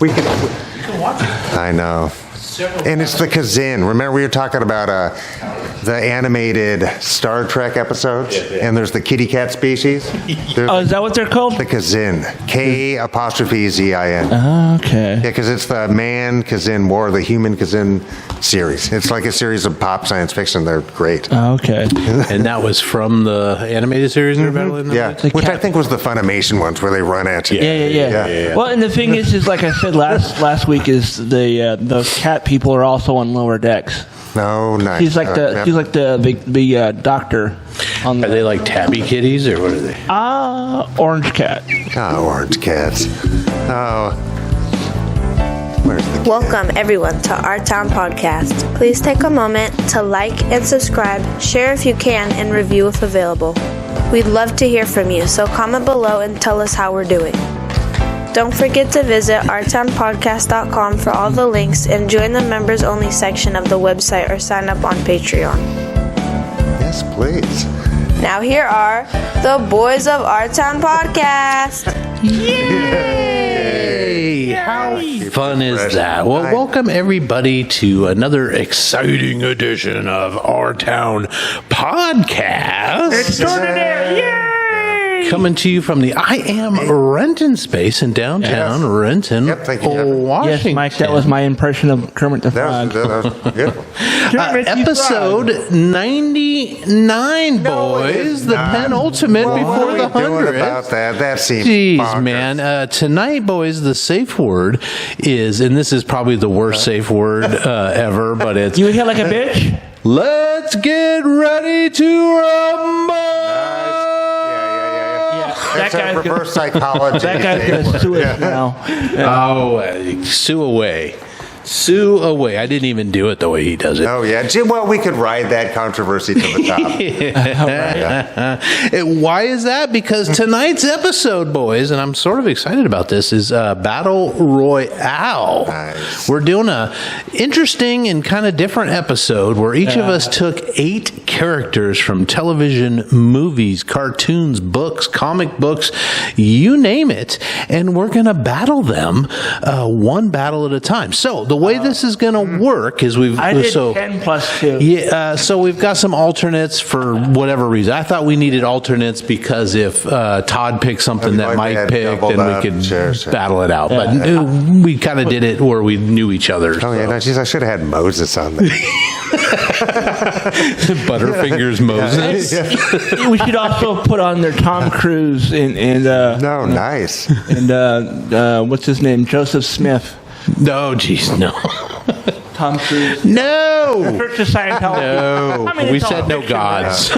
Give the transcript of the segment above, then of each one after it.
We can watch it. I know. And it's the Kazin. Remember we were talking about the animated Star Trek episodes? Yeah. And there's the kitty cat species. Is that what they're called? The Kazin. K''Zin. Okay. Yeah, because it's the Man Kazin War, the Human Kazin series. It's like a series of pop science fiction. They're great. Okay. And that was from the animated series they're battling? Yeah, which I think was the Funimation ones where they run at you. Yeah. Well, and the thing is like I said last week, is the cat people are also on lower decks. No, nice. He's like the doctor. Are they like tabby kitties or what are they? Orange cat. Oh, orange cats. Oh. Where's the cat? Welcome everyone to Our Town Podcast. Please take a moment to like and subscribe, share if you can, and review if available. We'd love to hear from you, so comment below and tell us how we're doing. Don't forget to visit ourtownpodcast.com for all the links and join the members only section of the website or sign up on Patreon. Yes, please. Now here are the boys of Our Town Podcast. Yay! How fun is that? Well, welcome everybody to another exciting edition of Our Town Podcast. Extraordinaire! Yay! Coming to you from the I Am Renton space in downtown Renton, Washington. Yes, Mike, that was my impression of Kermit the Frog. That was beautiful. Episode 99, boys. The penultimate before the 100th. About that? That seems Jeez, man. Tonight, boys, the safe word is, and this is probably the worst safe word ever, but it's... You hear like a bitch? Let's get ready to rumble! That's a reverse psychology. That guy's going to sue us now. Oh, sue away. Sue away. I didn't even do it the way he does it. Oh, yeah. Jim, well, we could ride that controversy to the top. Why is that? Because tonight's episode, boys, and I'm sort of excited about this, is Battle Royale. Nice. We're doing a interesting and kind of different episode where each of us took 8 characters from television, movies, cartoons, books, comic books, you name it, and we're going to battle them one battle at a time. So the way this is going to work is I did 10 plus 2. Yeah, so we've got some alternates for whatever reason. I thought we needed alternates because if Todd picked something that Mike picked, then we could battle it out. But we kind of did it where we knew each other. Oh, yeah. No, geez, I should have had Moses on there. Butterfingers Moses. We should also put on there Tom Cruise and no, nice. And what's his name? Joseph Smith. No, geez, no. Tom Cruise. No. Church of Scientology. No. I mean, we said no gods.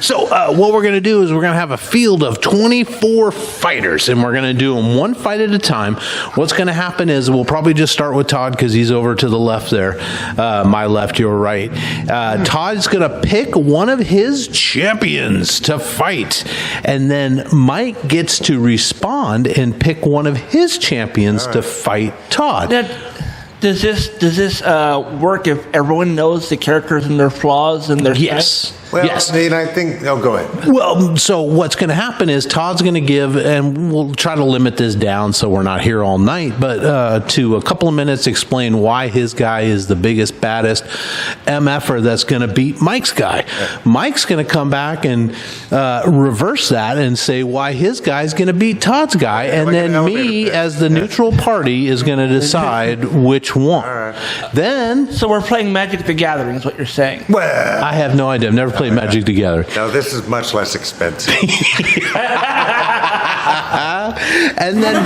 So what we're going to do is we're going to have a field of 24 fighters, and we're going to do them one fight at a time. What's going to happen is we'll probably just start with Todd because he's over to the left there. My left, your right. Todd's going to pick one of his champions to fight, and then Mike gets to respond and pick one of his champions to fight Todd. Does this work if everyone knows the characters and their flaws and their Yes. Well, yes. I mean, I think... Oh, go ahead. Well, so what's going to happen is Todd's going to give, and we'll try to limit this down so we're not here all night, but to a couple of minutes explain why his guy is the biggest, baddest MFer that's going to beat Mike's guy. Yeah. Mike's going to come back and reverse that and say why his guy's going to beat Todd's guy, and then me as the neutral party is going to decide which one. Right. Then... So we're playing Magic the Gathering is what you're saying. Well, I have no idea. I've never played Magic the Gathering. No, this is much less expensive. And then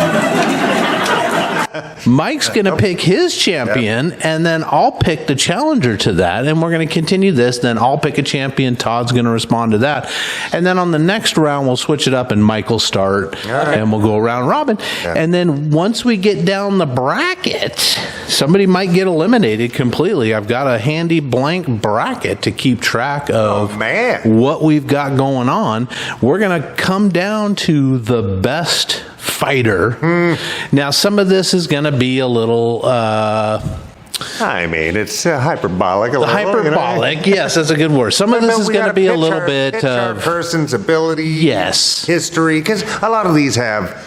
Mike's going to pick his champion, and then I'll pick the challenger to that, and we're going to continue this. Then I'll pick a champion. Todd's going to respond to that. And then on the next round, we'll switch it up, and Mike will start, and we'll go around robin. Yeah. And then once we get down the bracket, somebody might get eliminated completely. I've got a handy blank bracket to keep track of what we've got going on. We're going to come down to the best fighter. Now, some of this is going to be a little I mean, it's hyperbolic. A little, Hyperbolic, yes, that's a good word. Some of this is going to be a little bit of person's ability, yes, history, because a lot of these have,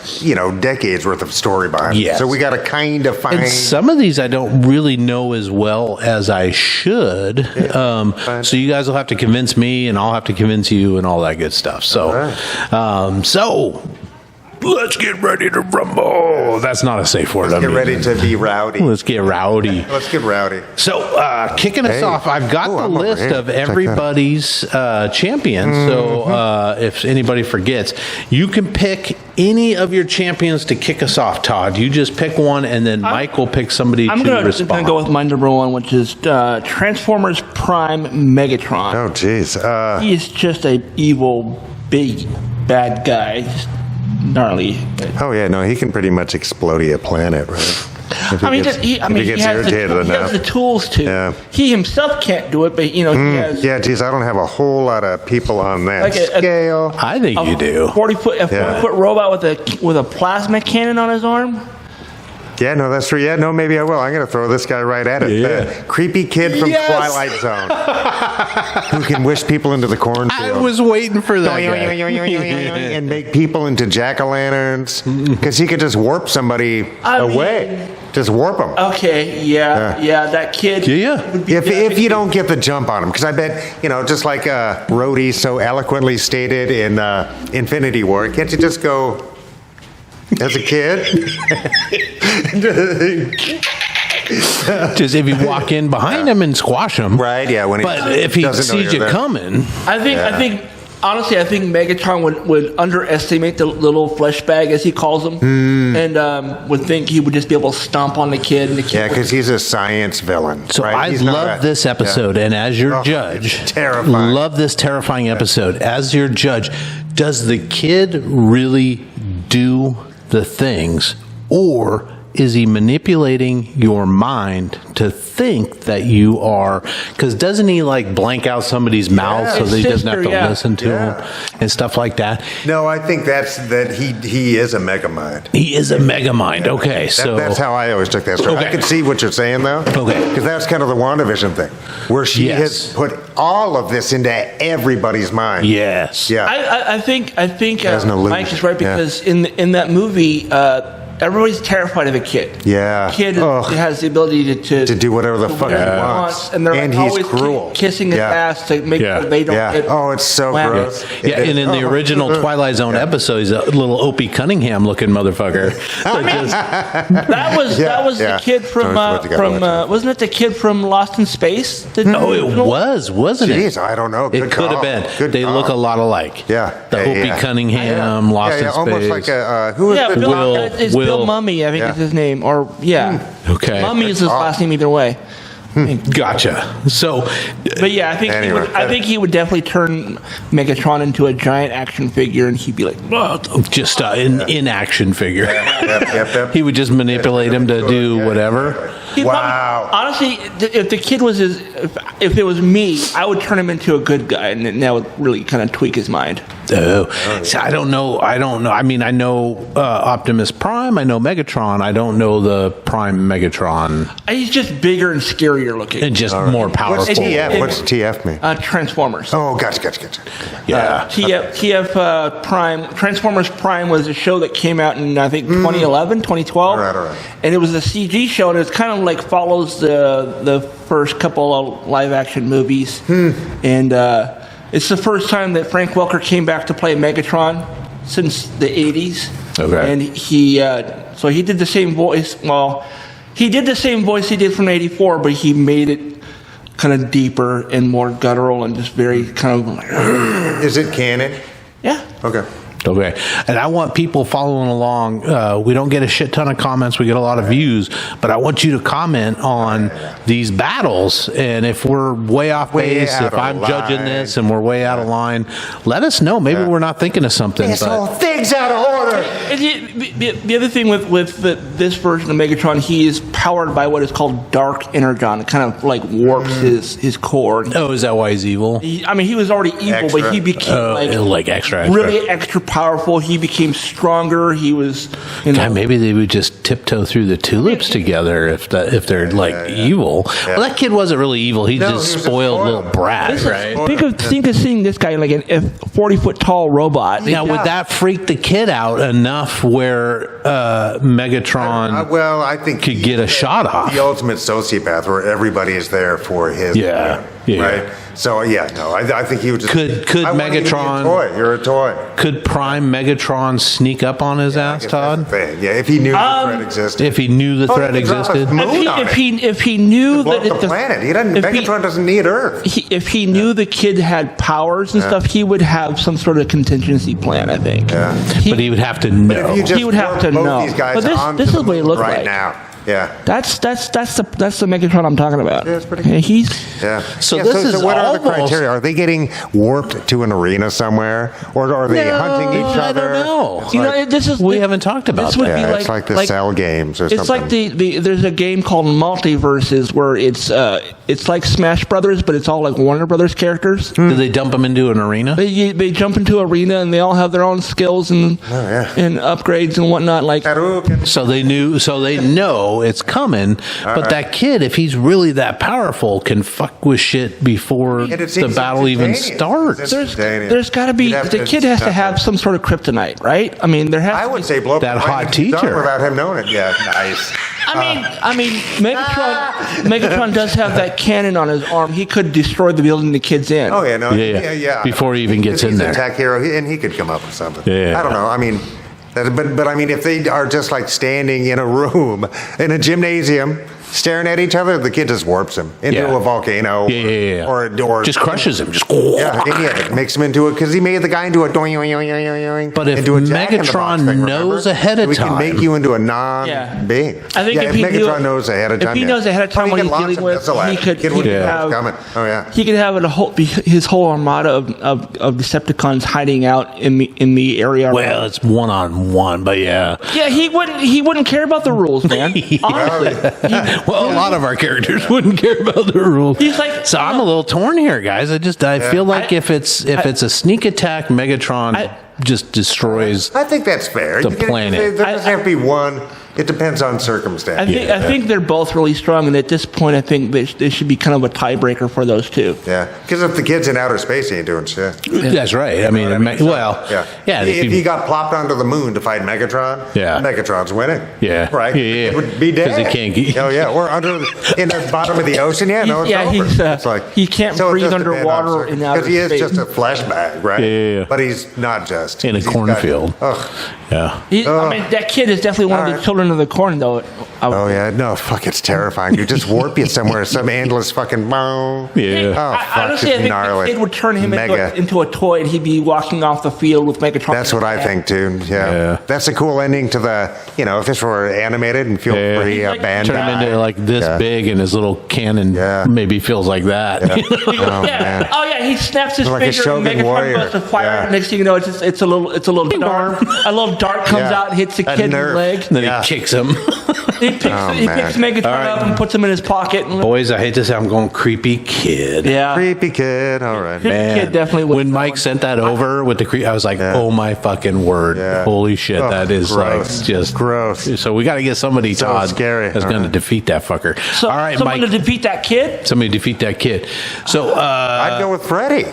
decades worth of story behind them. So we got to kind of find. And some of these I don't really know as well as I should. Yeah, so you guys will have to convince me, and I'll have to convince you, and all that good stuff. So, so. Let's get ready to rumble. That's not a safe word. Let's get ready to be rowdy. Let's get rowdy. Let's get rowdy. So, kicking us off, I've got the list of everybody's champions. So, if anybody forgets, you can pick any of your champions to kick us off, Todd. You just pick one, and then Mike will pick somebody to respond. I'm going to go with my number one, which is Transformers Prime Megatron. Oh, jeez. He's just a evil, big, bad guy. Just gnarly. Oh, yeah. No, he can pretty much explode a planet, right? He has the tools to. Yeah. He himself can't do it, but he has. Yeah, geez, I don't have a whole lot of people on that scale. I think you do. 40-foot robot with a plasma cannon on his arm. Yeah, no, that's true. Yeah, no, maybe I will. I'm going to throw this guy right at it. Yeah. The creepy kid from Twilight Zone who can wish people into the cornfield. I was waiting for that and make people into jack-o'-lanterns because he could just warp somebody away. Just warp them. Okay, yeah, that kid. Yeah. If you don't get the jump on him, because I bet, just like Rhodey so eloquently stated in Infinity War, can't you just go... As a kid, just if you walk in behind him and squash him, right? Yeah, but if he sees you coming, I think honestly, I think Megatron would underestimate the little flesh bag, as he calls them, and would think he would just be able to stomp on the kid. And the kid because he's a science villain. So right? I love this episode, and as your judge, terrifying. Love this terrifying episode. As your judge, does the kid really do the things, or is he manipulating your mind to think that you are? Because doesn't he blank out somebody's mouth so that he doesn't have to listen to him and stuff like that? No, I think that he is a megamind. He is a megamind. Okay, so that's how I always took that story. Okay. I can see what you're saying though. Okay, because that's kind of the WandaVision thing, where she has put all of this into everybody's mind. Yes. Yeah. I think Mike is right, because in that movie. Everybody's terrified of a kid. Yeah. The kid has the ability to do whatever the fuck he wants. And they're he's always cruel. Kissing his ass to make sure they don't get it's so gross. Yeah, and in the original Twilight Zone episode, he's a little Opie Cunningham looking motherfucker. That was the kid from wasn't it the kid from Lost in Space? No, it was, wasn't it? Jeez, I don't know. It could have been. They look a lot alike. Yeah. The Opie Cunningham, Lost in Space. Almost like who is the Bill Mummy, I think is his name. Or, Okay. Mummy is his last name either way. Gotcha. So, but yeah, I think he would definitely turn Megatron into a giant action figure, and he'd be like, just an action figure. Yep. He would just manipulate him to do whatever. Wow. Honestly, if the kid was if it was me, I would turn him into a good guy, and that would really kind of tweak his mind. So I don't know. I mean, I know Optimus Prime. I know Megatron. I don't know the Prime Megatron. He's just bigger and scarier looking. And just more powerful. What's TF? What's TF mean? Transformers. Oh, gotcha. Yeah. TF Prime. Transformers Prime was a show that came out in, I think, 2011, 2012. All right. And it was a CG show, and it's kind of follows the first couple of live-action movies. And it's the first time that Frank Welker came back to play Megatron since the 80s. Okay. And he did the same voice. Well, he did the same voice he did from 84, but he made it kind of deeper and more guttural and just very kind of like... Is it canon? Yeah. Okay. And I want people following along. We don't get a shit ton of comments. We get a lot of views. But I want you to comment on these battles. And if we're way off base, if I'm judging this and we're way out of line, let us know. Maybe we're not thinking of something. This whole thing's out of order. The other thing with this version of Megatron, he is powered by what is called dark energon. It kind of warps his core. Oh, is that why he's evil? He was already evil, but he became extra really extra powerful. He became stronger. He was, God, maybe they would just tiptoe through the tulips together if they're evil. Yeah. Well, that kid wasn't really evil. He No, just he was a spoiled little brat, Listen, right? think of seeing this guy like a 40-foot tall robot. Now, would that freak the kid out enough where Megatron well, I think could get a shot off? The ultimate sociopath, where everybody is there for his. Yeah. Right. So I think he would just. Could I want you to be a Megatron? toy. You're a toy. Could Prime Megatron sneak up on his ass, Todd? Yeah, if he knew the threat existed. If he knew the threat he could drop a existed? moon on it. If he knew Blow that up the planet. Megatron doesn't need Earth. if he knew the kid had powers and stuff, he would have some sort of contingency plan. I think. Yeah. But he would have to But know. if you just He would have work to both know. these guys But this onto is the what he moon looked right like. now. Yeah. That's the Megatron I'm talking about. Yeah, it's pretty Yeah, he's Yeah. So this is what are the almost- criteria? Are they getting warped to an arena somewhere, or are they hunting each I other? don't know. It's you like- know this is We haven't talked about this would that. be yeah, it's like the cell games or It's something. like the there's a game called Multiverses where it's like Smash Brothers, but it's all like Warner Brothers characters. Did they dump him into an arena? They jump into arena and they all have their own skills and and upgrades and whatnot. Like Hadouken. So they know it's coming, but that kid, if he's really that powerful, can fuck with shit before And it the seems battle even instantaneous. starts. there's got to be the kid has to have some sort of kryptonite, right? I mean, there has. I to would be, say blow up That the hot planet he's on teacher. without him knowing it. Yeah, nice. I mean, Megatron does have that cannon on his arm. He could destroy the building the kid's in. Oh yeah, no, Yeah. Before he even gets in he's there. an attack hero, and he could come up with something. Yeah. I don't know. I mean, but I mean, if they are just like standing in a room in a gymnasium, staring at each other, the kid just warps him into Yeah. a volcano. Yeah. Or just crushes him. Just it makes him into it because he made the guy into a doing. But if into a Jack in the Box Megatron thing, knows remember? ahead of we can time- make you into a non-being. I think if if he Megatron knew, knows ahead of time, if he knows ahead of time what he's dealing with, he could have coming. Oh yeah. he could have his whole armada of Decepticons hiding out in the area. Well, it's 1-on-1, but yeah. Yeah, he wouldn't care about the rules, man. Honestly, Well, a lot of our characters wouldn't care about the rules. He's like- so I'm a little torn here, guys. I feel like if it's a sneak attack, Megatron just destroys. I think that's fair. The planet. There doesn't have to be one. It depends on circumstance. I think they're both really strong, and at this point, I think they should be kind of a tiebreaker for those two. Yeah, because if the kid's in outer space, he ain't doing shit. That's right. I mean, Yeah. If he got plopped onto the moon to fight Megatron, Megatron's winning. Yeah. Right? Yeah. It would be dead. 'Cause he can't get- Oh, yeah. Or in the bottom of the ocean. Yeah, no, it's over. It's like, he can't so it breathe just depends underwater on in outer because he is space. just a flesh bag, right? Yeah. But he's not just. In a He's got- cornfield. Ugh. Yeah. I mean, that kid is definitely one of the children of the corn, though. Oh, yeah. No, fuck, it's terrifying. You just warp you somewhere, some endless fucking. Yeah. Oh, fuck, Honestly, I it's think gnarly. the kid would turn him Mega. into a toy, and he'd be walking off the field with Megatron. That's what I think too. Yeah. That's a cool ending to the. If this were animated and feel pretty Bandai. Turn him into like this big, and his little cannon maybe feels like that. Oh man. Oh yeah, he snaps his Like a finger and Shogun Megatron warrior. goes to fire. Yeah. Next thing you know, it's a little dart. A little dart comes out and hits the A kid in the nerf. leg. And then he kicks him. He picks Megatron up and puts him in his pocket. And Boys, I hate to say I'm going creepy kid. yeah, Creepy kid. All right. Man, kid definitely was when Mike sent that over with the creep, I was like, "Oh my fucking word! Yeah. Holy shit! Oh, that is gross. like just Gross. So we got to get somebody, So Todd, scary. that's All going to right. defeat that fucker. So, all right, someone Mike. to defeat that kid. Somebody defeat that kid. So, I'd go with Freddy.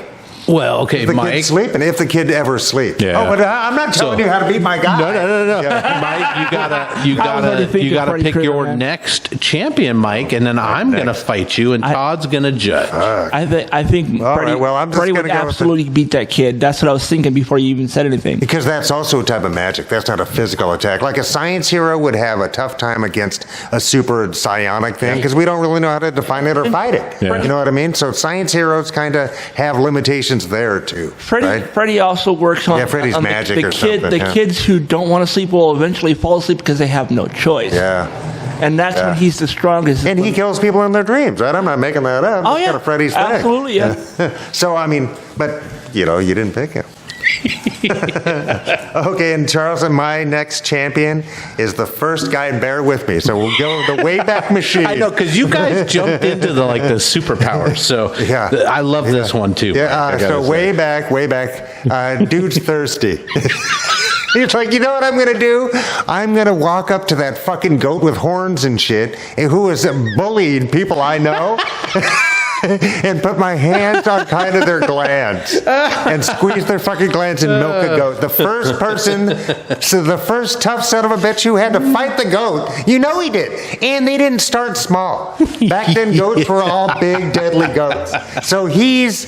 well, okay, If the Mike. kid's sleeping, if the kid ever sleeps. Yeah. Oh, but I'm not telling you how to beat my guy. No. Yeah. Mike, you already thinking gotta Freddy pick Krueger, your man. next champion, Mike, and then I'm gonna fight you, and Todd's gonna judge. I think All Freddy, right, well, I'm just Freddy gonna would go with absolutely beat that kid. That's what I was thinking before you even said anything. Because that's also a type of magic. That's not a physical attack. Like a science hero would have a tough time against a super psionic thing because we don't really know how to define it or fight it. Yeah. You know what I mean? So science heroes kind of have limitations there too. right? Freddie also works on Freddy's on magic the or kid. something, The yeah. kids who don't want to sleep will eventually fall asleep because they have no choice. Yeah. And that's when he's the strongest. And he kills people in their dreams, right? I'm not making that up. Oh, It's yeah. kind of Freddy's thing. Absolutely, yeah. So, I mean, but, you didn't pick him. Okay, and Charleston, my next champion is the first guy, and bear with me. So we'll go the Wayback Machine. I know, because you guys jumped into the superpowers. So Yeah. I love this one too. Yeah, I gotta so say. way back, dude's thirsty. He's like, you know what I'm going to do? I'm going to walk up to that fucking goat with horns and shit, and who has bullied people I know, and put my hands on kind of their glands and squeeze their fucking glands and milk a goat. The first person, so the first tough son of a bitch who had to fight the goat, you know he did. And they didn't start small. Back then, goats were all big, deadly goats. So he's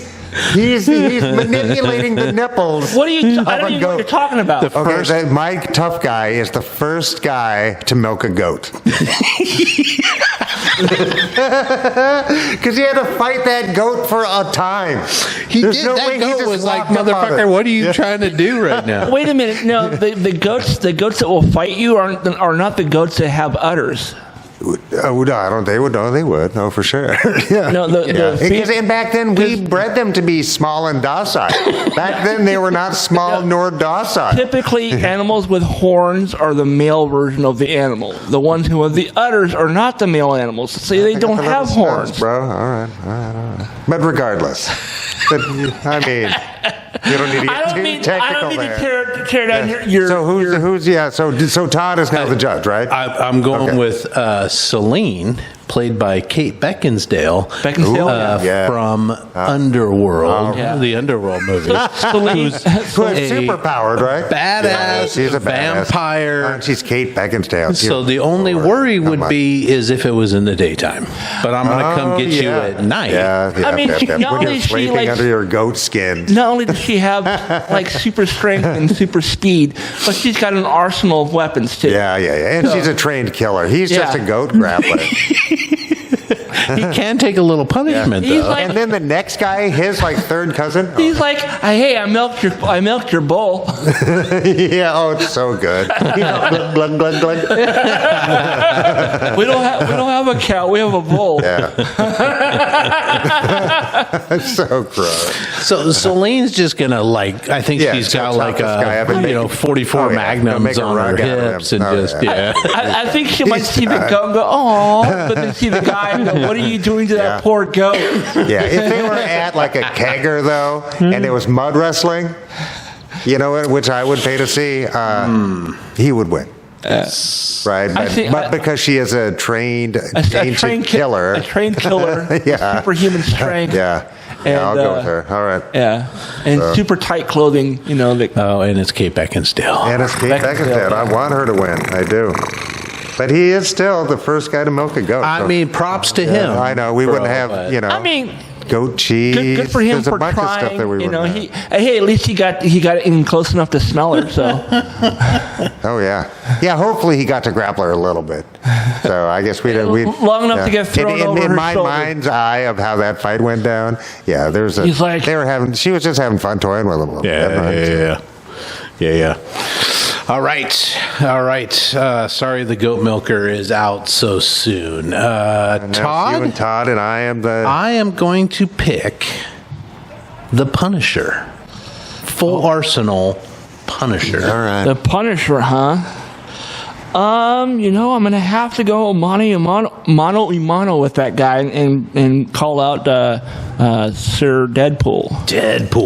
manipulating the nipples. What are you? I don't even know what you're talking about. Okay, my tough guy is the first guy to milk a goat. Because he had to fight that goat for a time. That goat was like, motherfucker, what are you trying to do right now? Wait a minute. No, the goats that will fight you are not the goats that have udders. Oh, no, I don't. They would. No, they would. No, for sure. Yeah. No, and back then we bred them to be small and docile. Back then they were not small nor docile. Typically, animals with horns are the male version of the animal. The ones who have the udders are not the male animals. See, they don't have horns, bro. All right. But regardless, I mean, you don't need to get too technical there. To tear down your. So who's? Yeah. So Todd is now the judge, right? I'm going with Celine, played by Kate Beckinsale. From Underworld, the Underworld movie. Who's super powered, right? Badass, she's a vampire. She's Kate Beckinsale. So the only worry would be is if it was in the daytime. But I'm going to come get you at night. Yeah. I mean, when you're sleeping under your goat skin. Not only does she have like super strength and super speed, but she's got an arsenal of weapons too. Yeah. And she's a trained killer. He's just a goat grappler. He can take a little punishment, though. Like, and then the next guy, his like third cousin, he's like, "Hey, I milked your bull." Yeah, it's so good. Glug, glug, glug, glug. we don't have a cow. We have a bull. Yeah. So gross. So Celine's just gonna I think she's got like a 44 magnums on her hips and I think she might see the goat and go, "Oh," but then see the guy and go, "What are you doing to that poor goat?" Yeah, if they were at like a kegger though, and it was mud wrestling, you know, which I would pay to see, he would win. Right, but because she is a trained killer, superhuman strength. I'll go with her. All right. Yeah, and super tight clothing. You know. And it's Kate Beckinsale. And it's Kate Beckinsale. I want her to win. I do. But he is still the first guy to milk a goat. I mean, props to him. I know. We wouldn't have, I mean, goat cheese. Good for him. There's a bunch of stuff that we wouldn't have. Hey, at least he got in close enough to smell her. So. Oh yeah. Hopefully he got to grapple her a little bit. So I guess we long enough to get thrown over her in my shoulder. mind's eye of how that fight went down. Yeah, she was just having fun toying with him a little bit. Yeah. All right. Sorry the goat milker is out so soon. Todd? You and Todd, and I am going to pick the Punisher. Full Arsenal Punisher. All right. The Punisher, huh? I'm gonna have to go mano a mano with that guy and call out Sir Deadpool.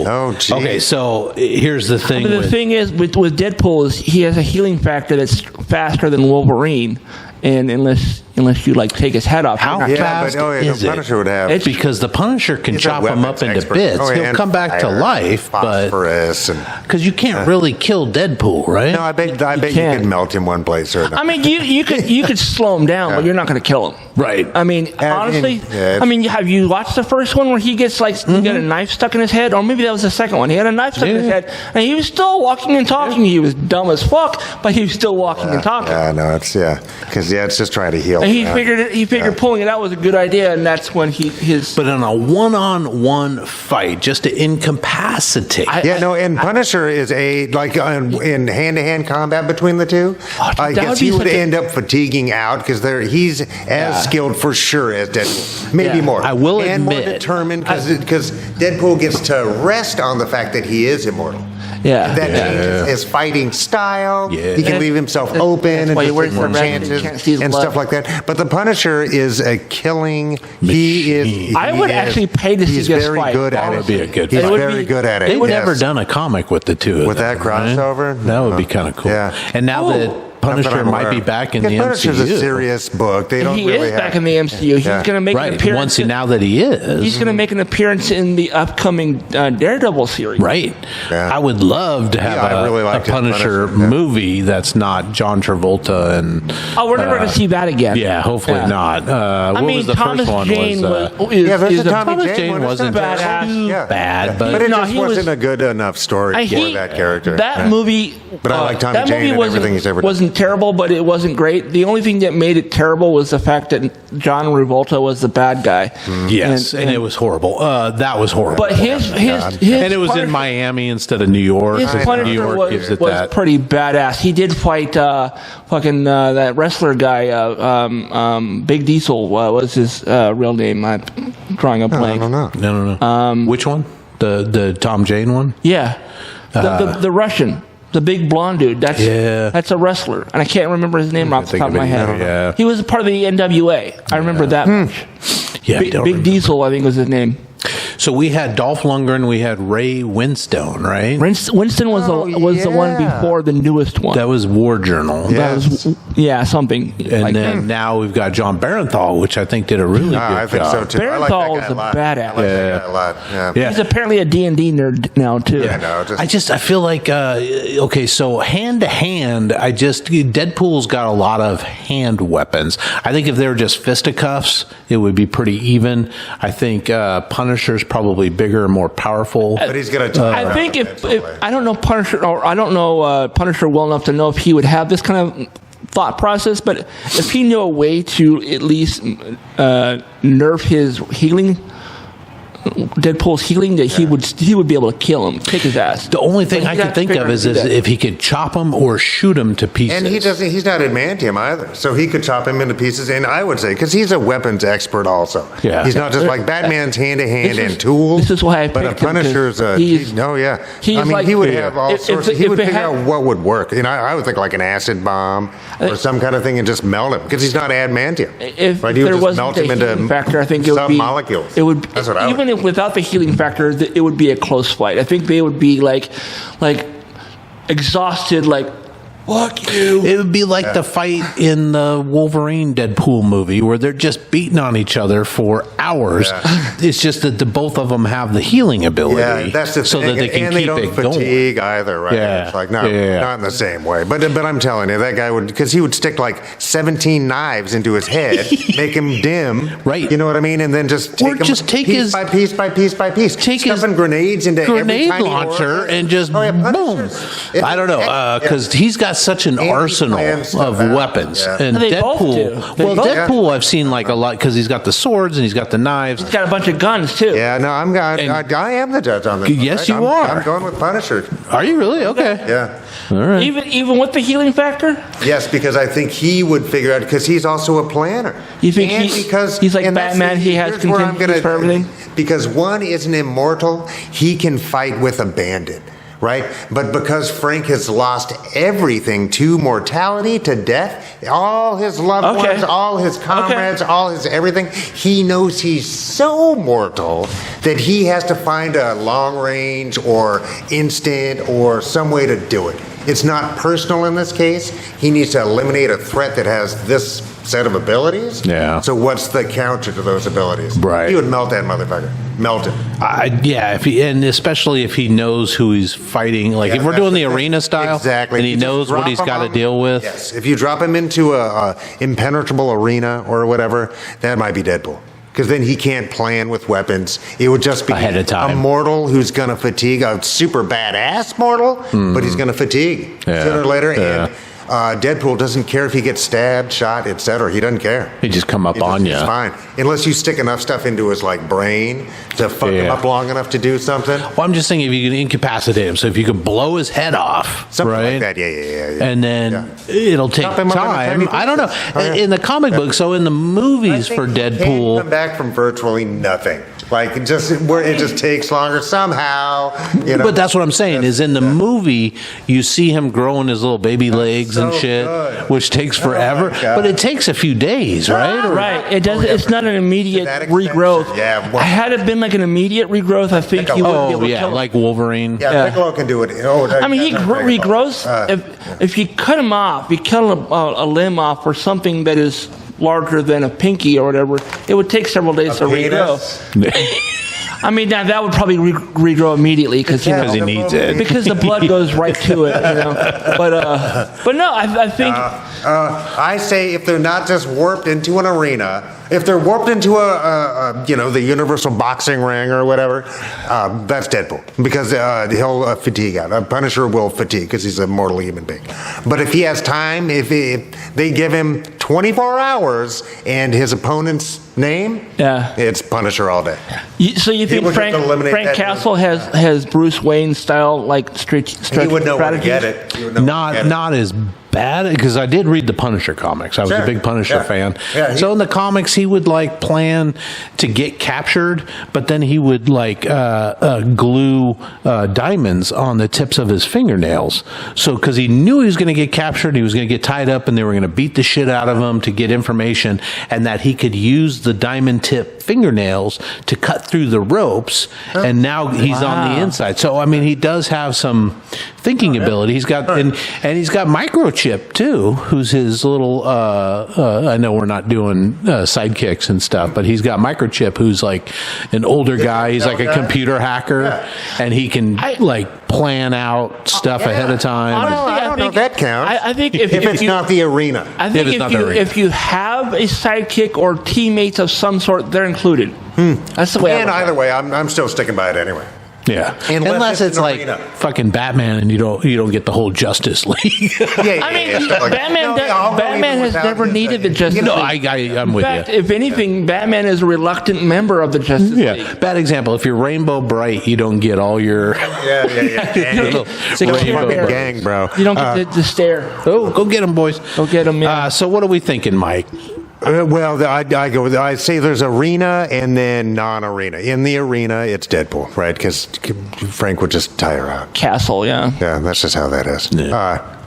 Oh, geez. Okay, so here's the thing. The thing is with Deadpool is he has a healing factor that's faster than Wolverine, and unless you like take his head off. How fast is the Punisher would have. It's because the Punisher can chop him up into bits. He'll come back to life, but because you can't really kill Deadpool, right? No, I bet you can melt him one place or another. I mean, you could slow him down, but you're not going to kill him, right? I mean, honestly, have you watched the first one where he gets he got a knife stuck in his head, or maybe that was the second one? He had a knife stuck in his head, and he was still walking and talking. He was dumb as fuck, but he was still walking and talking. Yeah, no, it's it's just trying to heal. And he figured pulling it out was a good idea, and that's when his. But in a one-on-one fight, just to incapacitate. And Punisher is in hand-to-hand combat between the two. I guess he would end up fatiguing out because he's as skilled for sure as Deadpool, maybe more. I will and admit, more determined because Deadpool gets to rest on the fact that he is immortal. Yeah. That changes his fighting style. Yeah. He can leave himself open and why he just wears take more the red and chances you can't see his and blood. stuff like that. But the Punisher is a killing. I would actually pay to see he's this very fight. good at That it. would be a good He's fight. very good at it. They've yes. never done a comic with the two of With them, that crossover? right? That would be kind of cool. Yeah. And now that Punisher might be back in the MCU. Punisher's a serious book. They don't He really is have, back in the MCU. He's Yeah. going to make an Right. appearance. Now that he is. He's going to make an appearance in the upcoming Daredevil series. Right. Yeah. I would love to have Yeah, I really a liked his Punisher Punisher, yeah. movie that's not John Travolta and. Oh, we're never going to see that again. Yeah, hopefully Yeah. not. I What mean, was the Thomas first one? Jane was, is, Yeah, there's is a a Thomas Thomas Jane one. It's wasn't not badass. bad, but it No, just he was- wasn't a good enough story for that character. That Yeah. movie. But I like Tommy that Jane movie and everything he's ever done. wasn't terrible, but it wasn't great. The only thing that made it terrible was the fact that John Travolta was the bad guy. yes, and it was horrible. That was horrible. But his and it was in Punisher- Miami instead of New York. His New Punisher York gives it was that. pretty badass. He did fight that wrestler guy, Big Diesel. Was his real name? I'm drawing a I blank. don't know. No. Which one? The Tom Jane one? Yeah, the Russian, the big blonde dude. That's a wrestler, and I can't remember his name off the think top of of my it head. either, yeah. He was a part of the NWA. I remember that much. Yeah, I Big, don't Big remember. Diesel, I think was his name. So we had Dolph Lundgren, we had Ray Winstone, right? Winston was the one yeah. before the newest one. That was War Journal. Yeah. That was something. And like then that. now we've got John Barenthal, which I think did a really good I think job. so too. I like that Barenthal guy is a a lot. badass. I like that guy a lot. Yeah. Yeah. He's apparently a D&D nerd now too. Yeah, no, I feel like okay, so hand to hand, Deadpool's got a lot of hand weapons. I think if they were just fisticuffs, it would be pretty even. I think Punisher's probably bigger and more powerful. But he's gonna. I think if I don't know Punisher, or I don't know Punisher well enough to know if he would have this kind of thought process, but if he knew a way to at least nerf his healing, Deadpool's healing, that he would be able to kill him, kick his ass. The only thing But I he'd could have to think figure of out is how to do that. if he could chop him or shoot him to pieces. And he doesn't. He's not adamantium either, so he could chop him into pieces. And I would say because he's a weapons expert also. Yeah. He's not just like Batman's hand to hand This is- and tools. this is why I But a picked him, 'cause Punisher's a. he's- No, yeah. he's I mean, like- he would have all If- sorts. if He would it figure had- out what would work. And I would think like an acid bomb or some kind of thing and just melt him because he's not adamantium. If right? He would there just wasn't melt a him healing into factor, I think it would be molecules. It would That's what I would. even if without the healing factor, it would be a close fight. I think they would be like exhausted, like fuck you. It would be like the fight in the Wolverine Deadpool movie where they're just beating on each other for hours. Yeah. It's just that the both of them have the healing ability, Yeah, that's the so thing. that they can and keep they don't it going. fatigue either, right? Yeah. It's like, no, Yeah. not in the same way. But I'm telling you, that guy would, because he would stick like 17 knives into his head, make him dim. Right. You know what I mean? And then just Or take him just take piece his- by piece by piece by piece. Take his stuffing grenades into every grenade tiny launcher orifice. and just Oh, yeah, boom. Punisher's- it- I don't know because he's got such an he arsenal plans stuff of out. weapons, Yeah. and They both do. Deadpool. They Well, both- Deadpool I've seen like a lot because he's got the swords and he's got the knives. He's got a bunch of guns too. Yeah, no, I am the judge on this. one, Yes, right? you are. I'm going with Punisher. Are you really okay? Yeah. All right. Even with the healing factor, Yes, because I think he would figure out because he's also a planner. You think and he's like and that's Batman, he has here's where I'm contingencies for everything? Because one isn't immortal, he can fight with a bandit, right? But because Frank has lost everything to mortality, to death, all his loved Okay. ones, all his comrades, all his everything, he knows he's so mortal that he has to find a long range or instant or some way to do it. It's not personal in this case. He needs to eliminate a threat that has this set of abilities. Yeah. So what's the counter to those abilities? Right. He would melt that motherfucker. Melt him. Yeah, and especially if he knows who he's fighting. Like Yeah, if we're that's doing the thing. arena style, exactly. and he You just knows what drop he's him got to on- deal with. Yes. If you drop him into a impenetrable arena or whatever, that might be Deadpool. Because then he can't plan with weapons. It would just be Ahead of time. a mortal who's going to fatigue, a super badass mortal, but he's going to fatigue Yeah. sooner or later. Yeah. And Deadpool doesn't care if he gets stabbed, shot, etc. He doesn't care. He just come up on you. It's fine. Unless you stick enough stuff into his like brain to fuck him Yeah. up long enough to do something. Well, I'm just thinking if you can incapacitate him. So if you could blow his head off, Something right? like that. Yeah. And then Yeah. it'll take Chop him up into time. tiny I don't know. pieces. Oh, yeah. In the comic book, so in the movies I think for he can't Deadpool, come back from virtually nothing. Like it just takes longer somehow. But that's what I'm saying is in the movie you see him growing his little baby legs and shit, which takes forever. But it takes a few days, right? Right. It doesn't. It's not an immediate regrowth. Yeah. Had it been like an immediate regrowth, I think you wouldn't be able to kill him. Like Wolverine. Yeah, Piccolo can do it. I mean, he regrows. If you cut him off, you cut a limb off or something that is larger than a pinky or whatever, it would take several days to regrow. I mean, now that would probably regrow immediately because he needs it. Because the blood goes right to it, But no, I think. I say if they're not just warped into an arena, if they're warped into the Universal Boxing ring or whatever, that's Deadpool because he'll fatigue out. Punisher will fatigue because he's a mortal human being. But if he has time, if they give him 24 hours and his opponent's name, it's Punisher all day. So you think Frank Castle has Bruce Wayne style like stretch he would know where to get it. Not as bad because I did read the Punisher comics. I was a big Punisher fan. Yeah, so in the comics, he would like plan to get captured, but then he would like glue diamonds on the tips of his fingernails. So because he knew he was going to get captured, he was going to get tied up, and they were going to beat the shit out of him to get information, and that he could use the diamond tip fingernails to cut through the ropes, and now he's on the inside. So I mean, he does have some thinking ability. He's got and he's got Microchip too, who's his little. I know we're not doing sidekicks and stuff, but he's got Microchip, who's like an older guy. He's like a computer hacker, and he can like plan out stuff ahead of time. Honestly, I don't know if that counts. I think if it's not the arena. I think if you have a sidekick or teammates of some sort, they're included. That's the way. And either way, I'm still sticking by it anyway. Yeah, unless it's like fucking Batman and you don't get the whole Justice League. I mean, Batman has never needed the Justice League. No, I'm with you. In fact, if anything, Batman is a reluctant member of the Justice League. Bad example. If you're Rainbow Bright, you don't get all your fucking gang, bro. You don't get the stare. Oh, go get them, boys. Go get them. Yeah. So what are we thinking, Mike? Well, I go with. I say there's arena and then non-arena. In the arena, it's Deadpool, right? Because Frank would just tire out. Castle, yeah. Yeah, that's just how that is. Yeah.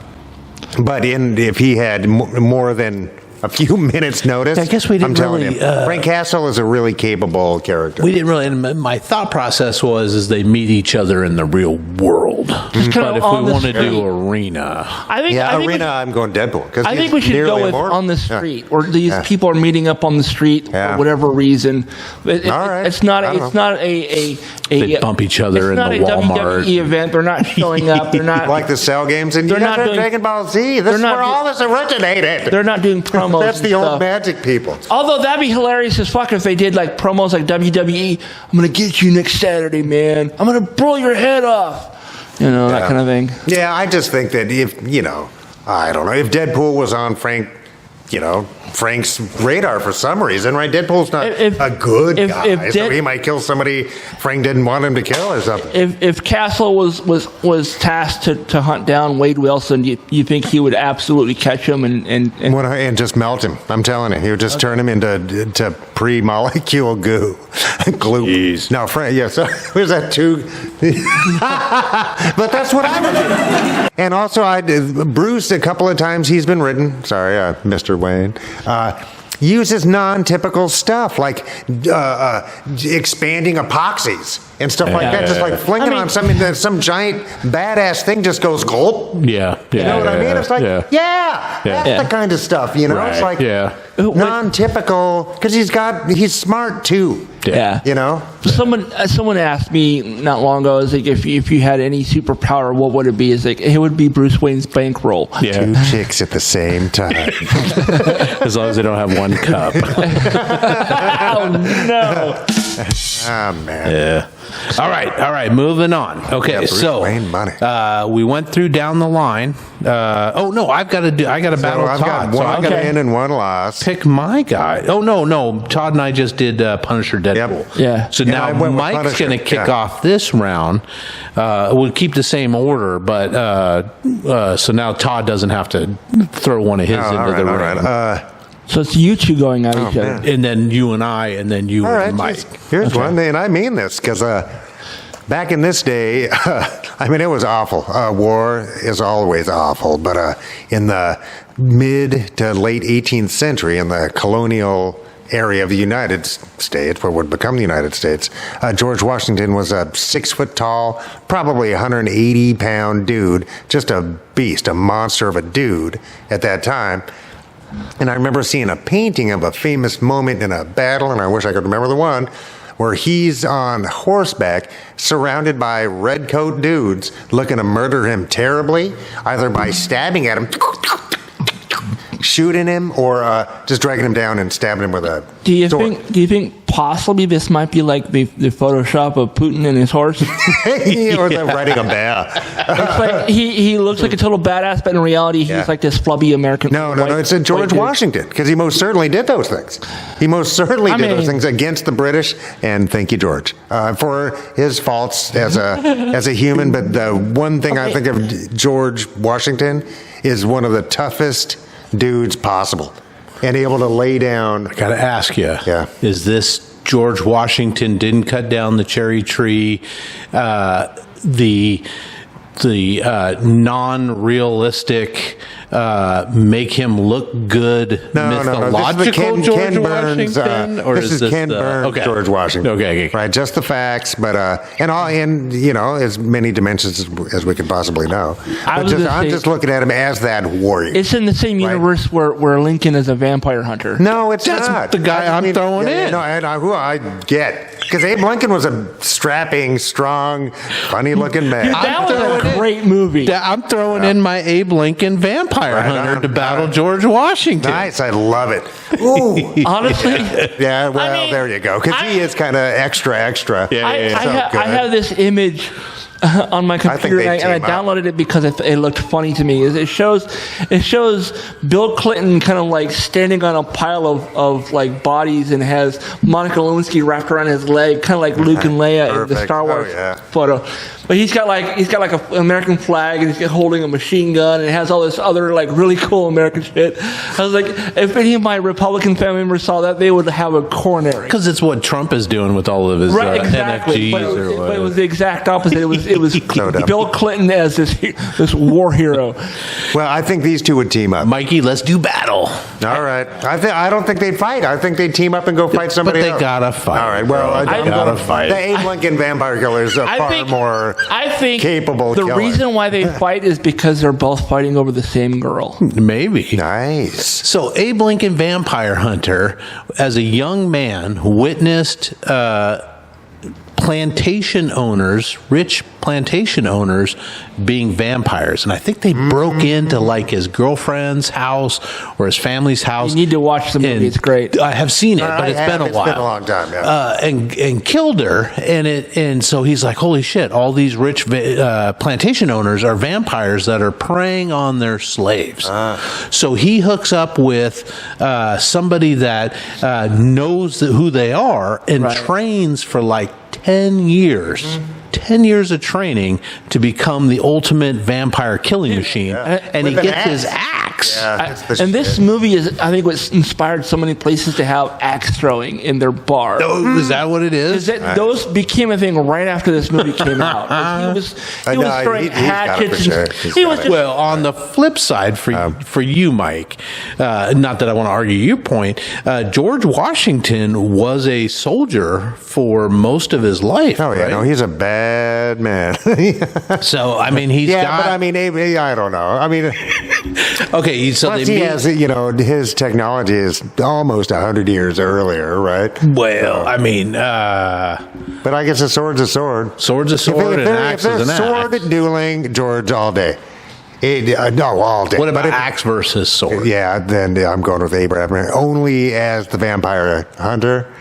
But if he had more than a few minutes notice, I guess we didn't really. Frank Castle is a really capable character. We didn't really. And my thought process is they meet each other in the real world. But if we want to do arena, I think I'm going Deadpool. I think we should go with on the street, or these people are meeting up on the street for whatever reason. It's not a they bump each other in the Walmart. WWE event. They're not showing up. They're not like the cell games, and they're not doing Dragon Ball Z. This is where all this originated. They're not doing promos. That's the old Magic people. Although that'd be hilarious as fuck if they did like promos like WWE. I'm gonna get you next Saturday, man. I'm gonna blow your head off. That kind of thing. Yeah, I just think that if I don't know, if Deadpool was on Frank's radar for some reason, right? Deadpool's not a good guy, so he might kill somebody Frank didn't want him to kill or something. If Castle was tasked to hunt down Wade Wilson, you think he would absolutely catch him and just melt him? I'm telling you, he would just turn him into pre-molecule goo. Glue. No, Frank. Yeah. So where's that too? But that's what I would do. And also, Bruce a couple of times he's been written. Sorry, Mr. Wayne. Uses non-typical stuff like expanding epoxies and stuff like that. Just like flinging on something that some giant badass thing just goes gulp. Yeah. You know what I mean? It's like, that's the kind of stuff, Right. It's like non-typical because he's smart too. Yeah. Someone asked me not long ago, is like if you had any superpower, what would it be? Is like it would be Bruce Wayne's bankroll. Yeah. 2 chicks at the same time. As long as they don't have one cup. Oh no. Oh man. Yeah. All right. Moving on. Okay, so we went through down the line. I got to battle Todd. I've got one win and one loss. Pick my guy. Oh no, Todd and I just did Punisher Deadpool. Yep. Yeah. So now Mike's going to kick off this round. We'll keep the same order, but so now Todd doesn't have to throw one of his into the ring. So it's you two going at each other. And then you and I, and then you All right, and Mike. here's one, and I mean this because back in this day, I mean, it was awful. War is always awful, but in the mid to late 18th century, in the colonial area of the United States, what would become the United States, George Washington was a 6 foot tall, probably 180 pound dude, just a beast, a monster of a dude at that time. And I remember seeing a painting of a famous moment in a battle, and I wish I could remember the one, where he's on horseback surrounded by redcoat dudes looking to murder him terribly, either by stabbing at him, shooting him, or just dragging him down and stabbing him with a sword. Do you think possibly this might be like the Photoshop of Putin and his horse? Or them riding a bear. It's like he looks like a total badass, but in reality he's like this flubby American. No, it's a George Washington, because he most certainly did those things. He most certainly did those things against the British, and thank you, George, for his faults as a human. But the one thing I think of George Washington is one of the toughest dudes possible, and able to lay down. I got to ask you, is this George Washington didn't cut down the cherry tree, the non-realistic, make him look good, mythological George Washington? Or this is Ken Burns, George Washington. Okay. Right, just the facts, but and as many dimensions as we could possibly know. I'm just looking at him as that warrior. It's in the same universe where Lincoln is a vampire hunter. No, it's That's not. the guy I'm throwing in. No, who I get. Because Abe Lincoln was a strapping, strong, funny-looking man. Dude, that was a great movie. I'm throwing in my Abe Lincoln vampire hunter to battle George Washington. Nice, I love it. Ooh. Honestly, yeah. Well, there you go. Because he is kind of extra. I have this image on my computer, and I downloaded it because it looked funny to me. It shows Bill Clinton kind of like standing on a pile of like bodies, and has Monica Lewinsky wrapped around his leg, kind of like Luke and Leia in the Star Wars photo. But he's got like an American flag, and he's holding a machine gun, and it has all this other like really cool American shit. I was like, if any of my Republican family members saw that, they would have a coronary. Because it's what Trump is doing with all of his exactly. NFTs. But it was the exact opposite. It was Bill Clinton as this war hero. Well, I think these two would team up. Mikey, let's do battle. All right. I don't think they'd fight. I think they'd team up and go fight somebody else. But they gotta fight. All right. Well, they gotta fight. The Abe Lincoln vampire killer is far more capable the killer. reason why they fight is because they're both fighting over the same girl. Maybe. Nice. So Abe Lincoln Vampire Hunter, as a young man, witnessed rich plantation owners being vampires. And I think they broke into like his girlfriend's house or his family's house. You need to watch the movie. It's great. I have seen it, but it's been a while. It's been a long time, yeah. And killed her. And so he's like, holy shit, all these rich plantation owners are vampires that are preying on their slaves. So he hooks up with somebody that knows who they are and trains for like 10 years. 10 years of training to become the ultimate vampire killing machine. And he gets his axe. And this movie is, I think, what inspired so many places to have axe throwing in their bar. Oh, is that what it is? Those became a thing right after this movie came out. He was throwing hatchets. Well, on the flip side, for you, Mike, not that I want to argue your point, George Washington was a soldier for most of his life. Oh, yeah. Right? No, he's a bad man. So, I mean, he's got... but I mean, I don't know. I mean... Okay, so he has, his technology is almost 100 years earlier, right? Well, I mean... but I guess a sword's a sword. Sword's a sword, and an axe is an axe. Sword dueling, George, all day. No, all day. What about axe versus sword? Yeah, then I'm going with Abraham. Only as the vampire hunter.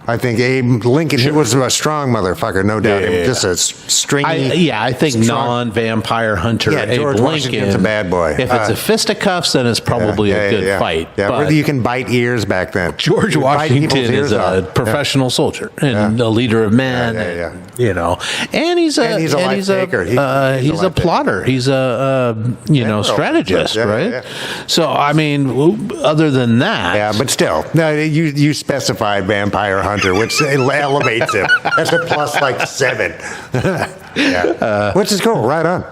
I think Abe Lincoln, he was a strong motherfucker, no doubt. Just a stringy. I think non-vampire hunter Yeah, Abe George Washington's Lincoln. a bad boy. If it's a fisticuffs, then it's probably a good fight. Yeah, But you can bite ears back then. George You bite people's Washington ears is a off. professional soldier and a leader of men. You know, and he's a life taker. he's a plotter. He's a strategist, right? Yeah. So I mean, other than that, Yeah, but still, no, you specified vampire hunter, which elevates him. That's a plus like 7. Which is cool. Right on.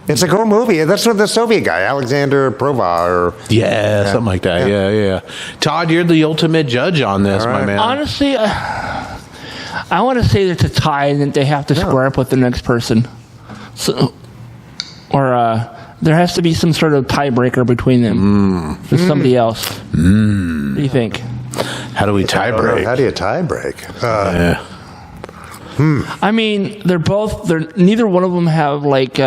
It's a cool movie. That's what the Soviet guy, Alexander Prova, or something like that. Yeah. Todd, you're the ultimate judge on this, my man. Honestly, I want to say it's a tie and that they have to square up with the next person. So, or there has to be some sort of tiebreaker between them. There's somebody else. What do you think? How do we tie break? How do you tie break? I mean, neither one of them have like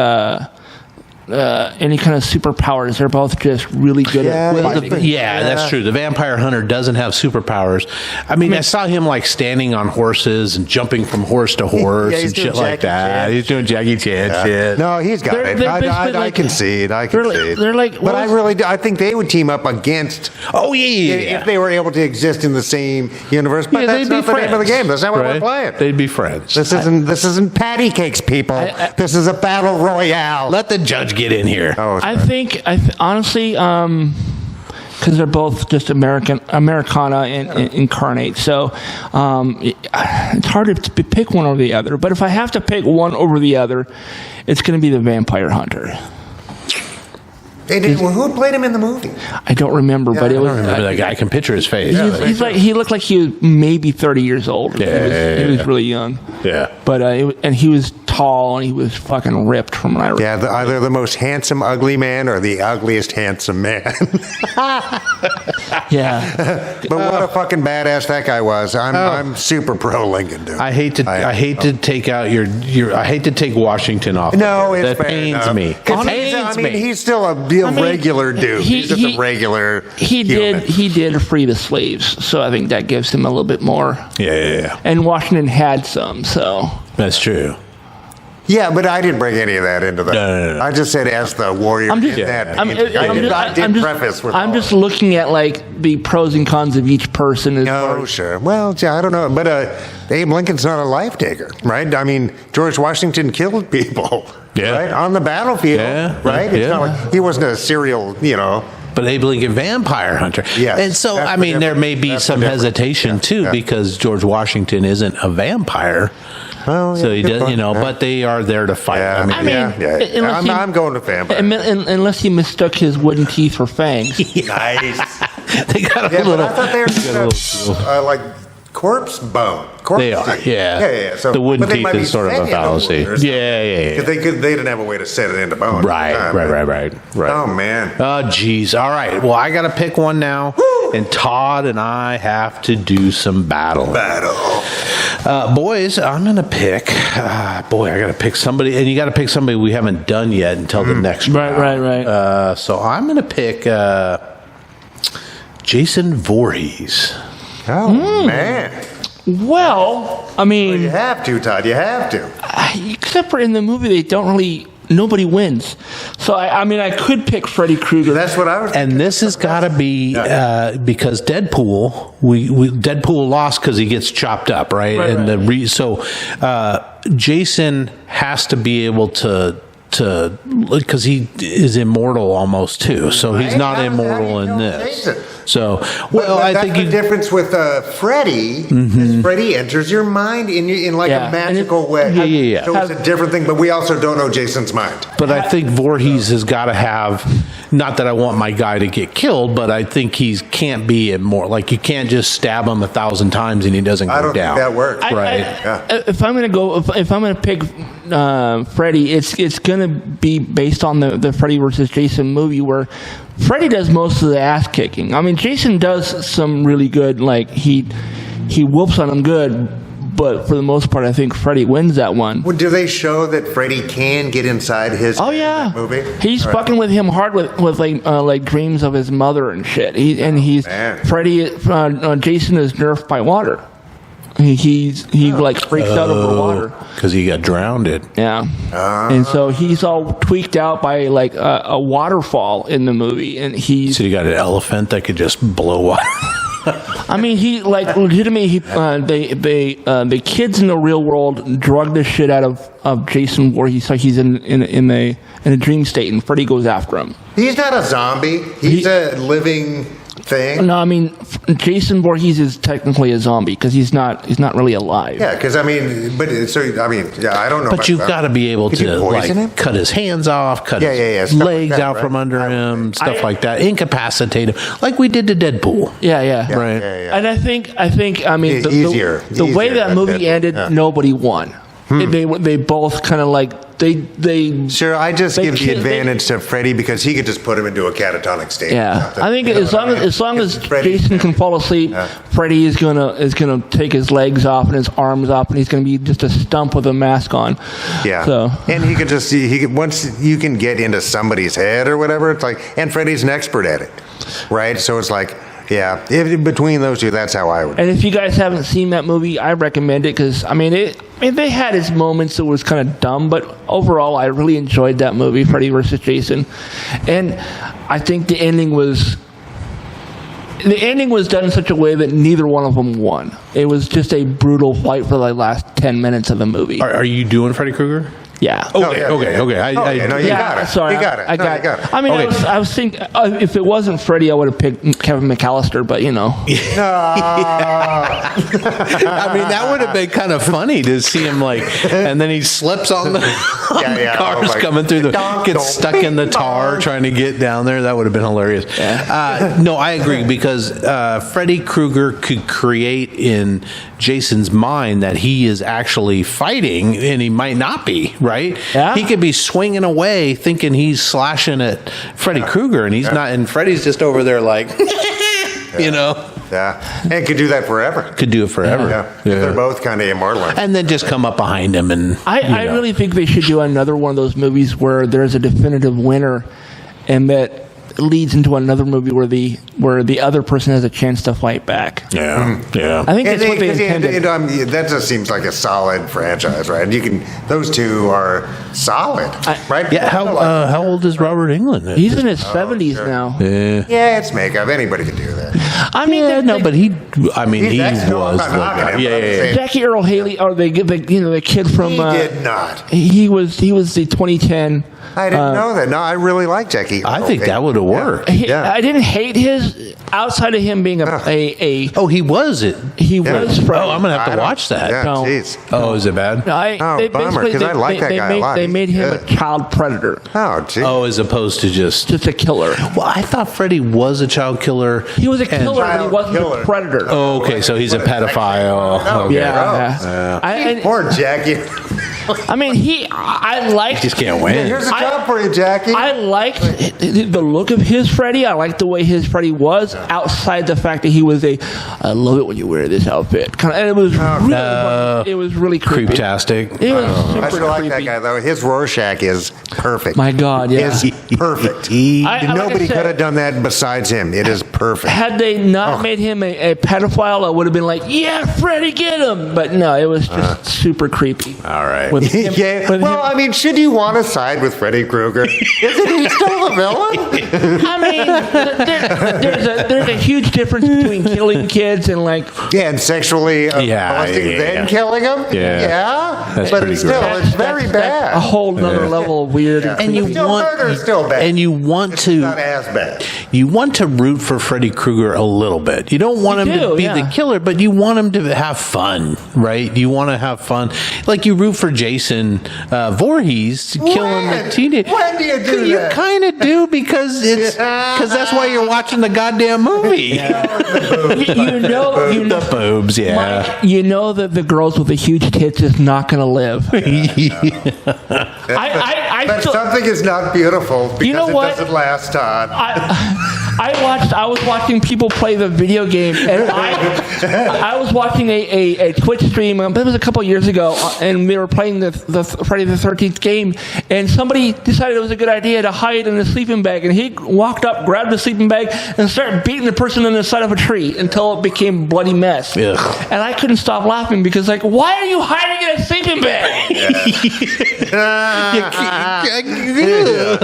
any kind of superpowers. They're both just really good at fighting. That's true. The vampire hunter doesn't have superpowers. I mean, I saw him like standing on horses and jumping from horse to horse and shit like that. He's doing Jackie Chan shit. No, he's got it. I concede. They're like, but I think they would team up against. Oh yeah. If they were able to exist in the same universe, but that's not the name of the game. That's not what we're playing. They'd be friends. This isn't patty cakes, people. This is a battle royale. Let the judge get in here. I think honestly, because they're both just Americana and incarnate, so it's hard to pick one over the other. But if I have to pick one over the other, it's going to be the vampire hunter. Who played him in the movie? I don't remember, but it was. I don't remember that guy. I can picture his face. He looked like he was maybe 30 years old. He was really young. Yeah, but and he was tall and he was fucking ripped from what I remember. Yeah, either the most handsome ugly man or the ugliest handsome man. Yeah, but what a fucking badass that guy was. I'm super pro Lincoln, dude. I hate to take out your. I hate to take Washington off. No, that pains me. He's still a regular dude. He's just a regular. He did free the slaves, so I think that gives him a little bit more. Yeah. And Washington had some, so that's true. Yeah, but I didn't bring any of that into that. No. I just said as the warrior. I'm just looking at like the pros and cons of each person. Sure. Well, I don't know, but Abe Lincoln's not a life taker, right? I mean, George Washington killed people, right, on the battlefield, right? It's not like he wasn't a serial, But Abe Lincoln, vampire hunter. Yeah. And so, I mean, there may be some hesitation, too, because George Washington isn't a vampire. Well, so he does, but they are there to fight. Yeah, I'm going to vampire. Unless he mistook his wooden teeth for fangs. Nice. They got a little. I thought they were like corpse bone. They are, yeah. So the wooden teeth is sort of a fallacy. Yeah. Because they didn't have a way to set it into bone. Right. Oh man. Oh geez. All right. Well, I got to pick one now, and Todd and I have to do some battle. Boys, I'm gonna pick. I got to pick somebody, and you got to pick somebody we haven't done yet until the next round. Right. So I'm gonna pick Jason Voorhees. Oh man. Well, I mean, you have to, Todd. You have to. Except for in the movie, they don't really. Nobody wins. So I mean, I could pick Freddy Krueger. That's what I was. And this has got to be because Deadpool. Deadpool lost because he gets chopped up, right? Jason has to be able to because he is immortal almost too. So he's not immortal in this. So, I think the difference with Freddy is Freddy enters your mind in like a magical way. Yeah. So it's a different thing, but we also don't know Jason's mind. But I think Voorhees has got to have, not that I want my guy to get killed, but I think he can't be immortal. Like you can't just stab him 1,000 times and he doesn't go down. I don't think that works. If I'm gonna pick Freddy, it's gonna be based on the Freddy versus Jason movie where Freddy does most of the ass kicking. I mean, Jason does some really good, like he whoops on him good, but for the most part, I think Freddy wins that one. Well, do they show that Freddy can get inside his movie? He's fucking with him hard with like dreams of his mother and shit. Jason is nerfed by water. he like freaks out over water. Because he got drowned. Yeah. And so he's all tweaked out by like a waterfall in the movie, and So you got an elephant that could just blow water. I mean, he like legitimately. The kids in the real world drug the shit out of Jason Voorhees. So he's in a dream state, and Freddy goes after him. He's not a zombie. He's a living thing. No, I mean Jason Voorhees is technically a zombie because he's not really alive. Yeah, because I don't know. But you've got to be able Could you to poison him? cut his hands off, cut his stuff like legs that, out right? from under him, stuff like that, incapacitate him, like we did to Deadpool. Yeah. Right. And I think I mean Easier. the way that movie Deadpool. ended, nobody won. They both kind of like they. Sure, I just they give the can't- advantage to Freddy because he could just put him into a catatonic state. Yeah, I think as long as Freddy- Jason can fall asleep, Freddy is gonna take his legs off and his arms off, and he's gonna be just a stump with a mask on. Yeah. So And he could just once you can get into somebody's head or whatever, it's like, and Freddy's an expert at it, right? So it's like, yeah, between those two, that's how I would. And if you guys haven't seen that movie, I recommend it because they had its moments that was kind of dumb, but overall, I really enjoyed that movie, Freddy vs. Jason. And I think the ending was done in such a way that neither one of them won. It was just a brutal fight for the last 10 minutes of the movie. Are you doing Freddy Krueger? Yeah. Okay. No, you got it. Sorry, You got it. I got it. I mean, Okay. I was thinking if it wasn't Freddy, I would have picked Kevin McAllister, but you know. I mean, that would have been kind of funny to see him and then he slips on the, cars coming through gets stuck in the tar trying to get down there. That would have been hilarious. No, I agree because Freddy Krueger could create in Jason's mind that he is actually fighting and he might not be, right? Yeah. He could be swinging away thinking he's slashing at Freddy Krueger and he's not, and Freddy's just over there like, you know. Yeah, and could do that forever. Could do it forever. Yeah. They're both kind of immortal. And then just come up behind him and I really think they should do another one of those movies where there's a definitive winner, and that leads into another movie where the other person has a chance to fight back. Yeah. I think that's what they intended. That just seems like a solid franchise, right? Those two are solid, right? Yeah, how old is Robert England? He's in his 70s now. Yeah, it's makeup. Anybody can do that. I mean, but he was. I'm not knocking him, Jackie Earl Haley, or the kid from. He did not. He was the 2010. I didn't know that. No, I really like Jackie. I think that would have worked. I didn't hate his outside of him being a Oh, he was it. he was Freddy. Oh, I'm gonna have to watch that. Yeah, No. jeez. Oh, is it bad? Bummer, 'cause I like that guy a lot. They made him a child predator, Oh, geez. Oh, as opposed to just. just a killer. Well, I thought Freddy was a child killer. He was a killer, but he Child wasn't killer. a predator. Oh, okay, so he's a pedophile. No, Okay. Yeah. Poor Jackie. I mean, I liked. Just can't win. Here's a job for you, Jackie. I liked the look of his Freddy. I liked the way his Freddy was, outside the fact that he was I love it when you wear this outfit. Kind of, and it was really creepy. Creeptastic. It was super I still like creepy. that guy, though. His Rorschach is perfect. My God, yeah. Is perfect. like I Nobody said- could have done that besides him. It is perfect. Had they not made him a pedophile, I would have been like, yeah, Freddy, get him. But no, it was just super creepy. All right. With him- Yeah. with Well, him- I mean, should you want to side with Freddy Krueger? Isn't he still the villain? I mean, there's a huge difference between killing kids and like. Yeah, and sexually molesting, then killing him? Yeah. That's but pretty still, gross. it's very that's bad. a whole nother level of weird. Yeah. And you It's still want murder, still bad. and you want It's to not as bad. you want to root for Freddy Krueger a little bit. You don't want him to be the killer, but you want him to have fun, right? You want to have fun, like you root for Jason Voorhees killing the teenager. When do you do You that? kind of do because that's why you're watching the goddamn movie. you know, The boobs, yeah. Mike, you know that the girls with the huge tits is not going to live. But something is not beautiful because You know what? it doesn't last, Todd. I was watching people play the video game, and I was watching a Twitch stream. It was a couple years ago, and we were playing the Friday the 13th game, and somebody decided it was a good idea to hide in the sleeping bag, and he walked up, grabbed the sleeping bag, and started beating the person on the side of a tree until it became a bloody mess. Ugh. And I couldn't stop laughing because, like, why are you hiding in a sleeping bag?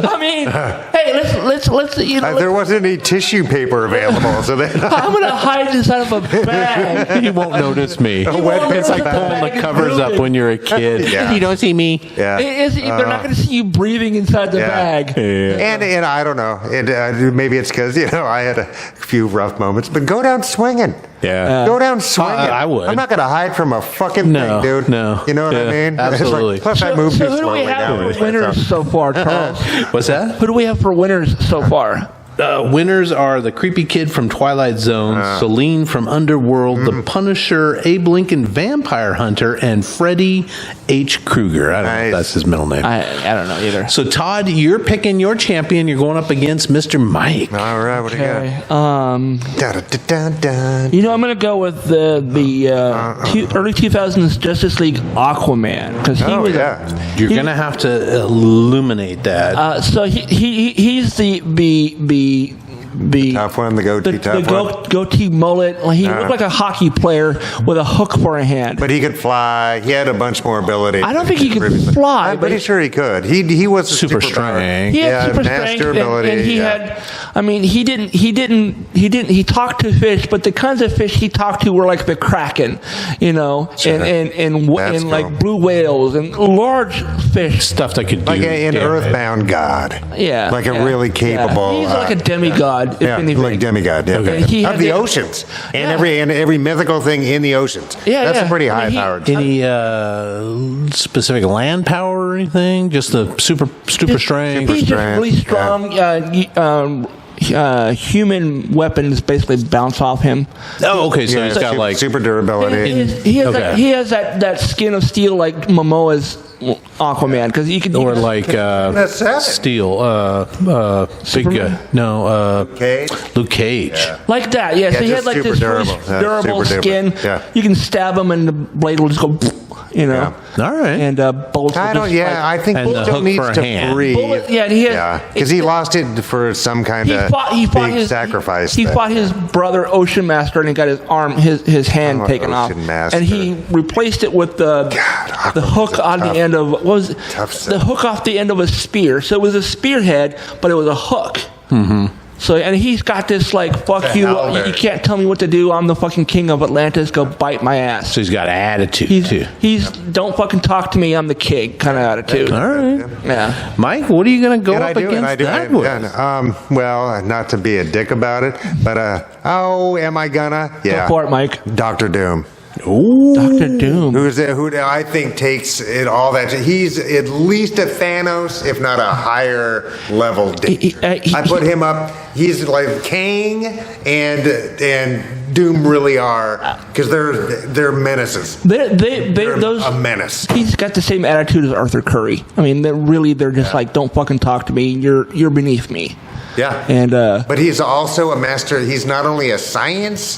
I mean, hey, let's you know. There wasn't any tissue paper available, so I'm gonna hide inside of a bag. He won't notice me. It's like pulling the covers up when you're a kid. Yeah. You don't see me. Yeah. They're not gonna see you breathing inside the bag. And I don't know. Maybe it's because I had a few rough moments, but go down swinging. Yeah. Go down swinging. I would. I'm not going to hide from a fucking thing, dude. No. You know what I mean? Absolutely. Plus, I moved too So who do we slowly have down. for winners so far, Charles? What's that? Who do we have for winners so far? Winners are the creepy kid from Twilight Zone, Celine from Underworld, the Punisher, Abe Lincoln Vampire Hunter, and Freddie H. Krueger. I don't know if that's his middle name. I don't know either. So, Todd, you're picking your champion. You're going up against Mr. Mike. All right, what do you got? Okay. I'm going to go with the early 2000s Justice League Aquaman because he was. You're going to have to illuminate that. So he's the Tough one, the goatee tough one. goatee mullet. He looked like a hockey player with a hook for a hand. But he could fly. He had a bunch more ability. I don't think he could fly. I'm pretty sure he could. He was a Super strength. He had super master strength, ability. and he had. I mean, he didn't. He talked to fish, but the kinds of fish he talked to were like the kraken, and like blue whales and large fish. Stuff that could do like an earthbound god. Yeah, like a really capable. He's like a demigod. If anything. Like demigod. Yeah. Okay. He Of had the the- oceans and every mythical thing in the oceans. Yeah, that's yeah. a pretty I high mean, powered. Any specific land power or anything? Just the super strength? He's just strength, really strong. Human weapons basically bounce off him. Oh, okay. So he's got like super durability. He has that skin of steel like Momoa's Aquaman because you could or like Steel. Cage? Luke Cage. Yeah. like that. Yeah, so he had just like super this durable. really Yeah, durable super skin. durable. Yeah. You can stab him and the blade will just go. Yeah. All right. And bullets. I will don't. just, Yeah, I think And the still hook needs for a to hand. breathe. Bullet, yeah, he has. Because he lost it for some kind of big his sacrifice. He fought his brother Ocean Master, and he got his hand taken off, Ocean Master. and he replaced it with the hook on the end of what was the hook off the end of a spear. So it was a spearhead, but it was a hook. Mm-hmm. So and he's got this like fuck you, you can't tell me what to do. I'm the fucking king of Atlantis. Go bite my ass. So he's got attitude too. He's don't fucking talk to me. I'm the king kind of attitude. All right. Yeah. Mike, what are you going to go And up I do, against and I do. that with? Well, not to be a dick about it, but am I gonna? Yeah. Go for it, Mike. Dr. Doom. Ooh. Dr. Doom. Who I think takes it all that. He's at least a Thanos, if not a higher level. I put him up. He's like Kang and Doom really are because they're menaces. They're Those a menace. He's got the same attitude as Arthur Curry. I mean, they're just like, don't fucking talk to me. You're beneath me. Yeah. And but he's also a master. He's not only a science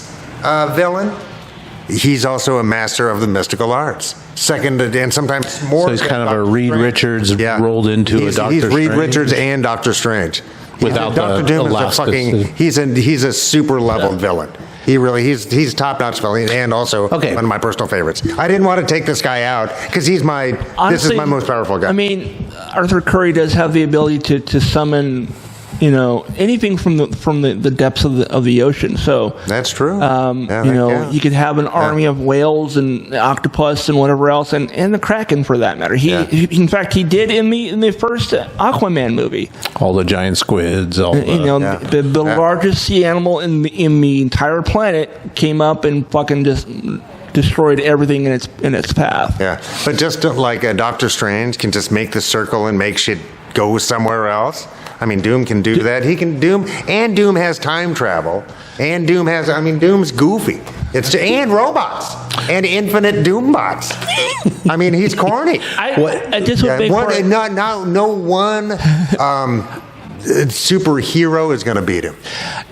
villain. He's also a master of the mystical arts. Second, and sometimes more. So he's kind of a Reed Richards rolled into a Doctor He's Reed Strange. Richards and Doctor Strange. Without Dr. the Doom is a elasticity. fucking. He's a super leveled villain. He's top notch villain and also one of my personal favorites. I didn't want to take this guy out because this is my most powerful guy. I mean, Arthur Curry does have the ability to summon, anything from the depths of the ocean. So that's true. You could have an army of whales and octopus and whatever else, and the Kraken for that matter. In fact, he did in the first Aquaman movie. All the giant squids. The largest sea animal in the entire planet came up and fucking just destroyed everything in its path. Yeah, but just like Doctor Strange can just make the circle and make shit go somewhere else. I mean, Doom can do that. He can Doom has time travel, and Doom's goofy. and robots and infinite Doom bots. I mean, he's corny. I just would make no one superhero is going to beat him.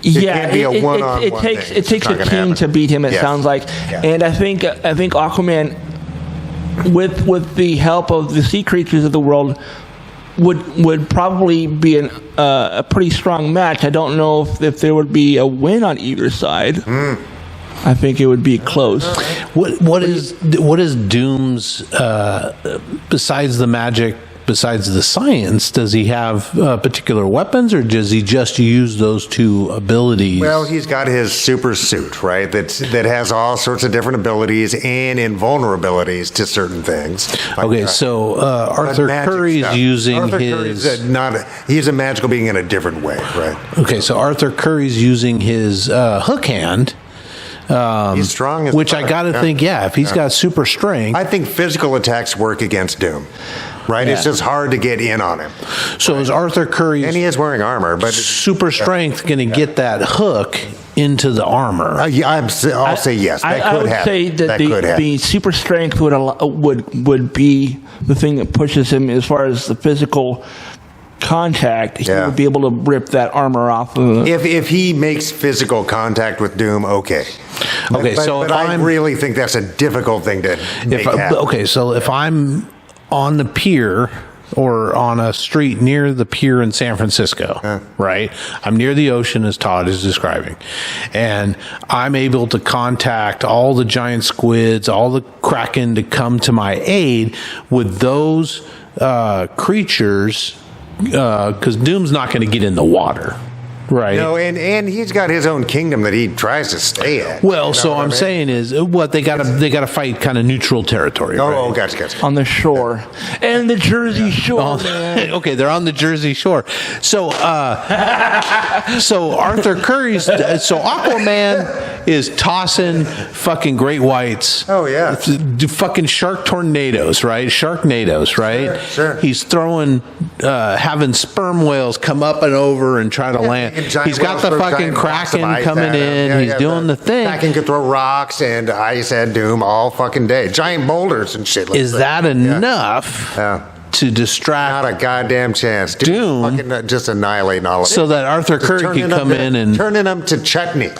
It can't be a one-on-one it takes thing. it takes a team to beat him. It sounds like, and I think Aquaman, with the help of the sea creatures of the world, would probably be a pretty strong match. I don't know if there would be a win on either side. I think it would be close. What is Doom's besides the magic? Besides the science, does he have particular weapons, or does he just use those two abilities? Well, he's got his super suit, right? That has all sorts of different abilities and invulnerabilities to certain things. Like, so Arthur Curry's using he's a magical being in a different way, right? Okay, so Arthur Curry's using his hook hand. He's strong as which fuck. I got to think, if he's got super strength. I think physical attacks work against Doom. Right, it's just hard to get in on him. So is Arthur Curry's and he is wearing armor, but super strength going to get that hook into the armor? I'll say yes. That I could would happen. say that the super strength would be the thing that pushes him as far as the physical contact. He would be able to rip that armor off. If he makes physical contact with Doom, okay. But I really think that's a difficult thing to make happen. Okay, so if I'm on the pier or on a street near the pier in San Francisco, right? I'm near the ocean, as Todd is describing, and I'm able to contact all the giant squids, all the kraken to come to my aid. With those creatures, because Doom's not going to get in the water. Right. No, and he's got his own kingdom that he tries to stay at. Well, so I'm saying is they got to fight kind of neutral territory. Oh, gotcha. On the shore. And the Jersey Shore, man. Okay, they're on the Jersey Shore. So so Arthur Curry's so Aquaman is tossing fucking great whites. Oh yeah. Fucking shark tornadoes, right? Sharknadoes, right? Sure. He's throwing having sperm whales come up and over and try to land. He's got the fucking Kraken coming in. He's doing the thing. Kraken could throw rocks and ice at Doom all fucking day. Giant boulders and shit. Is that enough to distract? Not a goddamn chance. Doom fucking just annihilating all of it. So that Arthur Curry could come in and turning them to chutney.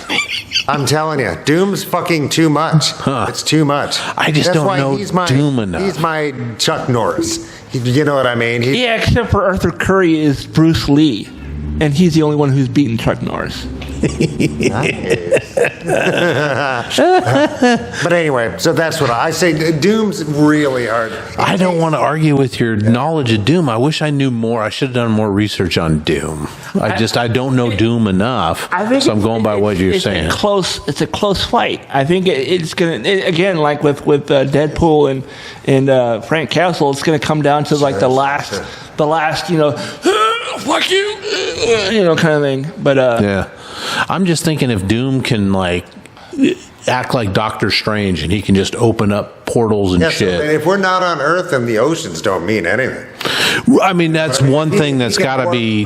I'm telling you, Doom's fucking too much. It's too much. I just don't know Doom enough. He's my Chuck Norris. You know what I mean? Except for Arthur Curry is Bruce Lee. And he's the only one who's beaten Chuck Norris. But anyway, so that's what I say. Doom's really hard. I don't want to argue with your knowledge of Doom. I wish I knew more. I should have done more research on Doom. I don't know Doom enough. So I'm going by what you're saying. It's a close fight. I think it's going to, again, like with Deadpool and Frank Castle, it's going to come down to like the last, fuck you, kind of thing. But I'm just thinking if Doom can like act like Doctor Strange and he can just open up portals and shit. So if we're not on Earth, then the oceans don't mean anything. I mean, that's one thing that's got to be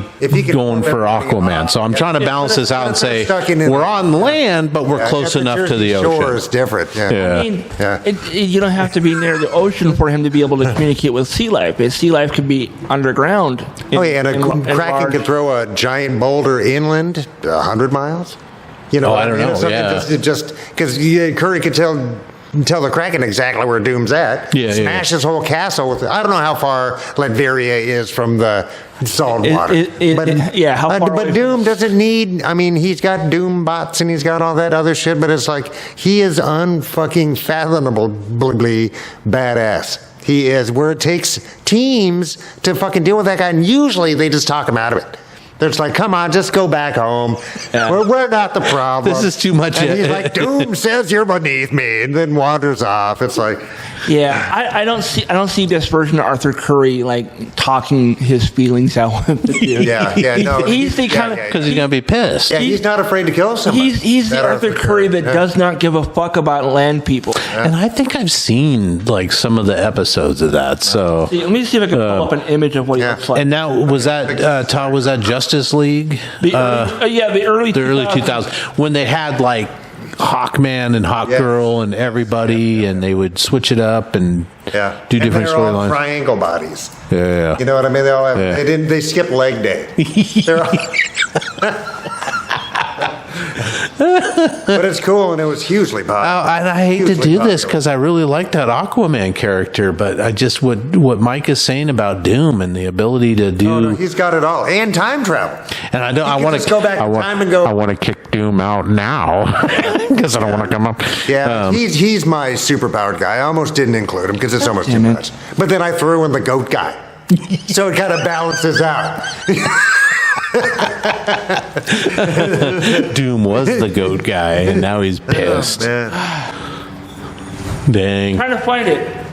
going for Aquaman. So I'm trying to balance this out and say we're on land, but we're close enough to the ocean. Shore is different. I mean, you don't have to be near the ocean for him to be able to communicate with sea life. Sea life could be underground. And a Kraken could throw a giant boulder inland 100 miles. I don't know. Just because Curry could tell the Kraken exactly where Doom's at. Smash his whole castle with. I don't know how far Latveria is from the salt water. How far? But Doom doesn't need. I mean, he's got Doom bots and he's got all that other shit. But it's like he is unfucking fathomably badass. He is where it takes teams to fucking deal with that guy, and usually they just talk him out of it. They're just like, come on, just go back home. We're not the problem. This is too much. And he's like, Doom says you're beneath me, and then wanders off. It's like, I don't see this version of Arthur Curry like talking his feelings out with the dude. He's the kind of because he's gonna be pissed. Yeah, he's not afraid to kill somebody. He's the Arthur Curry that does not give a fuck about land people. And I think I've seen like some of the episodes of that. So let me see if I can pull up an image of what he looks like. And now was that Todd? Was that Justice League? The early 2000s when they had like Hawkman and Hawkgirl and everybody, and they would switch it up and do different they're all storylines. triangle bodies. Yeah. You know what I mean? They all have. They skip leg day. They're all, but it's cool, and it was hugely popular. I hate to do this because I really like that Aquaman character, but I just what Mike is saying about Doom and the ability to do. Oh, no, he's got it all, and time travel. And I don't. I want to go back in time and go. I want to kick Doom out now because I don't want to come up. Yeah, he's my superpowered guy. I almost didn't include him because it's almost too much. But then I threw in the goat guy, so it kind of balances out. Doom was the goat guy, and now he's pissed. Oh, Dang. Trying to find it.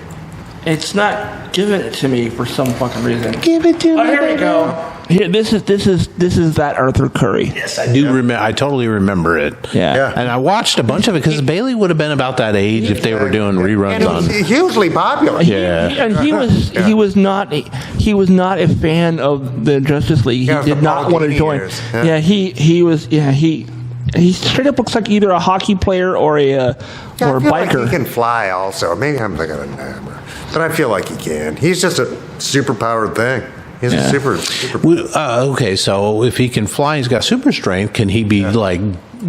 It's not giving it to me for some fucking reason. Give it to me. Oh, here we go. Here, this is that Arthur Curry. Yes, I do remember. I totally remember it. Yeah. And I watched a bunch of it because Bailey would have been about that age if they were doing reruns and it was hugely popular. And he was not a fan of the Justice League. He did not want to join. He straight up looks like either a hockey player or a biker. Like biker. he can fly also. Maybe I'm thinking of number, but I feel like he can. He's just a superpowered thing. He's a super. Okay, so if he can fly, he's got super strength. Can he be like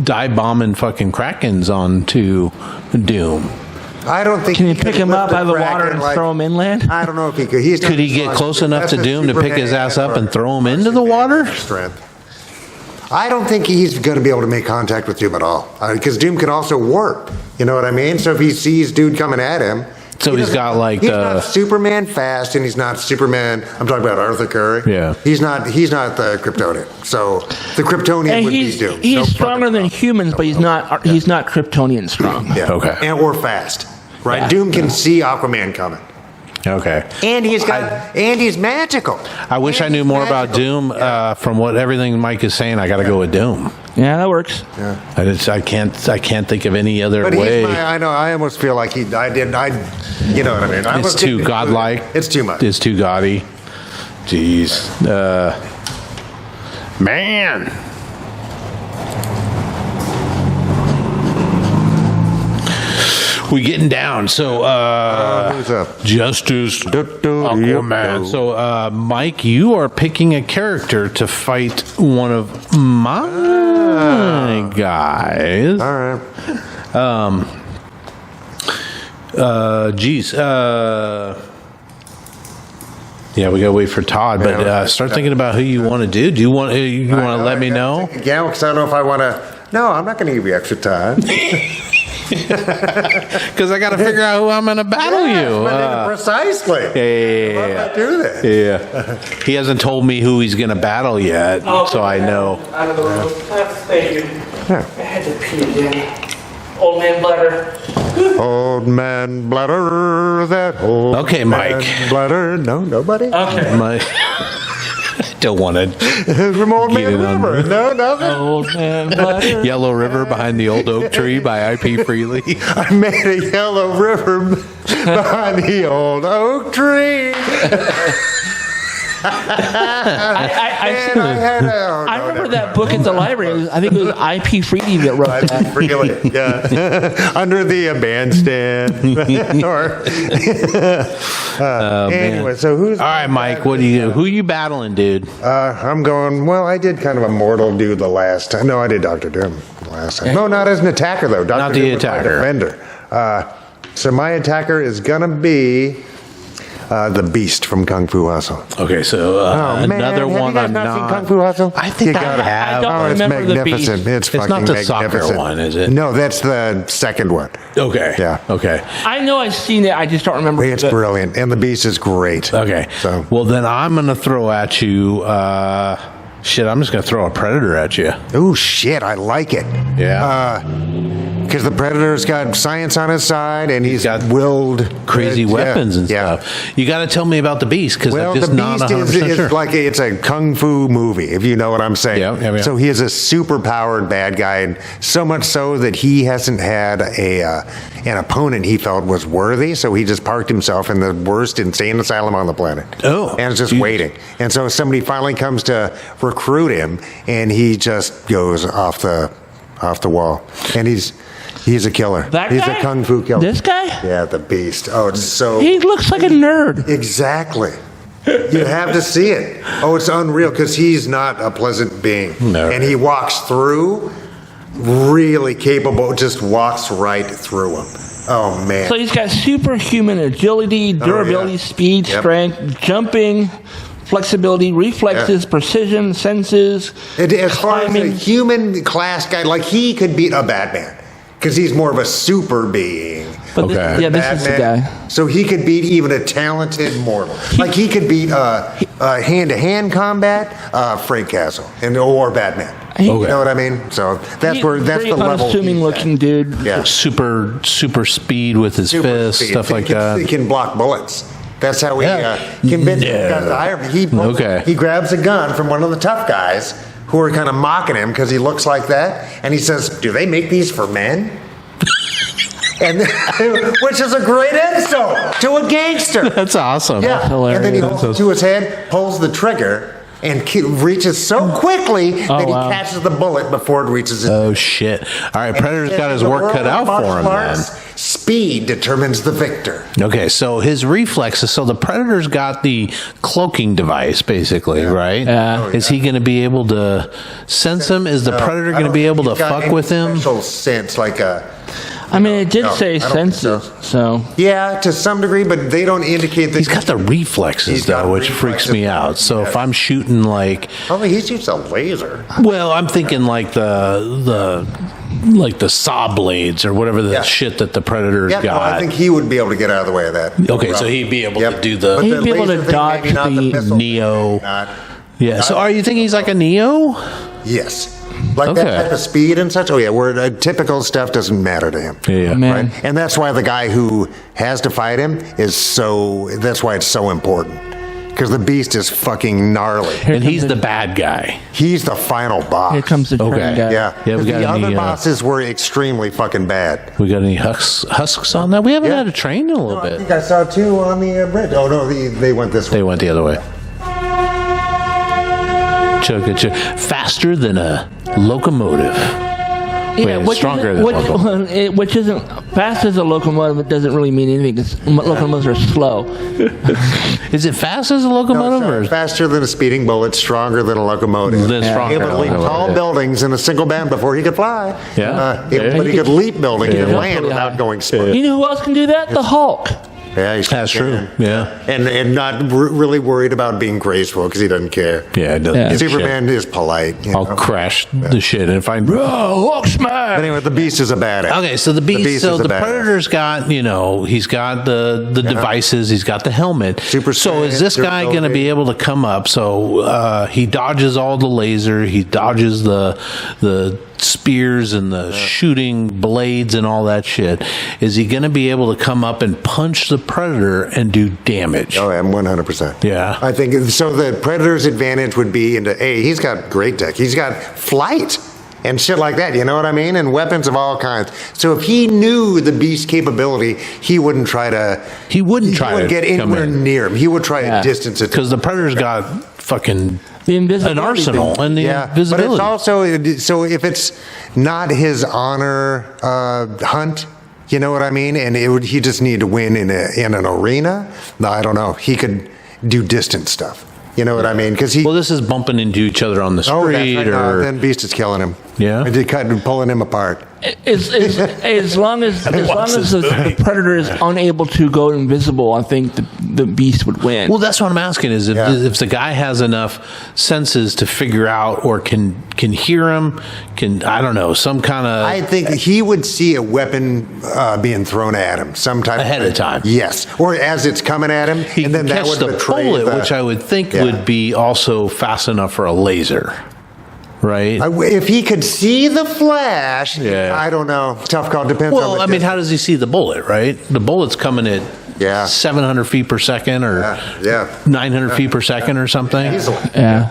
dive bombing fucking Krakens onto Doom? I don't think. Can you pick him up out of the water and throw him inland? I don't know if he could. Could he get close enough to Doom to pick his ass up and throw him into the water? Strength. I don't think he's going to be able to make contact with Doom at all because Doom can also warp. You know what I mean? So if he sees dude coming at him. So he's got like he's not Superman fast, and he's not Superman. I'm talking about Arthur Curry. Yeah, he's not the Kryptonian. So the Kryptonian would be Doom. He's stronger than humans, but he's not Kryptonian strong. Yeah. Okay. And or fast. Right. Doom can see Aquaman coming. Okay. And he's magical. I wish I knew more about Doom. From what everything Mike is saying, I got to go with Doom. Yeah, that works. Yeah. I can't think of any other way. I know. I almost feel like you know what I mean. It's too godlike. It's too much. It's too gaudy. Jeez. Man. We getting down. So, who's up? Justice Aquaman. So, Mike, you are picking a character to fight one of my guys. All right. Yeah, we gotta wait for Todd, but start thinking about who you want to do. Do you want to let me know? Yeah, because I don't know if I want to. No, I'm not going to give you extra time. Because I got to figure out who I'm going to battle you. Precisely. Yeah. Do this. Yeah. He hasn't told me who he's going to battle yet, so I know. Out of the room. Thank you. I had to pee again. Old man bladder. Old man bladder, that old Okay, man Mike. Bladder. No, nobody? Okay. Don't want to. From Old Man River. No, nothing. Old man bladder. Yellow River behind the old oak tree by IP Freely. I made a yellow river behind the old oak tree. I remember that book at the library. I think it was IP Freely that wrote that. Really? Yeah. Under the bandstand. Anyway, so who's... All right, Mike, who you battling, dude? I'm going... Well, I did kind of a mortal dude the last time. No, I did Dr. Doom the last time. No, not as an attacker, though. Not the attacker. Defender. So my attacker is going to be... the Beast from Kung Fu Hustle. Okay, so another one Have you guys not seen Kung Fu Hustle? I think I have. I don't it's remember the Beast. magnificent. It's fucking not the magnificent. soccer one, is it? No, that's the second one. Okay. Yeah. Okay. I know I've seen it. I just don't remember. It's brilliant, and the Beast is great. Okay. So well, then I'm going to throw at you. Shit, I'm just going to throw a Predator at you. oh shit, I like it. Yeah. Because the Predator's got science on his side, and he's got willed crazy weapons and yeah. stuff. You got to tell me about the Beast because Well, I'm just the not Beast 100% is sure. like it's a kung fu movie, if you know what I'm saying. Yeah. So he is a super powered bad guy, and so much so that he hasn't had an opponent he felt was worthy. So he just parked himself in the worst insane asylum on the planet. Oh, and is just waiting. And so somebody finally comes to recruit him, and he just goes off the off the wall. And he's a killer. That he's guy? a kung fu killer. This guy? Yeah, the Beast. Oh, it's so... He looks like a nerd. Exactly. You have to see it. Oh, it's unreal because he's not a pleasant being. No. And he walks through, really capable, just walks right through him. Oh, man. So he's got superhuman agility, durability, yeah. speed, Yep. strength, jumping, flexibility, reflexes, precision, senses, As far as a climbing. human class guy, like he could beat a Batman because he's more of a super being. But this, Okay. yeah, this is the Batman. guy. So he could beat even a talented mortal. Like he could beat hand-to-hand combat, Frank Castle, or Batman. He- You know what I mean? So that's He's that's very the level. unassuming he's at. looking dude. Yeah. Super speed with his Super fists, speed. stuff like that. He can block bullets. That's how he Yeah. convinced No. He grabs a gun from one of the tough guys who are kind of mocking him because he looks like that, and he says, "Do they make these for men?" And which is a great insult to a gangster. That's awesome. Yeah, and then he hilarious. holds it to his head, pulls the trigger, and reaches so quickly that he wow. catches the bullet before it reaches his. Oh shit! All right, Predator's And got his in the work world cut of out for martial him arts, then. Speed determines the victor. Okay, so his reflexes. So the Predator's got the cloaking device, basically, right? Yeah. Oh, Is he going to be able to sense him? Is the Predator going to be able to fuck with him? Special sense, like a. I mean, it did No, say I don't think senses, so. Yeah, to some degree, but they don't indicate that He's got the reflexes He's got though, which freaks reflexes. me out. So if Yes. I'm shooting like, Oh, he shoots a laser. well, I'm thinking like the saw blades or whatever the Yeah. shit that the Predator's Yeah, no, got. I think he would be able to get out of the way of that. No Okay, so problem. he'd be able Yep. to do the But He'd be able to laser thing, dodge maybe not the missile Neo. thing, not- Yeah. So are you thinking he's like a Neo? Yes. Like Okay. that type of speed and such. Oh, yeah, where typical stuff doesn't matter to him. Yeah. Man. Right? And that's why the guy who has to fight him that's why it's so important. Because the Beast is fucking gnarly. And he's the bad guy. He's the final boss. Here comes the Okay. turn guy. Yeah. Yeah, we got the other any, bosses were extremely fucking bad. We got any husks on that? We haven't Yeah. had a train in a little I bit. think I saw two on the bridge. Oh, no, they went this way. They went the other way. Chugga. Faster than a locomotive. Yeah, Wait, stronger than locomotive. which isn't fast as a locomotive. It doesn't really mean anything because locomotives are slow. Is it fast as a No, locomotive or it's faster than a speeding bullet, stronger than a locomotive. Then stronger Able than to a leap locomotive, tall yeah. buildings in a single bound before he could fly. Yeah. But he could leap buildings and Yeah. land without going slow. You know who else can do that? The Hulk. Yeah, he's That's true. Yeah. And not really worried about being graceful because he doesn't care. Yeah, it doesn't Yeah. give a shit. Superman is polite. You I'll know? crash the shit and find Hulk But smash. anyway, the Beast is a badass. Okay, so the beast so is a the badass. Predator's got, he's got the devices, he's got the helmet. Super so is strength, this guy going to be durability. able to come up? So he dodges all the laser, he dodges the spears and the shooting blades and all that shit. Is he going to be able to come up and punch the Predator and do damage? Oh, I'm 100%. Yeah. I think so. The Predator's advantage would be he's got great tech. He's got flight and shit like that. You know what I mean? And weapons of all kinds. So if he knew the Beast's capability, he wouldn't try to. He wouldn't try to get come anywhere in. near him. He would try Yeah. to distance it. Because the Predator's got fucking The invisibility an arsenal thing. and the Yeah, but invisibility. it's also so if it's not his honor hunt, you know what I mean, and he just need to win in an arena. No, I don't know. He could do distant stuff. You know what I mean? Because well, this is bumping into each other on the street, oh, that's right. No, or then Beast is killing him. Yeah? and pulling him apart. As long as the Predator is unable to go invisible, I think the Beast would win. well, that's what I'm asking. Is if, Yeah. if the guy has enough senses to figure out, or can hear him, I don't know, some kind of I think he would see a weapon being thrown at him sometime Ahead of time. Yes, or as it's coming at him, he and then can that catch would the betray bullet, the, which I would think Yeah. would be also fast enough for a laser, right? If he could see the flash, Yeah. I don't know. Tough call. Depends on well, the I mean, distance. how does he see the bullet, right? The bullet's coming at Yeah. 700 feet per second or Yeah. 900 feet per second or something. Easily. yeah.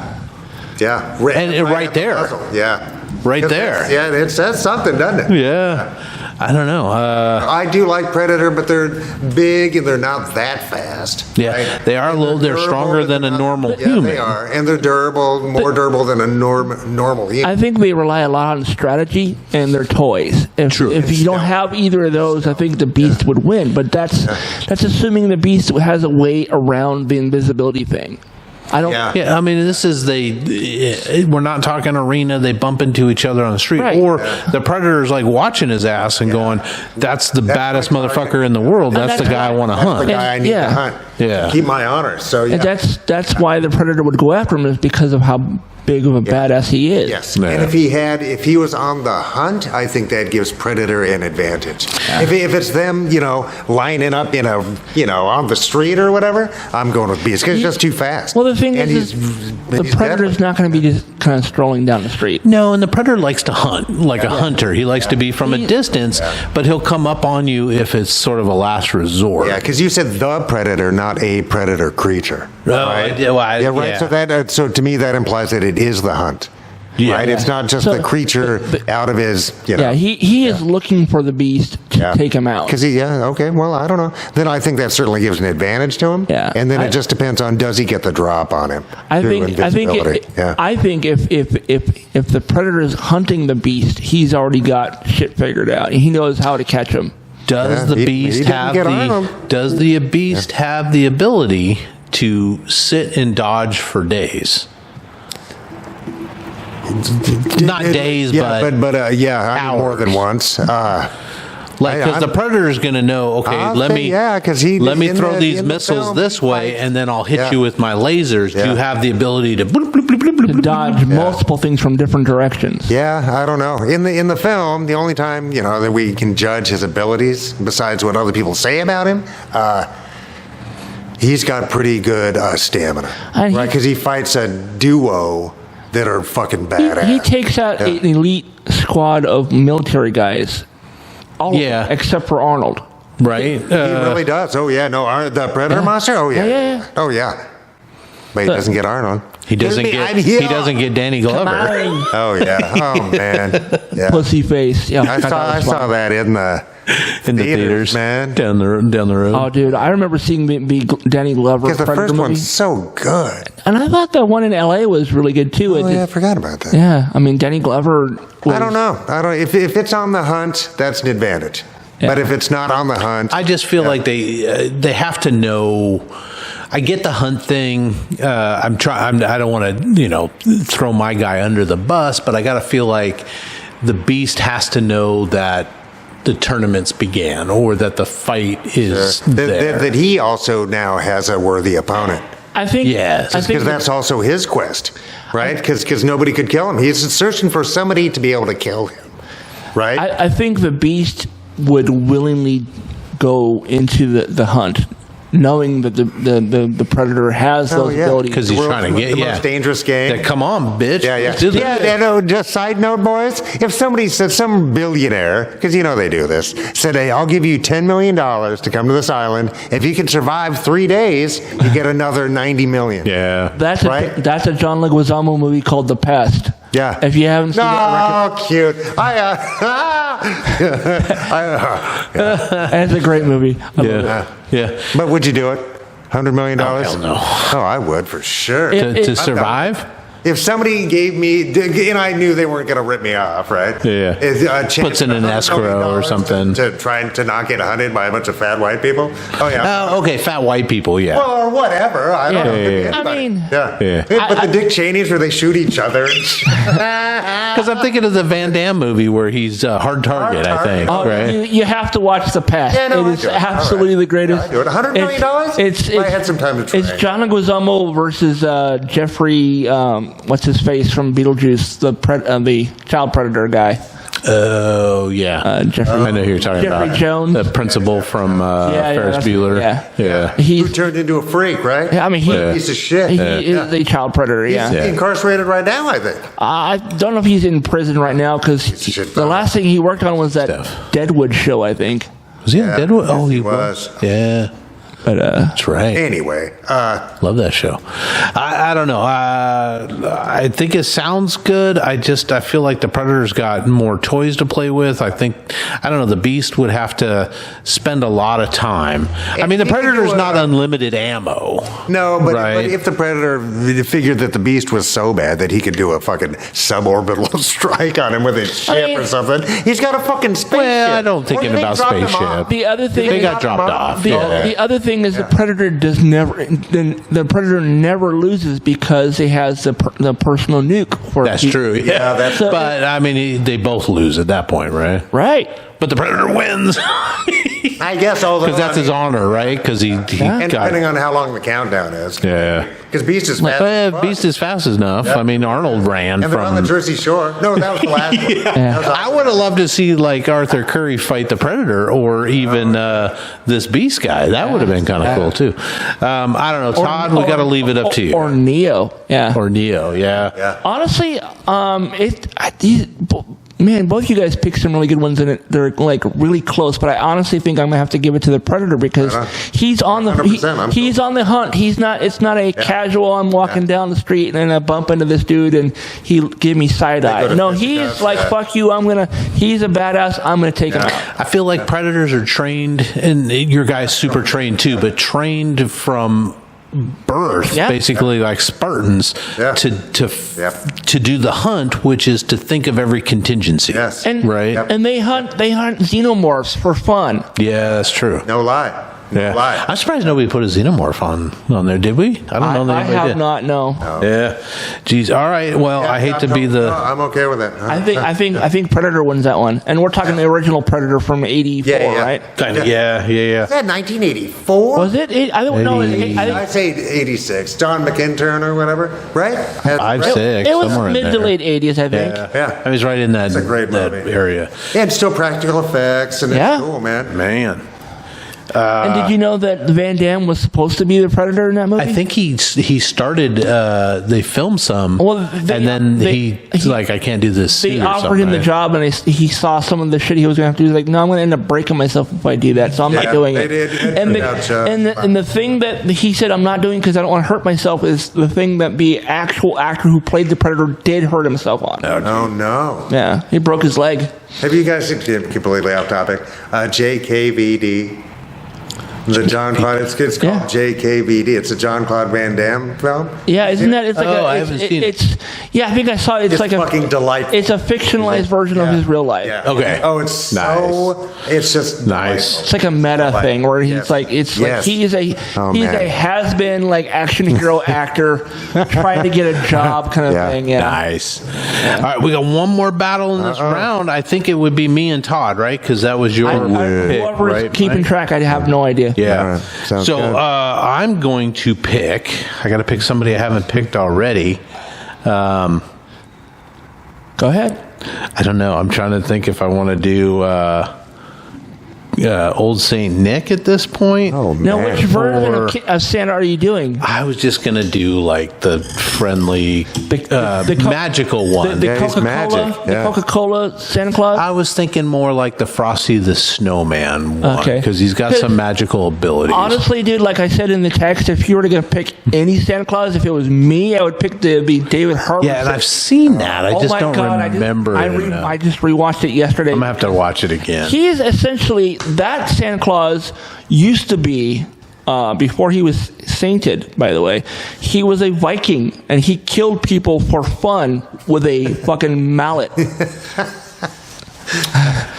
Yeah. And right at the there. muzzle. Yeah. Right there. Yeah, it says something, doesn't it? Yeah. I don't know. I do like Predator, but they're big and they're not that fast. Yeah, right? they are a little. They're durable, stronger but than a not- normal Yeah, human. they are, and they're durable, more durable than a normal human. I think they rely a lot on strategy and their toys. If you don't have either of those, I think the Beast would win. But that's assuming the Beast has a way around the invisibility thing. I don't. Yeah. Yeah, I mean, this is we're not talking arena. They bump into each other on the street, Right. or the Predator's like watching his ass and going, "That's the baddest my motherfucker in the world. That's the guy I want to That's the hunt." guy I need Yeah. to hunt. Yeah. Keep my honor. So yeah. And that's why the Predator would go after him, is because of how big of a badass he is. Yes, Yeah. and if he was on the hunt, I think that gives Predator an advantage. If it's them, lining up on the street or whatever, I'm going with Beast because he's just too fast. Well, the thing And is the he's Predator's deadly. not going to be just kind of strolling down the street. No, and the Predator likes to hunt like a hunter. He likes to be from a distance, but he'll come up on you if it's sort of a last resort. Yeah, because you said the Predator, not a predator creature. Oh, right? yeah, well, Yeah, right. yeah. So to me, that implies that it is the hunt. Yeah. Right? It's not just So- the creature out of his. Yeah, he is looking for the Beast to take him out. Because okay, well, I don't know. Then I think that certainly gives an advantage to him. Yeah. And then it just depends on, does he get the drop on him? I through think invisibility? I think if the Predator is hunting the Beast, he's already got shit figured out. He knows how to catch him. Does the he Beast didn't have get Arnold. Does the Beast have the ability to sit and dodge for days? Not days, yeah, but I mean, more than once. because the Predator is going to know. Okay, I'll let say, me yeah, 'cause he- let me in throw the- these in the missiles film, this way, and then I'll hit Yeah. you with my lasers. Yeah. You have the ability to bloop, bloop, bloop, bloop, bloop, To bloop, dodge multiple things from different directions. Yeah, I don't know. In the film, the only time that we can judge his abilities, besides what other people say about him, he's got pretty good stamina, And he- right? Because he fights a duo that are fucking badass. He takes out an elite squad of military guys. All of Yeah. them, except for Arnold. right? He really does. Oh yeah, no, the Predator monster. Oh yeah. Yeah. Oh yeah. But he doesn't get Arnold. He doesn't I'm get here. he doesn't get Danny Glover. Mine. Oh yeah. Oh man. Yeah. Pussy face. Yeah, I saw that in the in the theaters, man. down the road. Oh, dude, I remember seeing Danny Glover. Because the Predator first movie. one's so good. And I thought the one in L.A. was really good too. Oh yeah, I forgot about that. Yeah, I mean Danny Glover. I don't know. If it's on the hunt, that's an advantage. Yeah. But if it's not on the hunt, I just feel like they have to know. I get the hunt thing. I don't want to throw my guy under the bus, but I got to feel like the Beast has to know that the tournaments began or that the fight is there. that he also now has a worthy opponent. I think. Yes. I think Because that's also his quest, right? Because nobody could kill him. He's searching for somebody to be able to kill him, right? I think the Beast would willingly go into the hunt, knowing that the Predator has Oh, those yeah. abilities. Because he's trying to get the most dangerous game. Yeah, come on, bitch. Yeah. Let's do this. Yeah, no, just side note, boys. If somebody said, some billionaire, because they do this, said, hey, I'll give you $10 million to come to this island. If you can survive 3 days, you get another $90 million. Yeah. That's Right? that's a John Leguizamo movie called The Pest. Yeah. If you haven't seen it, Oh, cute. it's a great movie. I love it. Yeah. But would you do it? $100 million? Oh, hell no. Oh, I would for sure. To survive? If somebody gave me, and I knew they weren't going to rip me off, right? Yeah. Puts in an escrow or something. To try to not get hunted by a bunch of fat white people. Oh, yeah. Oh, okay. Fat white people, yeah. Well, or whatever. I don't know. Yeah. I mean- yeah. Yeah. But the Dick Cheneys where they shoot each other. Because I'm thinking of the Van Damme movie where he's a hard target, I think. Oh, Right? you have to watch The Pest. Yeah, no, it I is do it. absolutely All right. the greatest. Yeah, I do it. $100 million? It's I had some time to try. It's John Leguizamo versus Jeffrey. What's his face from Beetlejuice, the child predator guy. Oh, yeah. Jeffrey. I know who you're talking Jeffrey about. Jones. The principal from Ferris that's- Bueller. yeah. Who He's. turned into a freak, right? I mean, Piece of shit. He is a child predator. He's Yeah. incarcerated right now, I think. I don't know if he's in prison right now because shit, the last thing he worked on was that Stuff. Deadwood show, I think. Was he on Deadwood? Oh, he was. Yeah. But That's right. Anyway, Love that show. I don't know. I think it sounds good. I feel like the Predator's got more toys to play with. I don't know, the Beast would have to spend a lot of time. I mean, the Predator's not unlimited ammo. no, but, Right. but if the Predator figured that the Beast was so bad that he could do a fucking suborbital strike on him with his ship or something, he's got a fucking spaceship. Well, I don't think Or him they about dropped him spaceship. off. the other thing They got dropped off. The other thing is the Predator the Predator never loses because he has the personal nuke. That's true. Yeah, that's- but I mean, they both lose at that point, right? Right. But the Predator wins I guess although because that's his honor, right? Because he and got depending on how long the countdown is. yeah. Because Beast is fast. as fuck. Beast is fast enough. Yep. I mean, Arnold ran and they're on the from. Jersey Shore. No, that was the last one. That was I would have loved to see like Arthur Curry fight the Predator, or even this Beast guy. That would have been kind of cool too. I don't know, Todd. We got to leave it up to you. Or Neo. Yeah. Or Neo. Yeah. Yeah. Honestly, man, both you guys picked some really good ones, and they're like really close. But I honestly think I'm gonna have to give it to the Predator because he's on the 100%, he's on the hunt. He's not. It's not a casual. I'm walking down the street and then I bump into this dude and he give me side go eye. to No, fisticuffs, he's like yeah. fuck you. He's a badass. I'm gonna take him out. I feel like Predators are trained, and your guy's super trained too, but trained from birth, Yeah. basically like Spartans, Yeah. to do the hunt, which is to think of every contingency. Yes. And Right. and they hunt xenomorphs for fun. Yeah, that's true. No lie. No Yeah. lie. I'm surprised nobody put a xenomorph on there, did we? I don't know that I anybody have did. not. No. Yeah. Geez. All right. Well, I hate to be the. No, I'm okay with it. I think Predator wins that one, and we're talking the original Predator from '84, Yeah. right? Kind of. Yeah. Is that 1984? Was it? I don't know. I think I say 86. John McIntern or whatever, right? 5'6", it was somewhere in mid to there. late '80s, I think. Yeah. I was right in that, It's a great that movie. area. And still practical effects, and Yeah. it's cool, man. Man. And did you know that Van Damme was supposed to be the Predator in that movie? I think he started. They filmed some, Well, and then he's like, I can't do this. They suit or offered him the something. job, and he saw some of the shit he was going to have to do. He's like, no, I'm going to end up breaking myself if I do that, so I'm not doing they it. did. And And the thing that he said I'm not doing because I don't want to hurt myself is the thing that the actual actor who played the Predator did hurt himself on. Oh, no. Yeah, he broke his leg. Have you guys seen, completely off topic, JKVD? The John Claude, it's called Yeah. JKVD. It's a John Claude Van Damme film. Yeah, isn't that? It's like I haven't seen it. It's yeah, I think I saw it. It's like a fucking delightful. It's a fictionalized version of Yeah. his real life. Yeah. Okay. Oh, it's Nice. it's just Nice. It's like a meta thing where he's Yes. like, it's Yes. like he's Oh, a man. has-been like action hero actor trying to get a job kind of Yeah. thing. Yeah. Nice. All right, we got one more battle in this round. I think it would be me and Todd, right? Because that was your pick, Whoever's right? keeping track, I have no idea. Yeah. All right. Sounds So good. I'm going to pick. I got to pick somebody I haven't picked already. Go ahead. I don't know. I'm trying to think if I want to do Old Saint Nick at this point. Oh, Now, man. which version Or- of Santa are you doing? I was just gonna do like the friendly, the co- magical one. The Yeah, he's Coca-Cola, magic. the Yeah. Coca-Cola Santa Claus. I was thinking more like the Frosty the Snowman one Okay. because he's got some magical abilities. Honestly, dude, like I said in the text, if you were to pick any Santa Claus, if it was me, I would pick the David Harbour. yeah, and I've seen that. I Oh just my don't God, remember I it. I just rewatched it yesterday. I'm gonna have to watch it again. He is essentially that Santa Claus used to be. Before he was sainted, by the way, he was a Viking and he killed people for fun with a fucking mallet.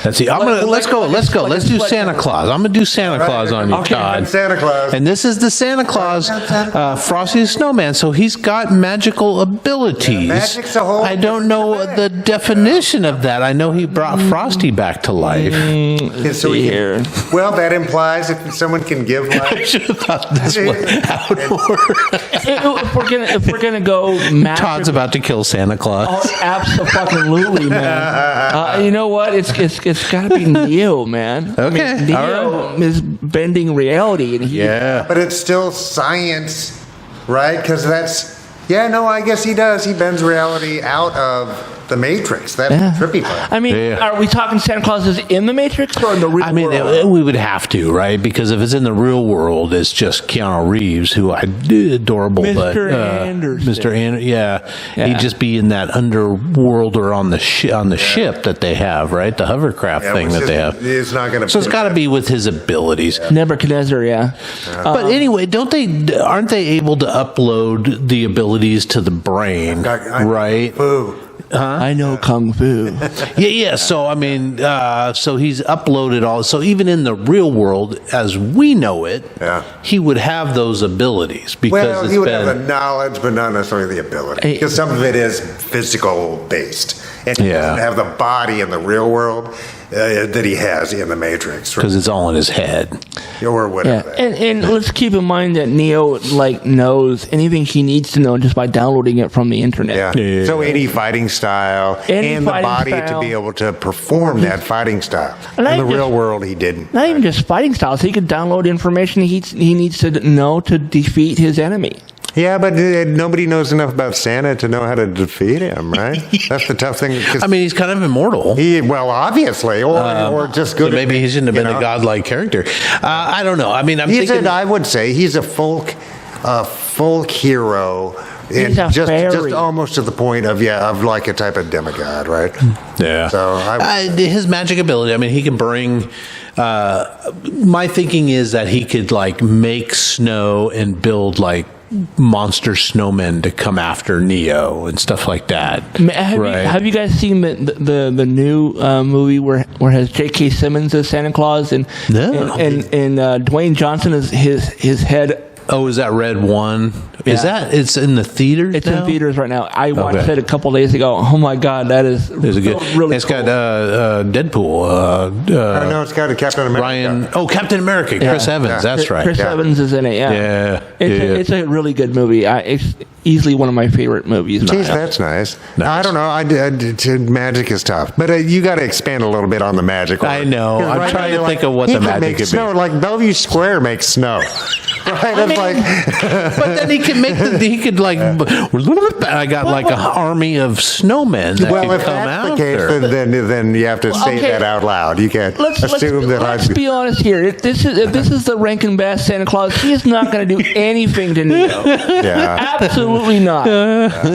Let's see. Let's go. Let's do Santa Claus. I'm gonna do Santa Claus on you, Okay. Todd. Santa Claus. And this is the Santa Claus, Frosty the Snowman. So he's got magical abilities. magic's a whole I don't know different the definition of that. I know he brought Frosty back to life. So we Here. well, that implies if someone can give I life. should have thought this would how it would work. If we're gonna go magic, Todd's about to kill Santa Claus. oh, absolutely, man. You know what? It's got to be Neo, man. Okay, I mean, Neo all is bending reality, and he, Yeah. But it's still science, right? Because that's Yeah, no, I guess he does. He bends reality out of the Matrix. That's the trippy part. I mean, are we talking Santa Claus is in the Matrix or in the real world? We would have to, right? Because if it's in the real world, it's just Keanu Reeves, who adorable, Mr. Anderson. Mr. Anderson, he'd just be in that underworld or on the ship that they have, right? The hovercraft thing that they have. It's not going to. So it's got to be with his abilities. Nebuchadnezzar, But anyway, aren't they able to upload the abilities to the brain, right? Boo. I know Kung Fu. Yeah. So, I mean, so he's uploaded all. So even in the real world, as we know it, he would have those abilities. Because he would have the knowledge, but not necessarily the ability. Because some of it is physical based. And he doesn't have the body in the real world that he has in the Matrix. Because it's all in his head. Or whatever. Yeah. And let's keep in mind that Neo knows anything he needs to know just by downloading it from the internet. Yeah. So any fighting style and the body to be able to perform that fighting style. In the real world, he didn't. Not even just fighting styles. He could download information he needs to know to defeat his enemy. Yeah, but nobody knows enough about Santa to know how to defeat him, right? That's the tough thing. I mean, he's kind of immortal. Well, obviously, or just good. So maybe he shouldn't have been a godlike character. I don't know. I mean, I would say he's a folk hero. And just almost to the point of like a type of demigod, right? Yeah. So his magic ability. I mean, he can bring. My thinking is that he could like make snow and build like monster snowmen to come after Neo and stuff like that. Have you guys seen the new movie where has J.K. Simmons as Santa Claus and Dwayne Johnson is his head? Oh, is that Red One? Is that it's in the theaters? It's in theaters right now. I watched it a couple days ago. Oh my god, that is good. Really. It's got Deadpool. No, it's got Captain America. Captain America. Chris Evans. That's right. Chris Evans is in it. It's a really good movie. It's easily one of my favorite movies. Jeez, that's nice. I don't know. Magic is tough, but you got to expand a little bit on the magic. I know. I'm trying to think of what the magic could be. Like Bellevue Square makes snow. Right? But then he could I got like an army of snowmen that could come out. Well, if that's the case, then you have to say that out loud. You can't assume that Let's be honest here. If this is the Rankin Bass Santa Claus, he is not going to do anything to Neo. Yeah. Absolutely not.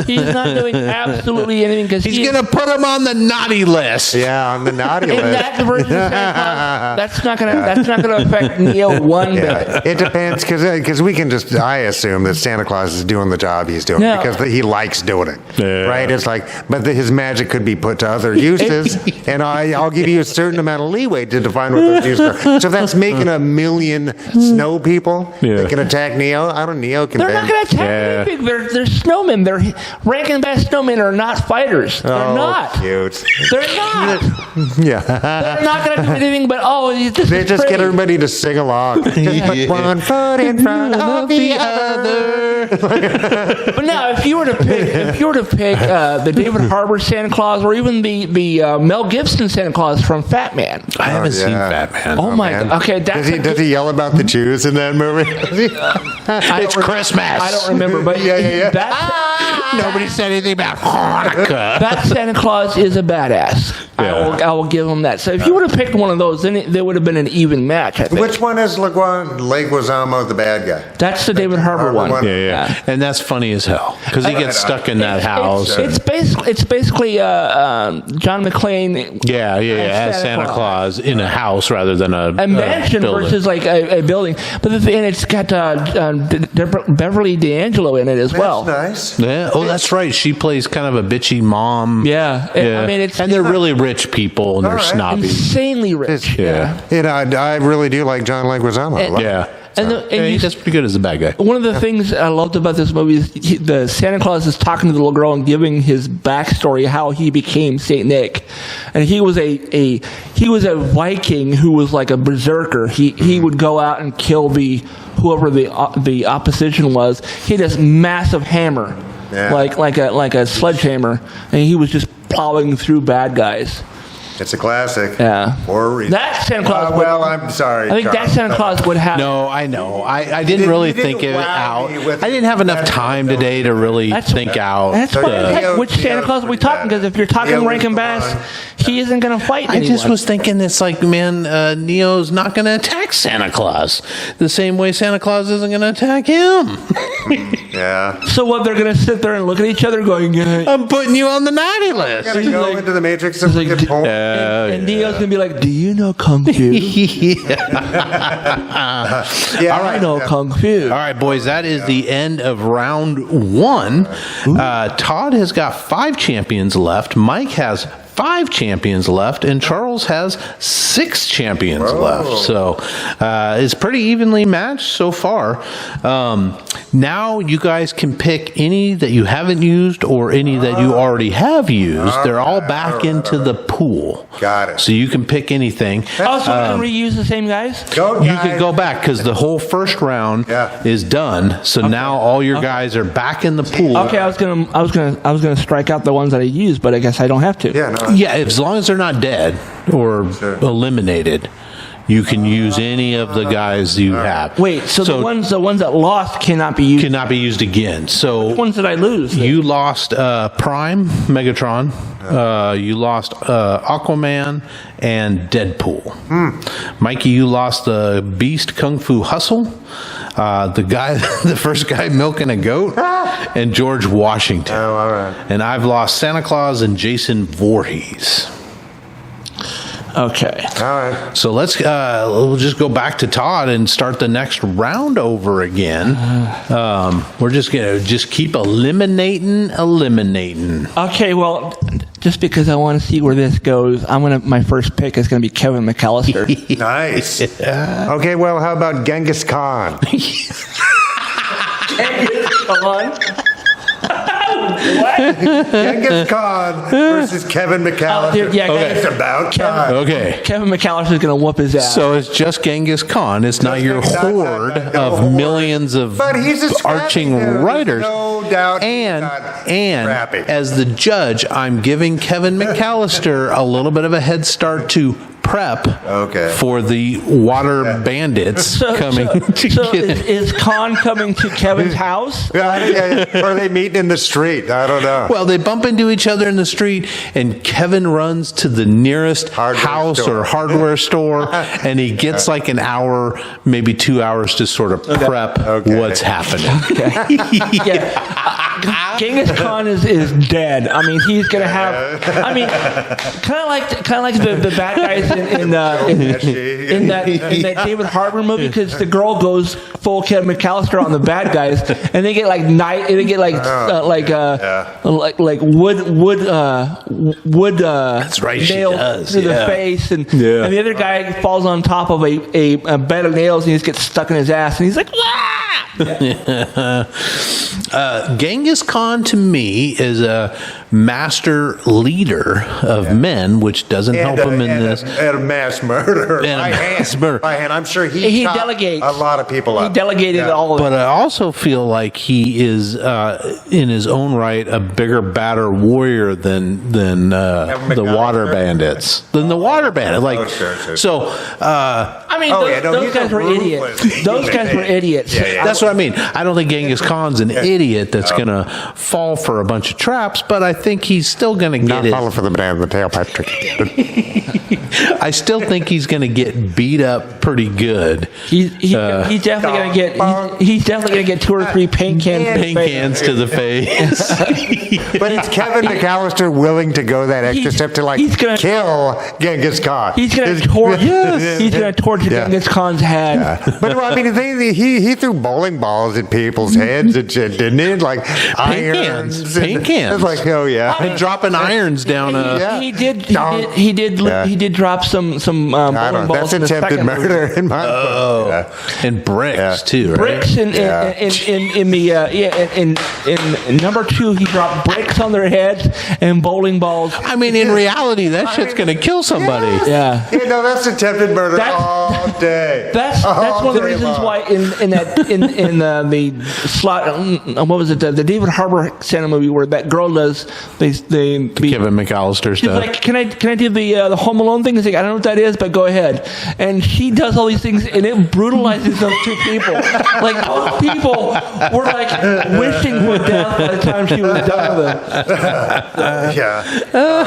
He's not doing absolutely anything because he's going to put him on the naughty list. Yeah, on the naughty list. That version of Santa Claus, that's not going to affect Neo one bit. It depends because we can I assume that Santa Claus is doing the job he's doing because he likes doing it, right? It's like, but his magic could be put to other uses, and I'll give you a certain amount of leeway to define what those uses are. So if that's making 1 million snow people that can attack Neo, Neo can. They're not going to attack anything. They're snowmen. They're Rankin Bass snowmen are not fighters. They're not. Cute. They're not. Yeah. They're not going to do anything but they just get everybody to sing along. Just put one foot in front of the other. But now, if you were to pick the David Harbour Santa Claus or even the Mel Gibson Santa Claus from Fat Man, I haven't seen Fat Man. Oh my god! Okay, does he yell about the Jews in that movie? It's Christmas. I don't remember, but nobody said anything about Hanukkah. That Santa Claus is a badass. I will give him that. So if you would have picked one of those, then there would have been an even match. I think. Which one is Leguizamo, the bad guy? That's the David Harbour one. Yeah. And that's funny as hell because he gets stuck in that house. It's basically John McClane. As Santa Claus in a house rather than a mansion versus like a building. But and it's got Beverly D'Angelo in it as well. That's nice. Yeah. Oh, that's right. She plays kind of a bitchy mom. Yeah. I mean, and they're really rich people and they're snobby, insanely rich. I really do like John Leguizamo. He does pretty good as a bad guy. One of the things I loved about this movie is the Santa Claus is talking to the little girl and giving his backstory, how he became Saint Nick, and he was a Viking who was like a berserker. He would go out and kill whoever the opposition was. He had this massive hammer, like a sledgehammer, and he was just plowing through bad guys. It's a classic. Yeah. For a reason. That Santa Claus. Well, I'm sorry. I think that Charles. Santa Claus would have. No, I know. I didn't really you didn't think of it wow out. me with I didn't have enough time today to really think out. That's So why. Neo- Which Santa Neo's Claus are we pretty talking? bad. Because if you're talking Neo was Rankin the Bass, one. he isn't going to fight I anyone. just was thinking it's like, man, Neo's not going to attack Santa Claus the same way Santa Claus isn't going to attack him. Yeah. So what? They're going to sit there and look at each other, going, I'm putting you on the naughty list. Gotta go like- into the Matrix and like, get home. and Neo's going to be like, "Do you know Kung Fu?" Yeah, I know Kung Fu. All right, boys, that is the end of round one. Todd has got 5 champions left. Mike has 5 champions left, and Charles has 6 champions left. So it's pretty evenly matched so far. Now you guys can pick any that you haven't used or any that you already have used. They're all back into the pool. Got it. So you can pick anything. Oh, so we can reuse the same guys? Go, You guys. could go back because the whole first round Yeah. is done. So now all your guys are back in the pool. Okay, I was gonna strike out the ones that I used, but I guess I don't have to. Yeah, no. Yeah, as long as they're not dead or eliminated, you can use any of the guys you have. Wait, so the ones that lost cannot be used. cannot be used again. So Which ones did I lose? then? you lost Prime, Megatron. You lost Aquaman and Deadpool. Mikey, you lost the Beast Kung Fu Hustle. The guy, the first guy milking a goat, and George Washington. Oh, all right. And I've lost Santa Claus and Jason Voorhees. Okay. All right. So we'll just go back to Todd and start the next round over again. We're just gonna keep eliminating. Okay, well, just because I want to see where this goes, my first pick is gonna be Kevin McAllister. Nice. Okay, well, how about Genghis Khan? Come on. What? Genghis Khan versus Kevin McAllister. Yeah, It's about time. Okay. Kevin McAllister's gonna whoop his ass. So it's just Genghis Khan. It's not your horde of millions of But he's a scrappy arching dude. There's writers. no doubt he's And not scrappy. as the judge, I'm giving Kevin McAllister a little bit of a head start to prep for the water bandits coming to so get him. is Khan coming to Kevin's house? Yeah. Or are they meeting in the street? I don't know. Well, they bump into each other in the street, and Kevin runs to the nearest Hardware house store. or hardware store, and he gets like an hour, maybe 2 hours to sort of prep what's happening. Yeah. Genghis Khan is dead. I mean, he's gonna have. I mean, kind of like the bad guys in that David Harbour movie, because the girl goes full Kevin McAllister on the bad guys, and they get like wood. That's right, she nails does, through the yeah. face, and the other guy falls on top of a bed of nails, and he just gets stuck in his ass, and he's like, "Ah!" Genghis Khan to me is a master leader of men, which doesn't help him in this. And a mass murder. And a mass murder. By hand. I'm sure he chopped delegates. a lot of people He up. delegated all of it. But I also feel like he is, in his own right, a bigger, badder warrior than the water bandits. Than the water bandits. Like, sure. so. I mean, those he's guys a were idiots. ruthless- Those guys were idiots. That's what I mean. I don't think Genghis Khan's an idiot that's going to fall for a bunch of traps, but I think he's still going to Not get falling it. for the banana in the tail, Patrick. I still think he's going to get beat up pretty good. He's definitely gonna get. He's definitely gonna get 2 or 3 paint cans. to the Paint face. cans to the face. But is Kevin McAllister willing to go that extra He's- step to he's gonna- kill Genghis Khan? He's gonna torch. He's gonna torch Genghis Khan's head. But well, I mean, he threw bowling balls at people's heads and shit, didn't he? Like irons, Paint cans. It's like, oh yeah. And dropping irons down. He did drop some I bowling don't know. balls. That's in the attempted second movie. murder in my book. And bricks Yeah. too, right? Bricks in number 2, he dropped bricks on their heads and bowling balls. I mean, in reality, that shit's going to kill somebody. Yeah. No, that's attempted murder all day. That's that's one of the reasons why in the slot. What was it? The David Harbour Santa movie where that girl does the Kevin McAllister she's stuff. like, can I do the Home Alone thing? He's like, I don't know what that is, but go ahead. And she does all these things, and it brutalizes those two people. Like those people were like wishing for death by the time she was done with it.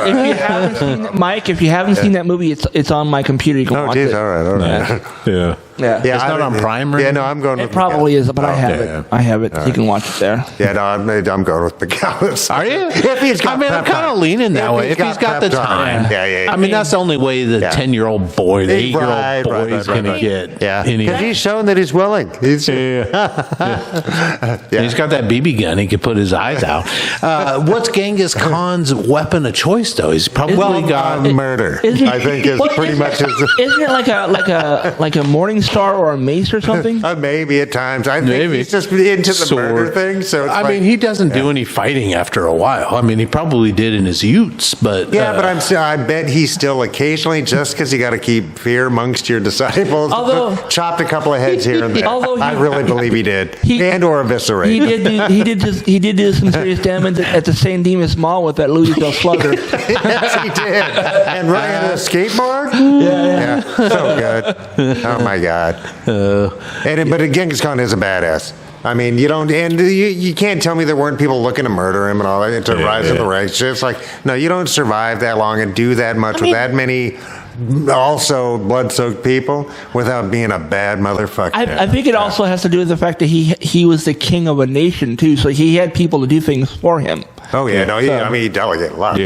If you haven't seen Mike, if you haven't seen that movie, it's on my computer. You can watch it. All right. Yeah. Yeah. It's not on Prime, or Yeah, no, I'm going with It probably is, but I have Okay. it. I have it. You can watch it there. Yeah, no, I'm going with McAllister. Are you? If he's got I mean, I'm prep kind of time. leaning that way. If he's got the prep time. Yeah. I mean, that's the only way the 10-year-old boy, the 8-year-old Right, boy is going to get any. Because he's shown that he's willing. He's, He's got that BB gun. He could put his eyes out. What's Genghis Khan's weapon of choice, though? He's probably got murder. Isn't- I think is pretty much his. Isn't it like a Morning Star or a mace or something? Maybe at times. I think Maybe. he's just into the Sword. murder thing. So it's I mean, he doesn't do any fighting after a while. I mean, he probably did in his youths, but but I bet he still occasionally, just because you got to keep fear amongst your disciples, Although- chopped a couple of heads here and there. Although I really believe he did, or eviscerate. He did do some serious damage at the San Dimas Mall with that Louisville Slugger. Yes, he did. And riding a skateboard? Yeah. So good. Oh, my God. But Genghis Khan is a badass. I mean, you can't tell me there weren't people looking to murder him and all that, to rise in the ranks. It's like, no, you don't survive that long and do that much with that many also blood-soaked people without being a bad motherfucker. I think it also has to do with the fact that he was the king of a nation too, so he had people to do things for him. Oh yeah, no, he delegated a lot.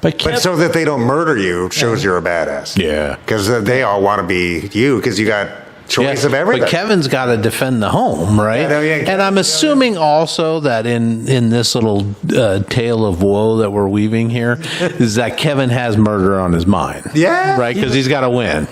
But so that they don't murder you shows you're a badass. Yeah. Because they all want to be you because you got choice of everything. But Kevin's got to defend the home, right? And I'm assuming also that in this little tale of woe that we're weaving here is that Kevin has murder on his mind. Yeah. Right? Because he's got to win.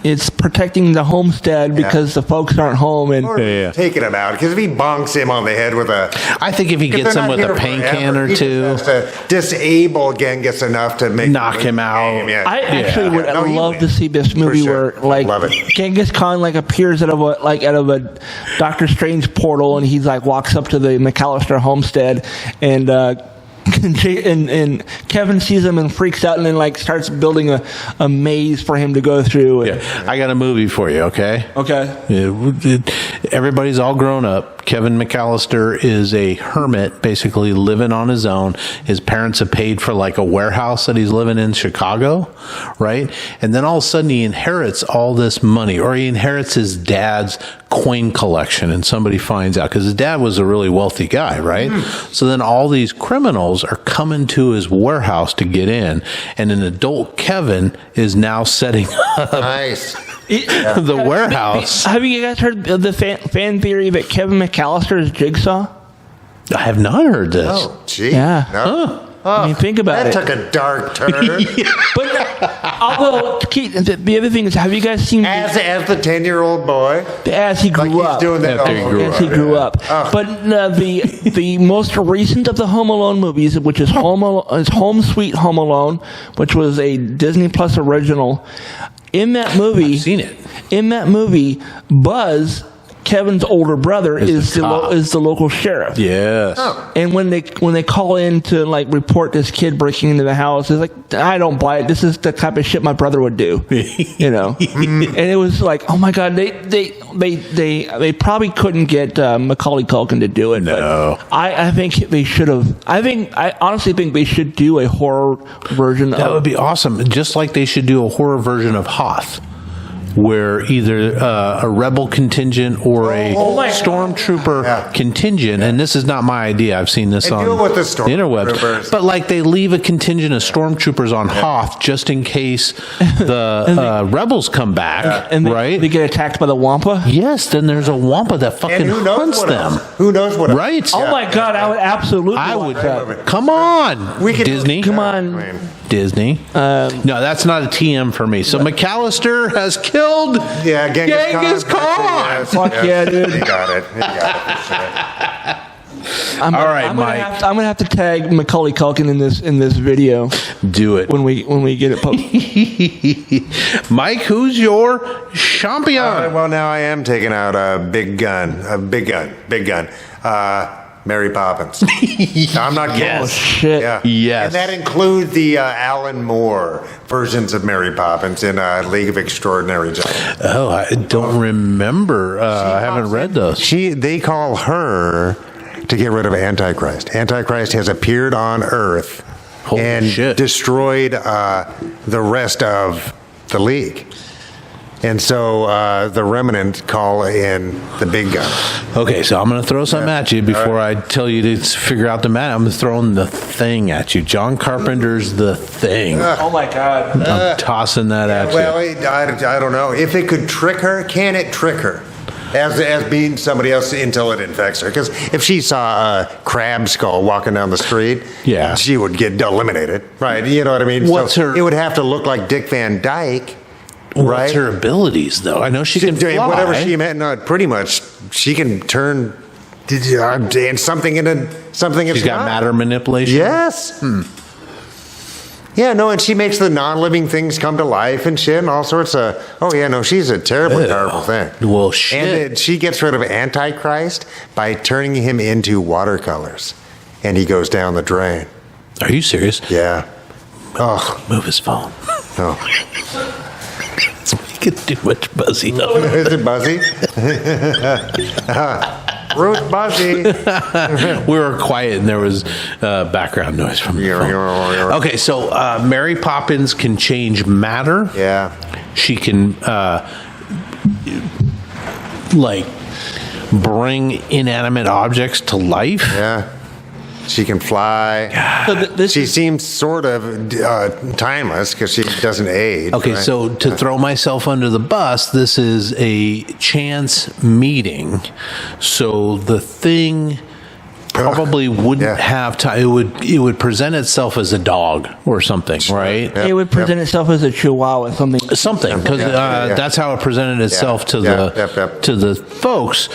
It's protecting the homestead because the folks aren't home and taking him out. Because if he bonks him on the head with I think if he gets him with a paint can or two, to disable Genghis enough to knock him out. I actually would love to see this movie where Genghis Khan appears out of a Doctor Strange portal and he's walks up to the McAllister homestead and Kevin sees him and freaks out and then starts building a maze for him to go through. I got a movie for you, okay? Okay. Everybody's all grown up. Kevin McAllister is a hermit, basically living on his own. His parents have paid for a warehouse that he's living in Chicago, right? And then all of a sudden he inherits all this money, or he inherits his dad's coin collection, and somebody finds out because his dad was a really wealthy guy, right? So then all these criminals are coming to his warehouse to get in, and an adult Kevin is now setting up the warehouse. Have you guys heard of the fan theory that Kevin McAllister is Jigsaw? I have not heard this. Oh, gee. Yeah. No. I mean, think about it. That took a dark turn. But although the other thing is, have you guys seen as the 10-year-old boy as he grew up? He's doing that as he grew up. But the most recent of the Home Alone movies, which is Home Sweet Home Alone, which was a Disney Plus original. In that movie, I've seen it. In that movie, Buzz, Kevin's older brother, is the local sheriff. Yes. And when they call in to report this kid breaking into the house, it's like, I don't buy it. This is the type of shit my brother would do. And it was like, oh my God, they probably couldn't get Macaulay Culkin to do it. No. But I think they should have. I honestly think they should do a horror version. That would be awesome. Just like they should do a horror version of Hoth, where either a rebel contingent or a stormtrooper contingent, and this is not my idea, I've seen this on deal with the interwebs, but they leave a contingent of stormtroopers on Hoth just in case the rebels come back, and right? They get attacked by the Wampa? Yes, then there's a Wampa that fucking hunts them. Who knows what else? Right. Oh my God, I would absolutely watch that. Come on. Disney. Come on. Disney. No, that's not a TM for me. So McAllister has killed Genghis Khan. Khan. Fuck yeah, dude. He got it. For sure. All right, Mike. I'm gonna have to tag Macaulay Culkin in this video Do it. when we get it posted. Mike, who's your champion? Well, now I am taking out a big gun. Mary Poppins. I'm not kidding. Yes. Oh, shit. Yeah. Yes. And that includes the Alan Moore versions of Mary Poppins in League of Extraordinary Gentlemen. Oh, I don't remember. I haven't read those. They call her to get rid of Antichrist. Antichrist has appeared on Earth Holy and shit. destroyed the rest of the League. And so the remnant call in the big gun. Okay, so I'm going to throw something at you before I tell you to figure out the matter. I'm throwing The Thing at you. John Carpenter's The Thing. Oh my God. I'm tossing that at Well, you. I don't know. If it could trick her, can it trick her? As being somebody else until it infects her. Because if she saw a crab skull walking down the street, Yeah. she would get eliminated. Right, you know what I mean? What's so her- It would have to look like Dick Van Dyke. What's Right? her abilities, though? I know she can fly. Whatever she meant, no, pretty much, she can turn and something into something. She's got matter manipulation. Yes. Yeah, no, and she makes the non-living things come to life and shit and all sorts of. Oh yeah, no, she's a terribly Ew. powerful thing. Well, shit. And she gets rid of Antichrist by turning him into watercolors, and he goes down the drain. Are you serious? Yeah. Oh Move his phone. no. It's making too much buzzy. Is it Buzzy? Ruth Buzzy. We were quiet and there was background noise from the phone. Okay, so Mary Poppins can change matter. Yeah. She can like bring inanimate objects to life. Yeah. She can fly. So this She is, seems sort of timeless because she doesn't age. Okay, right? so to throw myself under the bus, this is a chance meeting. So the thing probably wouldn't Yeah. have time. It would present itself as a dog or something, right? Yeah. it would present itself as a chihuahua, something. Something, because Yeah. that's how it presented itself to Yeah. the Yep. to the folks.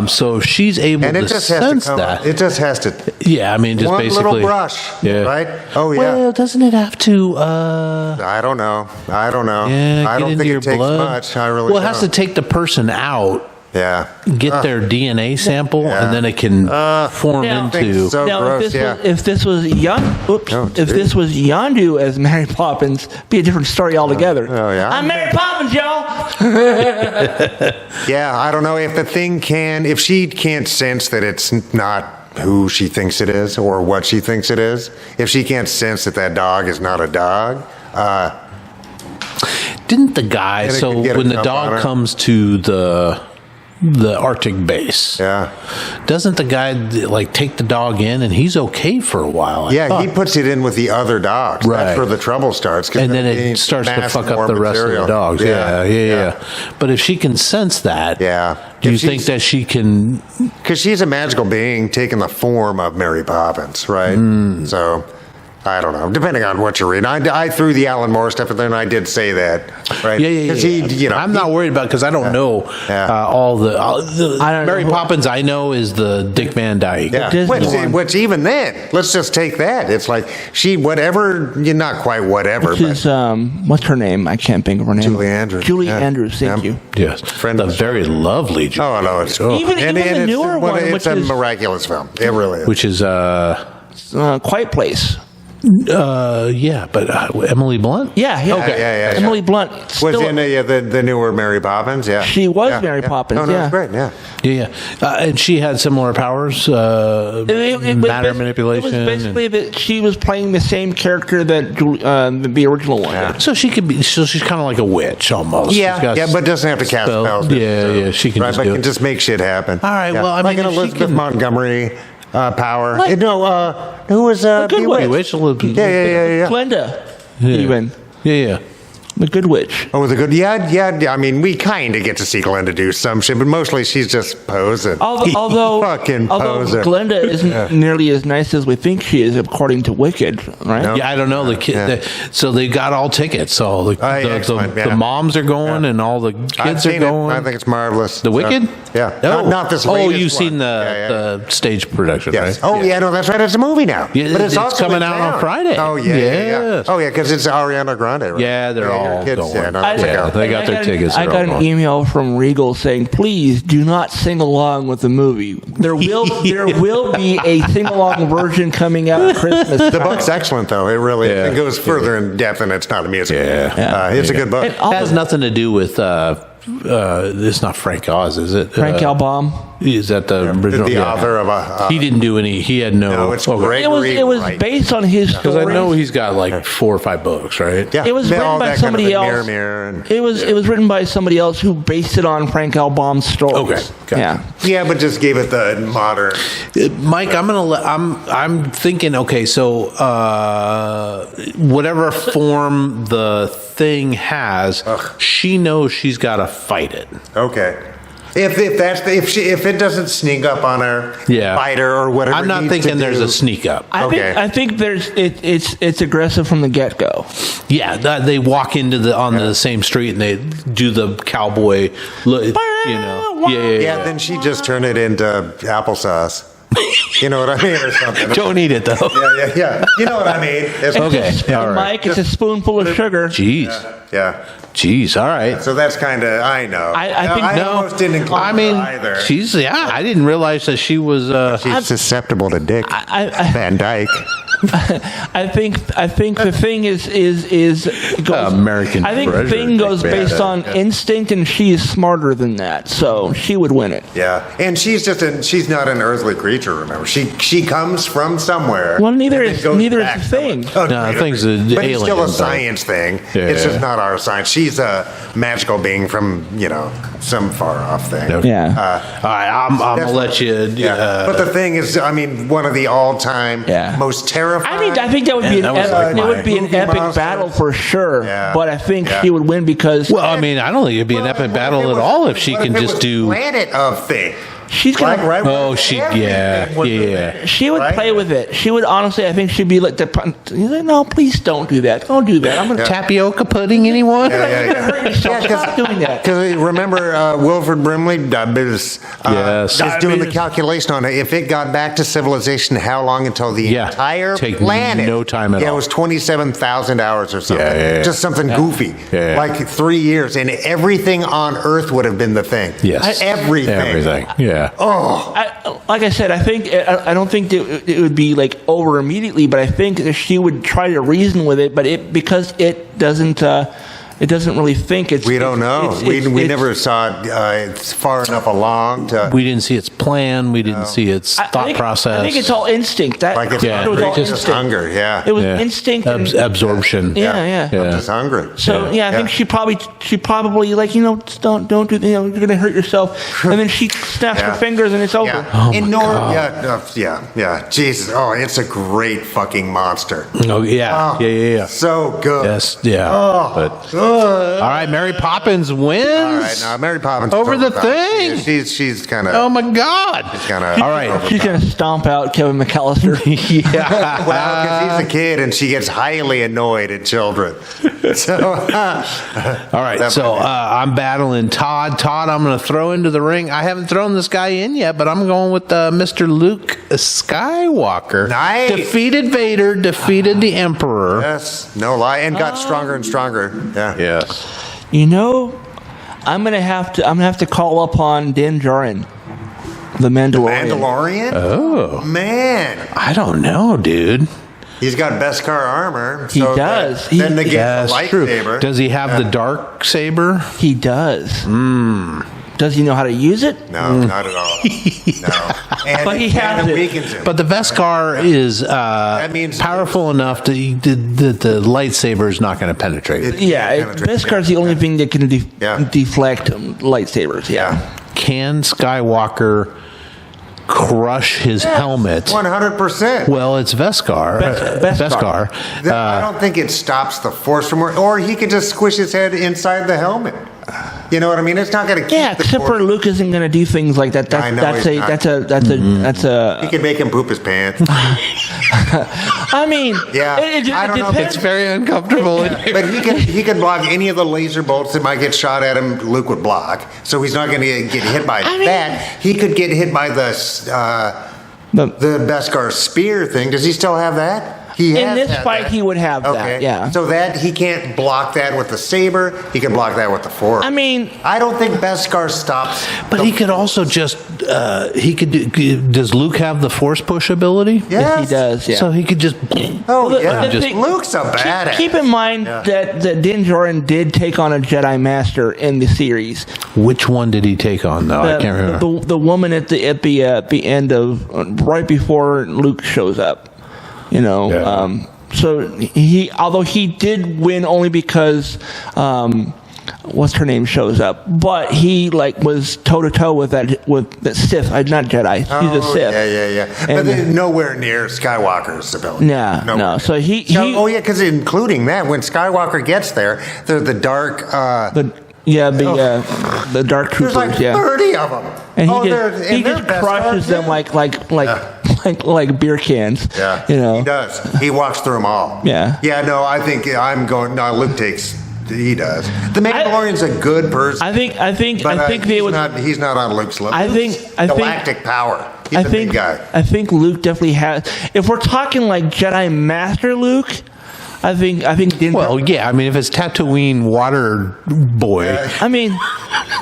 So she's able And it to just has sense to come. that. It just has to. Yeah, I mean, just One basically little brush. Yeah. Right. Oh yeah. Well, doesn't it have to? I don't know. Yeah, I get don't into think your it takes blood. much. I really. Well, it has to don't. take the person out, Yeah. get their DNA sample, Yeah. and then it can form Now- into. So Now, gross. if this was Oh, if this was Yondu as Mary Poppins, be a different story altogether. Oh, yeah. I'm Mary Poppins, y'all. Yeah, I don't know if the thing can. If she can't sense that it's not who she thinks it is or what she thinks it is. If she can't sense that that dog is not a dog. Didn't the guy? Get a- So get a when the jump on dog her. comes to the Arctic base, Yeah. doesn't the guy like take the dog in and he's okay for a while? I Yeah, thought. he puts it in with the other dogs. Right. That's where the trouble starts. 'Cause and then he it starts to masks fuck more up the rest of material. the dogs. Yeah. But if she can sense that, Yeah. do you If think she's- that she can? Because she's a magical being taking the form of Mary Poppins, right? Hmm. So, I don't know. Depending on what you're reading. I threw the Alan Moore stuff, and then I did say that, right? Yeah. 'Cause he, you know, I'm not worried about because I don't know Yeah. all the I don't Mary know. Poppins. I know is the Dick Van Dyke. Yeah. Disney one. Which even then, let's just take that. It's like whatever, not quite whatever, Which but is what's her name? I can't think of her name. Julie Andrews. Julie Yeah. Andrews. Thank Yeah. you. Yes, Friend the of the very lovely. oh no, it's Even the it's, newer one, it's which a is- miraculous film. It really is. Which is Quiet Place. yeah, but Emily Blunt. Yeah. Okay. Yeah. Emily Blunt. Was Still, in the newer Mary Poppins, yeah. She was Yeah, Mary yeah. Poppins, Oh, no, yeah. it's great, yeah. Yeah. And she had similar powers, matter manipulation. It was basically that she was playing the same character that the original one. Yeah. did. so she could be. So she's kind of like a witch almost. She's got but doesn't have to cast spells. spells. Yeah, she can right, just but do can it. just make shit happen. All right, Yeah. well, I like mean, an if she Elizabeth can- Montgomery power. Like- Who was Good Witch. Witch, Elizabeth. Yeah. Glenda, Yeah. even Yeah. the Good Witch. Oh, the good. Yeah. I mean, we kind of get to see Glenda do some shit, but mostly she's just posing. Although Fucking poser. Glenda isn't nearly as nice as we think she is, according to Wicked, right? No. Yeah, I don't know the kid. Yeah. So they got all tickets. So excellent, yeah. the moms are going and all the I've kids are seen it. going. I think it's marvelous. The Wicked? Yeah. Oh, Not this oh, latest you've one. seen the stage production, Yes. right? Oh, yeah. No, that's right. It's a movie now. Yeah, but it's also coming in out on town. Friday. Oh, yeah. Yes. Oh, yeah, because it's Ariana Grande, right? Yeah, they're all kids, going. Yeah, no, I- it's a Yeah, go. they got their tickets. I They're got all an going. email from Regal saying, "Please do not sing along with the movie. There will be a sing along version coming out at Christmas." The book's excellent, though. It really Yeah. it goes further in depth, and it's not a musical. Yeah. It's a good book. And all It has the- nothing to do with. It's not Frank Oz, is it? Frank Albaum. Is that the original? the Yeah. author of a. He didn't do any. He had no. No, it's okay. Gregory It was Wright. based on his Because I stories. know he's got like 4 or 5 books, right? Yeah, It was all written by that kind of somebody thing, else. Mirror, and, It was written by somebody else who based it on Frank Albaum's stories. Okay, gotcha. Yeah. yeah, but just gave it the modern. Mike, I'm thinking. Okay, so whatever form the thing has, she knows she's got to fight it. Okay. If it doesn't sneak up on her, Yeah. bite her or whatever. I'm it not needs thinking to there's do. a sneak up. Okay. I think there's it's aggressive from the get go. Yeah, they walk into the same street and they do the cowboy, Yeah, then she just turned it into applesauce. You know what I mean, or something. Don't eat it though. Yeah. You know what I mean? It's, Okay, all right. Mike, it's a spoonful of sugar. Jeez, Yeah. jeez, all right. So that's kind of I know. I think I no. almost didn't include I mean, her either. she's I didn't realize that she was. She's susceptible to Dick Van Dyke. I think the thing is goes, American I think the treasure. thing goes Yeah. based on instinct, and she is smarter than that, so she would win it. Yeah, and she's not an earthly creature. Remember, she comes from somewhere. Well, neither and is then goes the back thing. somewhere. No, the thing's an but it's still alien, a though. science thing. Yeah. It's just not our science. She's a magical being from some far off thing. Yeah. all right, I'm gonna let you. Yeah. But the thing is, I mean, one of the all-time most terrifying. I think that would be that an was like it would my be an movie epic monster. battle for sure. Yeah. But I think Yeah. she would win because well, I mean, I don't think it'd be an epic battle at all if she can just do. Planet of thing. she's gonna. Right Oh, where she, everything would be. yeah. She would Right? play with it. She would honestly. I think she'd be like no, please don't do that. Don't do that. I'm gonna Tapioca pudding, anyone? hurt yourself. Stop doing that. Because remember, Wilford Brimley Yes. just doing the Diabetes. calculation on it. If it got back to civilization, how long until the Yeah. entire Take planet? no time at Yeah, all. it was 27,000 hours or something. Yeah. Just something goofy. Yeah. Like 3 years, and everything on Earth would have been the thing. Yes. Everything. Yeah. Oh, Like I said, I don't think it would be like over immediately, but I think that she would try to reason with it, but because it doesn't really think. we don't know. We never saw it it's far enough along to. We didn't see its plan. We didn't see its thought process. I think it's all instinct. Like it's Yeah, it was all just instinct. hunger. Yeah. It was Yeah. instinct. and- Absorption. Yeah. Just hungry. So Yeah. I think she probably like just don't do you're gonna hurt yourself, and then she snaps her fingers and it's over. Yeah. Oh, my God. Yeah. Jesus. Oh, it's a great fucking monster. Oh, yeah. Oh, Yeah. So good. Yes, yeah. Oh, But, good. all right, Mary Poppins wins. All right, now Mary Poppins Over the overpowered. thing. She's kind of. Oh my God. Kind of. All right. She's gonna stomp out Kevin McAllister. Yeah. Well, because he's a kid and she gets highly annoyed at children. So. All right, so I'm battling Todd. Todd, I'm going to throw into the ring. I haven't thrown this guy in yet, but I'm going with Mr. Luke Skywalker. Nice. Defeated Vader, defeated the Emperor. Yes, no lie, and got stronger and stronger. Yeah. Yes. I'm gonna have to call upon Din Djarin, the Mandalorian. Mandalorian? Oh, Man. I don't know, dude. He's got Beskar armor. He so does. Then they get the That's true. lightsaber. Does he have the dark saber? He does. Does he know how to use it? No, not at all. No. And, But he has and it it. weakens him. But the Beskar is means- powerful enough that the lightsaber is not going to penetrate. Beskar's the only thing that can deflect lightsabers. Yeah. Can Skywalker crush his helmet? 100%. Well, it's Beskar. Beskar. I don't think it stops the force from working. Or he could just squish his head inside the helmet. You know what I mean? It's not going to keep Yeah, the except for Force. Luke isn't going to do things like that. I know That's he's not. a. He can make him poop his pants. I mean, Yeah, I don't know. It's very uncomfortable. But he can block any of the laser bolts that might get shot at him. Luke would block, so he's not going to get hit by that. He could get hit by the Beskar spear thing. Does he still have that? He in has this had fight, that. he would have that. Yeah. So that he can't block that with the saber. He can block that with the Force. I mean, I don't think Beskar stops. But he could also just does Luke have the Force push ability? Yes, he does. Yeah. So he could just. Oh Well, yeah, the thing- Luke's a badass. Keep in mind that Din Djarin did take on a Jedi Master in the series. Which one did he take on though? I can't remember. The woman at the end of right before Luke shows up. You know, Yeah. So although he did win only because what's her name shows up, but he was toe to toe with that Sith, not Jedi. He's a Sith. Yeah. But And- then nowhere near Skywalker's ability. No. Nowhere. So he because including that, when Skywalker gets there, the dark. the Dark There's Troopers. like 30 of them. And he they're just best crushes them cards, like beer cans. Yeah, You know. he does. He walks through them all. Yeah. Yeah, no, I think I'm going. No, Luke takes. He does. The Mandalorian's a good person. I think but, they would. He's not on Luke's level. I think galactic power. He's a big guy. I think Luke definitely has. If we're talking like Jedi Master Luke, I think Din. Well, yeah. I mean, if it's Tatooine Water Boy. I mean,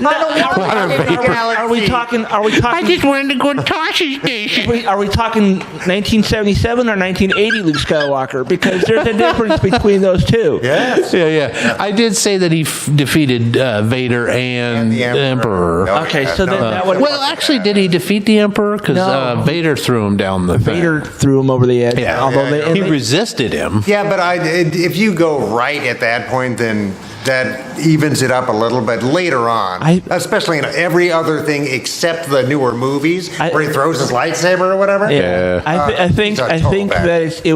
are we talking? I just wanted to go to Toshi Station. Are we talking 1977 or 1980 Luke Skywalker? Because there's a difference between those two. Yes. Yeah. I did say that he defeated Vader and the the Emperor. No, Okay, so then that would. Well, actually, did he defeat the Emperor? Because No. Vader threw him down the Vader threw him over the edge. Yeah. Although Yeah, He resisted him. Yeah, but if you go right at that point, then that evens it up a little. But later on, especially in every other thing except the newer movies, where he throws his lightsaber or whatever. Yeah, I think that it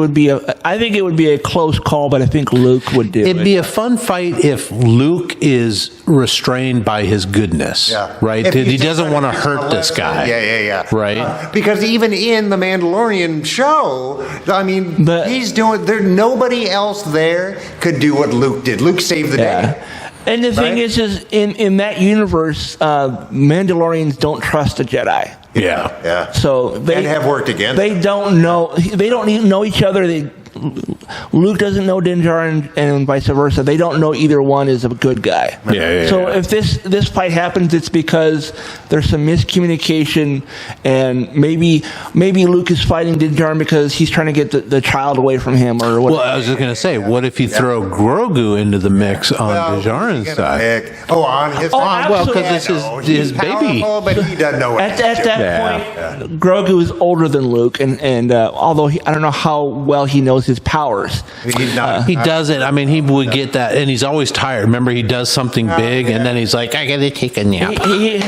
would be a close call, but I think Luke would do it. It'd be a fun fight if Luke is restrained by his goodness, Yeah. right? If He he's doesn't just want to trying hurt do this something guy. Yeah. Right? Because even in the Mandalorian show, I mean, But- he's doing. There, nobody else there could do what Luke did. Luke saved the day. And the thing Right? is in that universe, Mandalorians don't trust the Jedi. Yeah. So they And have worked against They don't know. They don't even know each other. Luke doesn't know Din Djarin, and vice versa. They don't know either one is a good guy. Yeah. So if this fight happens, it's because there's some miscommunication, and maybe Luke is fighting Din Djarin because he's trying to get the child away from him, or whatever. Well, I was just going to say, what if you throw Grogu into the mix on Djarin's side? On his side. well, 'cause Yeah, it's no, his he's baby. powerful, but he doesn't know what At he's that doing. point, Grogu is older than Luke, and although I don't know how well he knows his powers. He's not. He doesn't. I mean, he would get that, and he's always tired. Remember, he does something big, and then he's like, "I gotta take a nap." He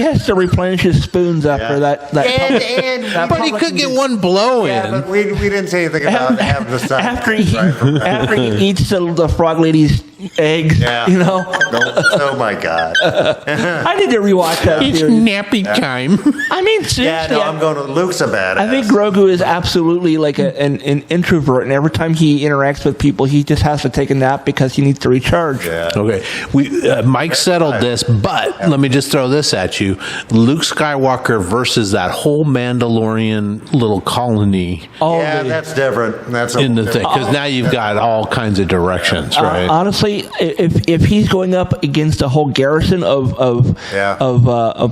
has to replenish his spoons after that. But he could get one blow Yeah, in. but we didn't say anything about having the son. After he eats the frog lady's eggs, Yeah. you know. Oh my God. I need to rewatch that It's series. nappy time. I mean, Yeah, seriously, no, I'm going to. Luke's a badass. I think Grogu is absolutely like an introvert, and every time he interacts with people, he just has to take a nap because he needs to recharge. Yeah. Okay, Mike settled this, but let me just throw this at you: Luke Skywalker versus that whole Mandalorian little colony Oh, Yeah, that's different. That's a in the thing, because now you've got all kinds of directions, right? honestly, if he's going up against a whole garrison of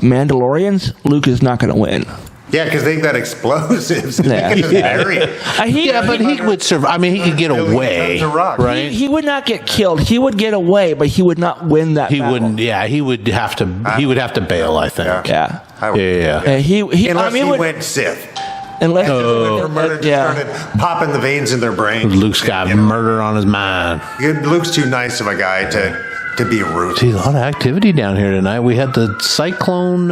Mandalorians, Luke is not going to win. Yeah, because they've got explosives. Yeah. They can just bury it. But he would survive. I mean, he could get away, tons of rocks. right? He would not get killed. He would get away, but he would not win that. He battle. wouldn't. Yeah, he would have to. He would have to bail, I think. Yeah. I would- Yeah. And he Unless I mean, he would, went Sith. unless For murder, just yeah. started popping the veins in their brain. Luke's got murder on his mind. Luke's too nice of a guy to be ruthless. See, a lot of activity down here tonight. We had the cyclone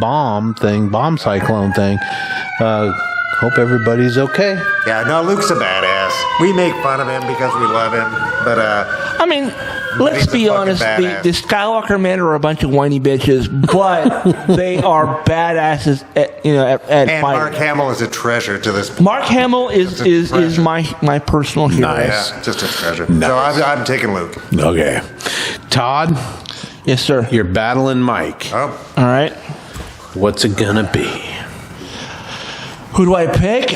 bomb cyclone thing. Hope everybody's okay. Yeah, no, Luke's a badass. We make fun of him because we love him, but I mean, let's He's a be fucking honest. badass. The Skywalker men are a bunch of whiny bitches, but they are badasses at And fighting. Mark Hamill is a treasure to this point. Mark Hamill is It's a treasure. my personal hero. Nice. Yeah, just a treasure. Nice. So I'm taking Luke. Okay. Todd, Yes, sir. you're battling Mike. Oh, All right. What's it gonna be? Who do I pick?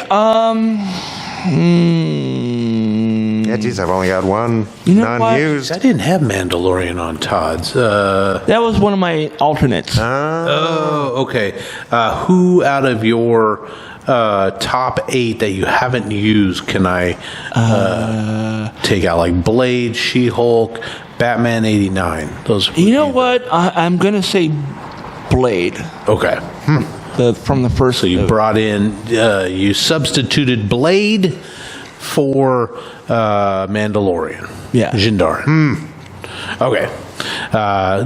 yeah, geez, I've only got one You know what? non-used. I didn't have Mandalorian on Todd's. That was one of my alternates. Oh, okay. Who out of your top 8 that you haven't used can I take out? Like Blade, She-Hulk, Batman 89. Those. You know what? I'm gonna say Blade. Okay. From the first. So you brought in, you substituted Blade for Mandalorian. Yeah. Jindarin. Okay.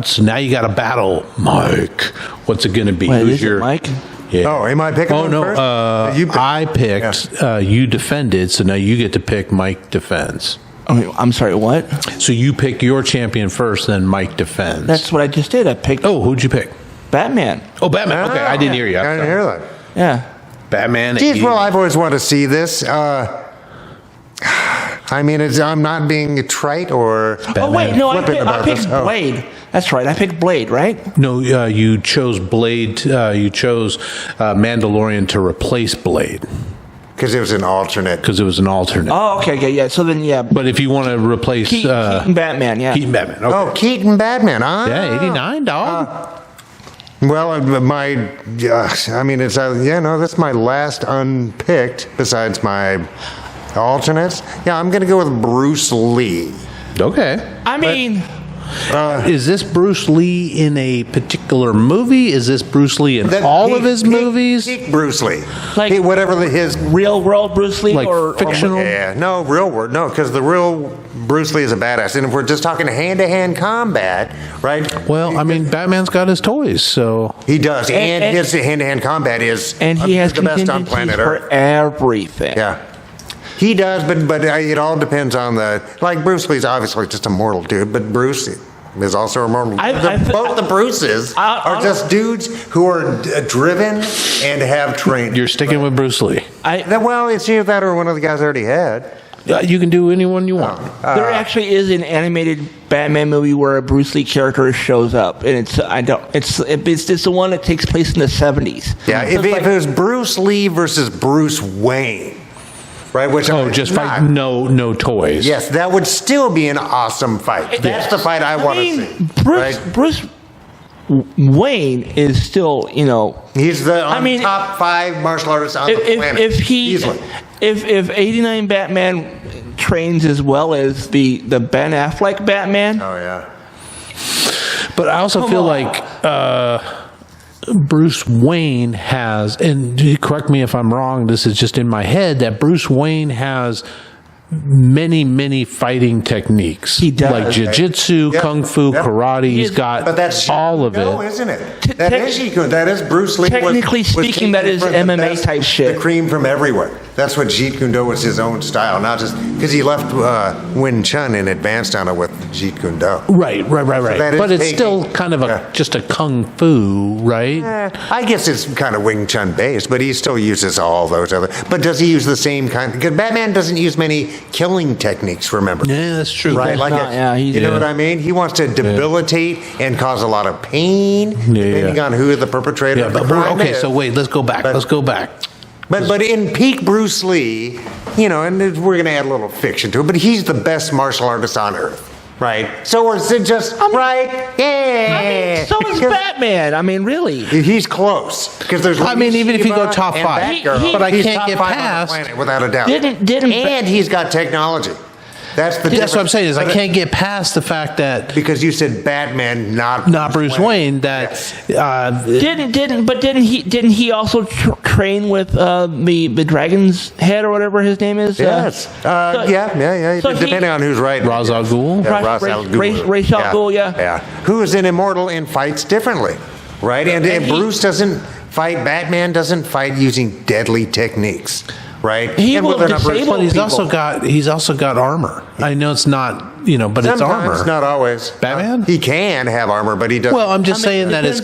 So now you got a battle, Mike. What's it going to be? Wait, Who's is it Mike? Yeah. Oh, am I picking Oh one no! first? You pick. I picked. You defended, so now you get to pick. Mike defends. Okay, I'm sorry. What? So you pick your champion first, then Mike defends. That's what I just did. I picked Oh, who'd you pick? Batman. Oh, Batman. Okay, I didn't hear you. I didn't hear that. Yeah. Batman. Geez, 80. well, I've always wanted to see this. I mean, I'm not being trite or Oh wait, no, I flippant about picked this. Oh. Blade. That's right. I picked Blade, right? No, you chose Blade. You chose Mandalorian to replace Blade Because it was an alternate. because it was an alternate. Oh, okay, yeah. So then, yeah. But if you want to replace Keaton Batman, yeah. Keaton Batman, okay. Oh, Keaton Batman. Yeah, 89, dog. Well, I mean, it's that's my last unpicked besides my alternates. Yeah, I'm going to go with Bruce Lee. Okay. I mean, Is this Bruce Lee in a particular movie? Is this Bruce Lee in all of his movies? Peak Bruce Lee. Like- Whatever his. real world Bruce Lee Like or fictional? Yeah, no, real world. No, because the real Bruce Lee is a badass. And if we're just talking hand-to-hand combat, right? Well, I mean, Batman's got his toys, so He does. And And- his hand-to-hand combat is and he has the best on contingencies planet Earth. for everything. Yeah. He does, but it all depends on like Bruce Lee's obviously just a mortal dude, but Bruce is also a mortal. Both the Bruces are just dudes who are driven and have training. you're sticking with Bruce Lee. Well, it's either that or one of the guys already had. You can do anyone you want. There actually is an animated Batman movie where a Bruce Lee character shows up, and it's the one that takes place in the 70s. Yeah, So if it's it was Bruce Lee versus Bruce Wayne, right? Which Just it's fight, not. no toys. Yes, that would still be an awesome fight. That's the fight I want to see. Bruce Wayne is still, He's the I mean, top 5 martial artists on the planet. Easily. if 89 Batman trains as well as the Ben Affleck Batman, Oh yeah. But I also feel like Bruce Wayne has, and correct me if I'm wrong, this is just in my head, that Bruce Wayne has many fighting techniques. He does. Like jiu-jitsu, Yep. kung fu, Yep. karate. He's But got that's all of no, it. isn't it? Te- That is Jeet Kune. That is Bruce Lee. Technically speaking, that is taken from the MMA best, type shit. The cream from everywhere. That's what Jeet Kune Do was, his own style, not just because he left Wing Chun and advanced on it with Jeet Kune Do. Right. that is But it's taking- still kind of just a kung fu, right? I guess it's kind of Wing Chun based, but he still uses all those other. But does he use the same kind? Because Batman doesn't use many killing techniques. Remember? Yeah, that's true. Right, like not, yeah, you know yeah. what I mean. He wants to debilitate and cause a lot of pain, depending on who the perpetrator Yeah, of the but crime okay, is. so wait, let's go back. But- Let's go back. But in peak Bruce Lee, and we're going to add a little fiction to it, but he's the best martial artist on earth, right? So is it just right? Yeah. so is Batman. I mean, really. He's close because there's. I mean, even if you go Shiva top and 5. Batgirl, But I he's can't top get 5 on the past- planet, without a doubt. Didn't and he's got technology. That's the. That's what I'm saying is I But- can't get past the fact that because you said Batman, not Bruce Wayne. That didn't he also train with the Dragon's Head or whatever his name is? Yes. Yeah. so Depending on who's right. Ra's al Ghul? Yeah, Ra's Al Ra's al Ghul, yeah. Yeah. Who is an immortal and fights differently, right? And Bruce doesn't fight. Batman doesn't fight using deadly techniques, right? He and will whether or not disable But he's people. also got armor. I know it's not but it's armor. Not always. Batman? He can have armor, but he doesn't. Well, I'm just saying that it's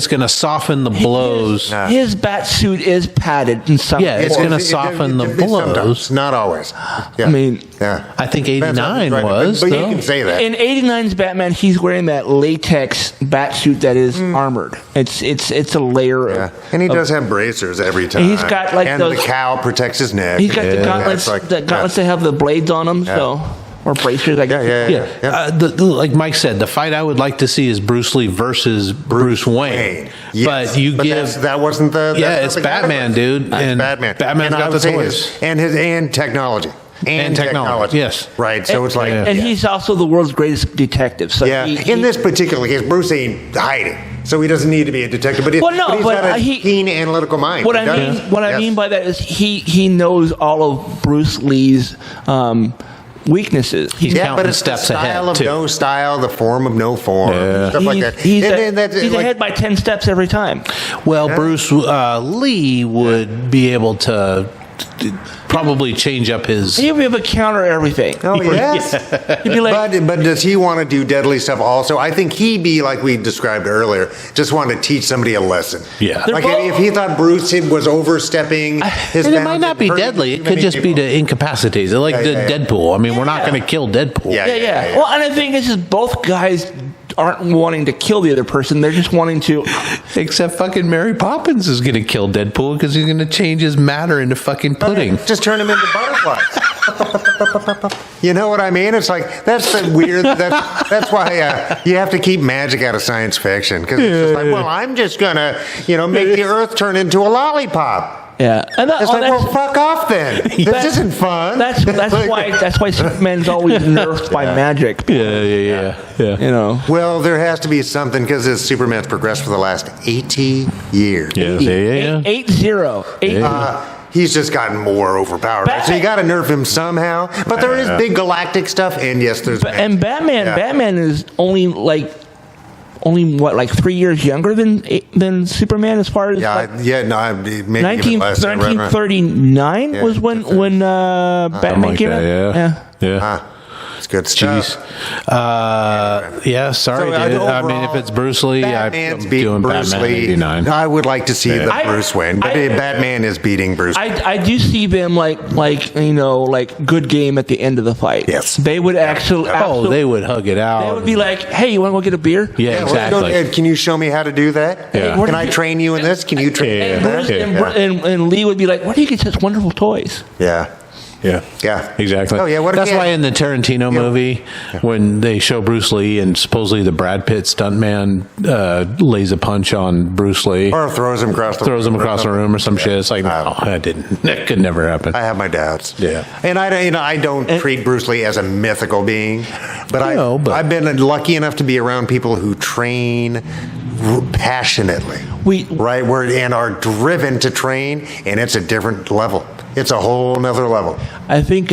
gonna soften the blows. His bat suit is padded in some. Yeah, it's gonna soften the blows. Sometimes, not always. Yeah. I mean, I think 89 was. But you though. can say that. in 89's Batman, he's wearing that latex bat suit that is armored. It's a layer of. And he does have bracers every time. And he's got, like, and those- the cowl protects his neck. He's got the Yeah, gauntlets. it's like- The gauntlets that have the blades on them. So. Or bracers, I guess. Yeah. Like Mike said, the fight I would like to see is Bruce Lee versus Bruce Wayne. Yes. But that wasn't the. it's Batman, dude. It's And Batman. Batman's And I got the would say toys. and technology. And technology, yes. Right. So it's like. And he's also the world's greatest detective. So in this particular case, Bruce ain't hiding, so he doesn't need to be a detective. But, Well, no, but he's but got a keen analytical mind. What He I does. mean, what I mean by that is he knows all of Bruce Lee's weaknesses. He's Yeah, counting but it's steps the style ahead, of too. no style, the form of no form, stuff like that. He's And that's he's like- ahead by 10 steps every time. Well, Bruce Lee would be able to probably change up his. He'll be able to counter everything. Oh yes, He'd be like, but does he want to do deadly stuff also? I think he'd be like we described earlier, just want to teach somebody a lesson. Yeah. like if he thought Bruce was overstepping his And it bounds might not and be hurting deadly. It too could many just be people. to incapacitate. They're like Yeah. Deadpool. I mean, we're not going to kill Deadpool. Yeah. yeah. Well, and the thing is both guys aren't wanting to kill the other person. They're just wanting to. Except fucking Mary Poppins is going to kill Deadpool because he's going to change his matter into fucking pudding. Just turn him into butterflies. You know what I mean? It's like that's the weird. That's why you have to keep magic out of science fiction because it's just like, well, I'm just gonna make the Earth turn into a lollipop. Yeah, and It's like, well, fuck off then. This isn't fun. That's why Superman's always nerfed by magic. Yeah. Well, there has to be something because Superman's progressed for the last 80 years. Yeah. 8-0. He's just gotten more overpowered. So you got to nerf him somehow. But there is big galactic stuff, and yes, there's. And Batman. Yeah. Batman is only what, like 3 years younger than Superman as far as Maybe even less. 1939 was when Batman like came that, out. Yeah. It's good stuff. Yeah, sorry, So, dude. I overall, mean, if it's Bruce Lee, I'm Batman's beating doing Bruce Batman Lee. 89. I would like to see the I- Bruce Wayne, but Batman is beating Bruce. I do see them like good game at the end of the fight. Yes. They would actually. Oh, they would hug it out. They would be like, "Hey, you want to go get a beer?" Yeah, exactly. Can you show me how to do that? Yeah. Can I train you in this? Can you train me in And, that? Bruce, and Lee would be like, "Where do you get such wonderful toys?" Yeah. Yeah. Exactly. Oh, yeah, what if That's he why had- in the Tarantino movie, when they show Bruce Lee and supposedly the Brad Pitt stuntman lays a punch on Bruce Lee, Or throws him across the room or some shit. It's like, no, that could never happen. I have my doubts. Yeah. And I don't treat Bruce Lee as a mythical being, but I've been lucky enough to be around people who train passionately. And are driven to train, and it's a different level. It's a whole nother level. I think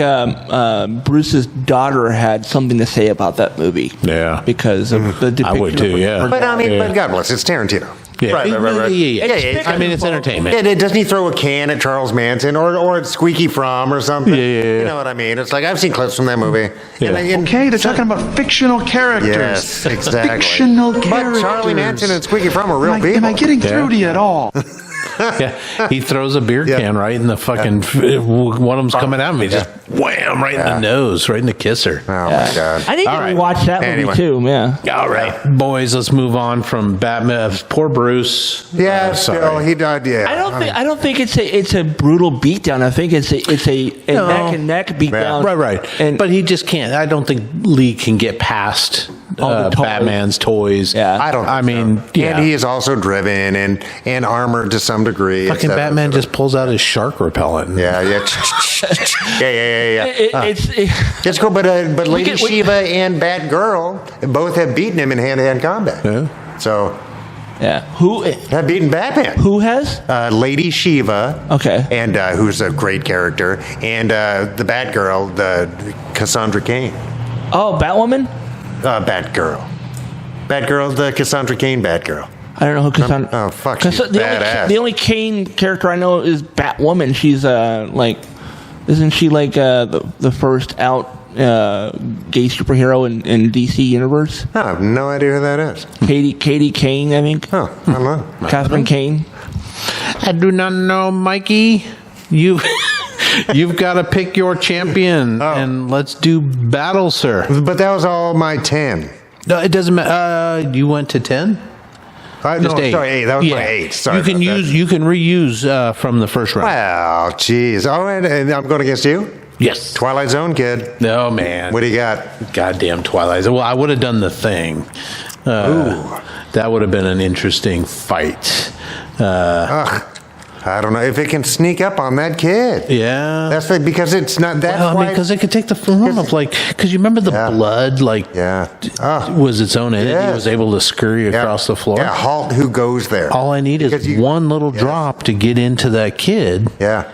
Bruce's daughter had something to say about that movie. Yeah. Because of the depiction. I would too, of yeah. her But dad. but God bless, it's Tarantino. Yeah. Right. Yeah. I mean, it's entertainment. Yeah, doesn't he throw a can at Charles Manson or at Squeaky Fromm or something? Yeah. You know what I mean? It's like I've seen clips from that movie. Yeah. Okay, they're talking about fictional characters. Yes, exactly. Fictional But characters. Charlie Manson and Squeaky Fromm are real people. Am I getting through to you at all? Yeah, he throws a beer can right in the fucking. One of them's coming at me, just wham right in the nose, right in the kisser. Oh my God! I need All to right. watch that Anyway. movie too. Yeah. All right, boys, let's move on from Batman. Poor Bruce. Yeah, sorry. still, he died. Yeah, I don't think it's a brutal beatdown. I think it's a No. neck and neck beatdown. Right. And But he just can't. I don't think Lee can get past All the toys. Batman's toys. Yeah. I don't. I think mean, so. yeah. And he is also driven and armored to some degree. et Fucking cetera, Batman et cetera. just pulls out his shark repellent. Yeah. It's cool, but Lady get- Shiva and Batgirl both have beaten him in hand-to-hand combat. Yeah. So yeah. Who have beaten Batman. has? Lady Shiva. Okay. And who's a great character, and the Batgirl, the Cassandra Cain. Oh, Batwoman. Batgirl, the Cassandra Cain Batgirl. I don't know who Cassandra. Oh fuck, she's badass. The only Kane character I know is Batwoman. She's isn't she like the first out gay superhero in DC Universe. I have no idea who that is. Katie Kane, I think. Oh, I don't know. Catherine Kane. I do not know, Mikey. You've got to pick your champion, and let's do battle, sir. But that was all my 10. No, it doesn't matter. You went to 10? No, sorry, 8. That was my 8. Sorry. You can reuse from the first round. Well, jeez. All right, and I'm going against you? Yes. Twilight Zone kid. No, man. What do you got? Goddamn Twilight Zone. Well, I would have done the thing. Ooh. That would have been an interesting fight. I don't know if it can sneak up on that kid. Yeah. That's because it's not that. Well, I mean, because it could take the form of because you remember the blood, was its own entity. It was able to scurry across the floor. Yeah, Hulk, who goes there? All I need is one little drop to get into that kid. Yeah.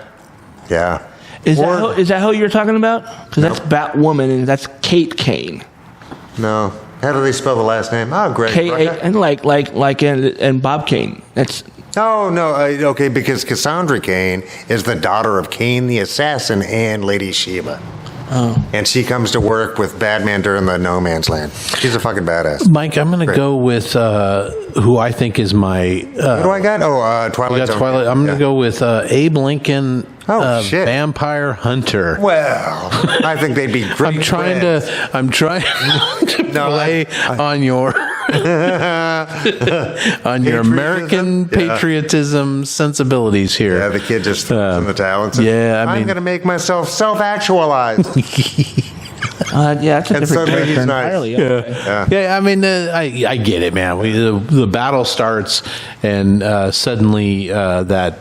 Is that who you're talking about? Because that's Batwoman, and that's Kate Kane. No. How do they spell the last name? Oh, great. K-A, and and Bob Kane. That's. Oh, no. Okay, because Cassandra Cain is the daughter of Cain the Assassin and Lady Shiva. Oh. And she comes to work with Batman during the No Man's Land. She's a fucking badass. Mike, I'm going to go with who I think is my... what do I got? Twilight Zone. Twilight. I'm going to go with Abe Lincoln, shit. Vampire Hunter. Well, I think they'd be great. I'm trying to play on your... on your American patriotism sensibilities here. Yeah, the kid just throws in the talents. I'm going to make myself self-actualized. That's a different character entirely. Yeah, I mean, I get it, man. The battle starts, and suddenly that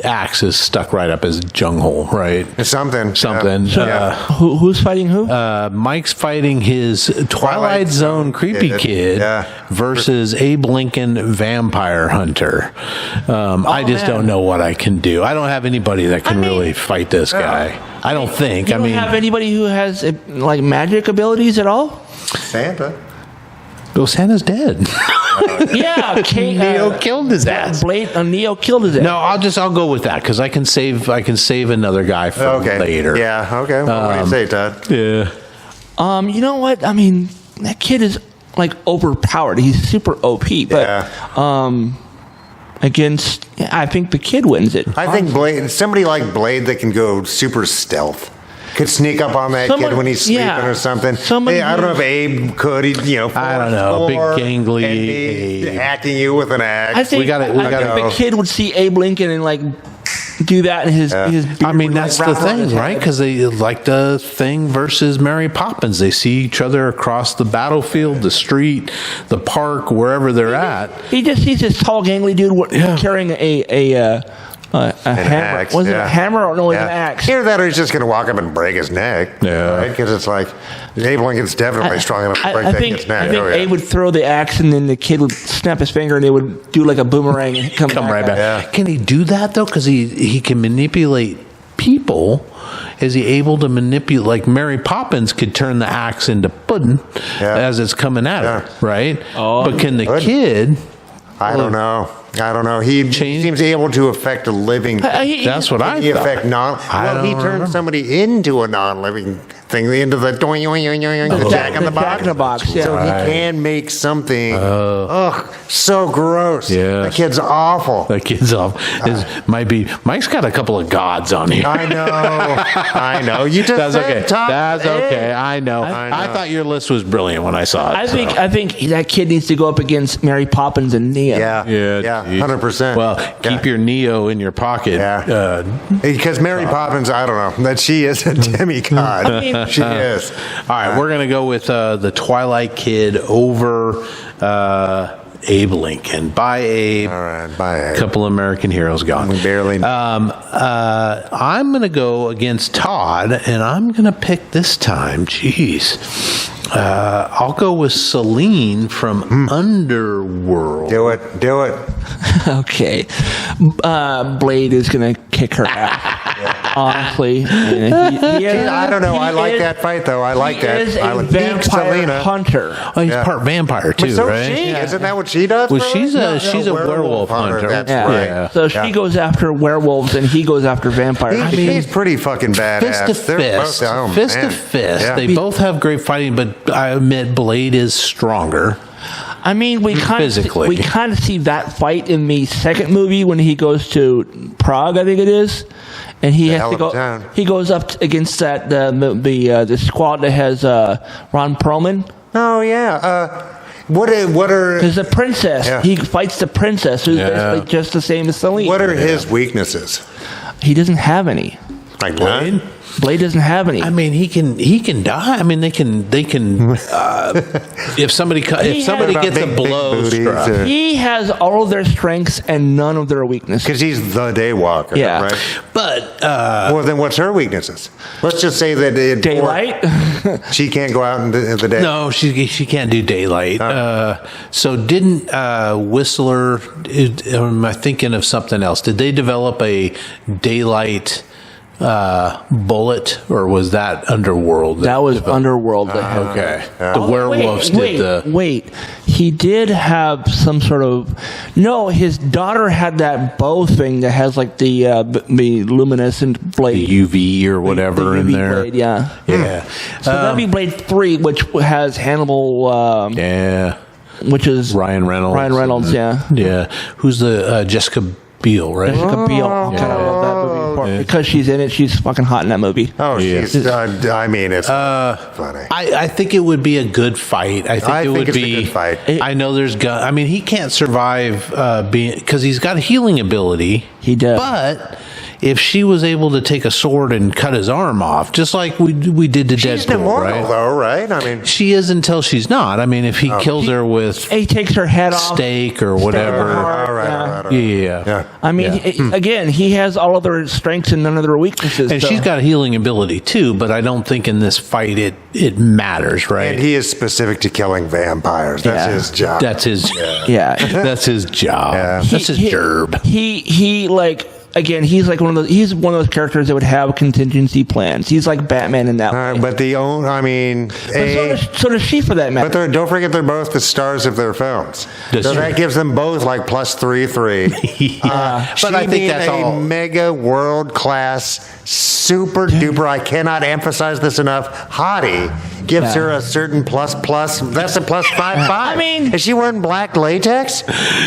axe is stuck right up his junghole, right? Something. Who's fighting who? Mike's fighting his Twilight Zone creepy kid versus Abe Lincoln Vampire Hunter. I just don't know what I can do. I don't have anybody that can really fight this guy. I don't think. You don't have anybody who has magic abilities at all? Santa. Well, Santa's dead. Yeah, Neo killed his ass. Neo killed his ass. No, I'll go with that because I can save another guy for later. Yeah. Okay. Well, what do you say, Todd? Yeah. You know what? I mean, that kid is overpowered. He's super OP, but against, I think the kid wins it. I think somebody like Blade that can go super stealth could sneak up on that kid when he's sleeping or something. I don't know if Abe could. I don't know. Big gangly Abe hacking you with an axe. I think the kid would see Abe Lincoln and do that in his I mean, that's the thing, right? Because they like the Thing versus Mary Poppins. They see each other across the battlefield, the street, the park, wherever they're at. He just sees this tall, gangly dude carrying a hammer. Axe, was it a hammer or no? It was an axe. Either that or he's just going to walk up and break his neck. Yeah. Right? Because it's Abe Lincoln's definitely strong enough to break that kid's neck. I think Abe would throw the axe and then the kid would snap his finger and it would do like a boomerang and come right back. Yeah. Can he do that though? Because he can manipulate people. Is he able to manipulate? Like Mary Poppins could turn the axe into pudding as it's coming at her, right? Oh, but can the kid? I don't know. He seems able to affect a living. That's what I thought. He turns somebody into a non-living thing, into the Jack in the Box. Yeah. So he can make something. So gross. Yeah. That kid's awful. Mike's got a couple of gods on here. I know. You just That's okay. Top That's 8. okay. I know. I thought your list was brilliant when I saw it. I think that kid needs to go up against Mary Poppins and Neo. Yeah. 100%. Well, keep your Neo in your pocket. Yeah. Because Mary Poppins, I don't know, that she is a demigod. She is. All right, we're going to go with the Twilight Kid over Abe Lincoln. Bye, Abe. All right, bye, Abe. A couple American heroes gone. We barely know. I'm going to go against Todd, and I'm going to pick this time. Jeez. I'll go with Celine from Underworld. Do it. Okay. Blade is going to kick her out. honestly. And I don't know. I like that fight, though. I like that. He is I a like vampire Selena. hunter. Oh, he's part vampire too, So right? she isn't that what she does? Well, really? she's a werewolf hunter. That's Yeah. right. Yeah. So she goes after werewolves, and he goes after vampires. He's pretty fucking badass. Fist to They're fist. both- oh, Fist to man. fist. Yeah. They both have great fighting, but I admit Blade is stronger. I mean, we kind Physically. of see that fight in the second movie when he goes to Prague, I think it is, and he has hell to of a go. town. He goes up against that the squad that has Ron Perlman. Oh yeah. What are There's a princess. Yeah. He fights the princess, who's Yeah. basically just the same as Selena. what are his weaknesses? He doesn't have any. Like Blade? Blade doesn't have any. I mean, he can die. I mean, they can. If somebody has- gets a Big blow booties, struck. He has all of their strengths and none of their weaknesses. because he's the Daywalker. Yeah. Right. But Well, then what's her weaknesses? Let's just say that Daylight. she can't go out in the day. no, she can't do daylight. So didn't Whistler? Am I thinking of something else? Did they develop a daylight bullet, or was that Underworld? That was Underworld. That had Okay. Oh, The werewolves did Wait. He did have some sort of. No, his daughter had that bow thing that has like the luminescent blade. the UV or whatever The in UV there. blade, yeah. Yeah. So that'd be Blade 3, which has Hannibal, Yeah. which is Ryan Reynolds. Ryan Reynolds, yeah. Yeah. Who's the Jessica Biel, right? Jessica Biel. Kind of love that movie because she's in it. She's fucking hot in that movie. Oh, Yeah. she's. I mean, it's funny. I think it would be a good fight. I think it's would a be good fight. I know there's gun. I mean, he can't survive being because he's got healing ability. He does. But if she was able to take a sword and cut his arm off, just like we did to She's Deadpool, immortal, right? though, right? I mean, She is until she's not. I mean, if he kills her with He takes her head off. steak or whatever. all right, Yeah. all right. Yeah. I mean, again, he has all of their strengths and none of their weaknesses. And so- she's got a healing ability too, but I don't think in this fight it matters, right? And he is specific to killing vampires. That's Yeah. his job. That's his. Yeah. That's his job. Yeah. That's his gerb. He like again. He's like he's one of those characters that would have contingency plans. He's like Batman in that way. But So does she, for that matter. But don't forget they're both the stars of their films. That's So true. that gives them both like plus 3. But I think that's a all. mega world class, super duper. I cannot emphasize this enough. Hottie gives her a certain plus. That's a plus 5. I mean- is she wearing black latex?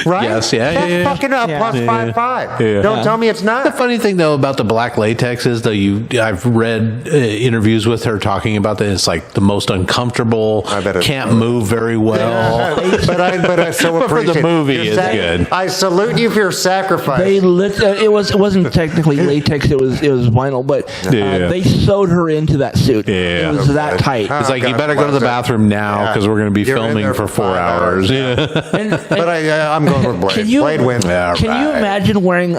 Right? Yes, yeah, That's yeah, yeah. fucking a Yeah. plus Yeah. 5. Yeah. Don't tell me it's The not. funny thing though about the black latex is though I've read interviews with her talking about that it's like the most uncomfortable. I bet it's- can't move very well. but I so But for the appreciate movie, your it's good. I salute you for your sacrifice. it wasn't technically latex. It was vinyl, but Yeah. they sewed her into that suit. Yeah. It was that tight. It's like God you better go to the bless her. bathroom now Yeah. because we're going to be You're in filming there for 4 5 hours. hours. Yeah. But I'm going with Blade. Can you- Blade wins. Yeah. Can you Right. imagine wearing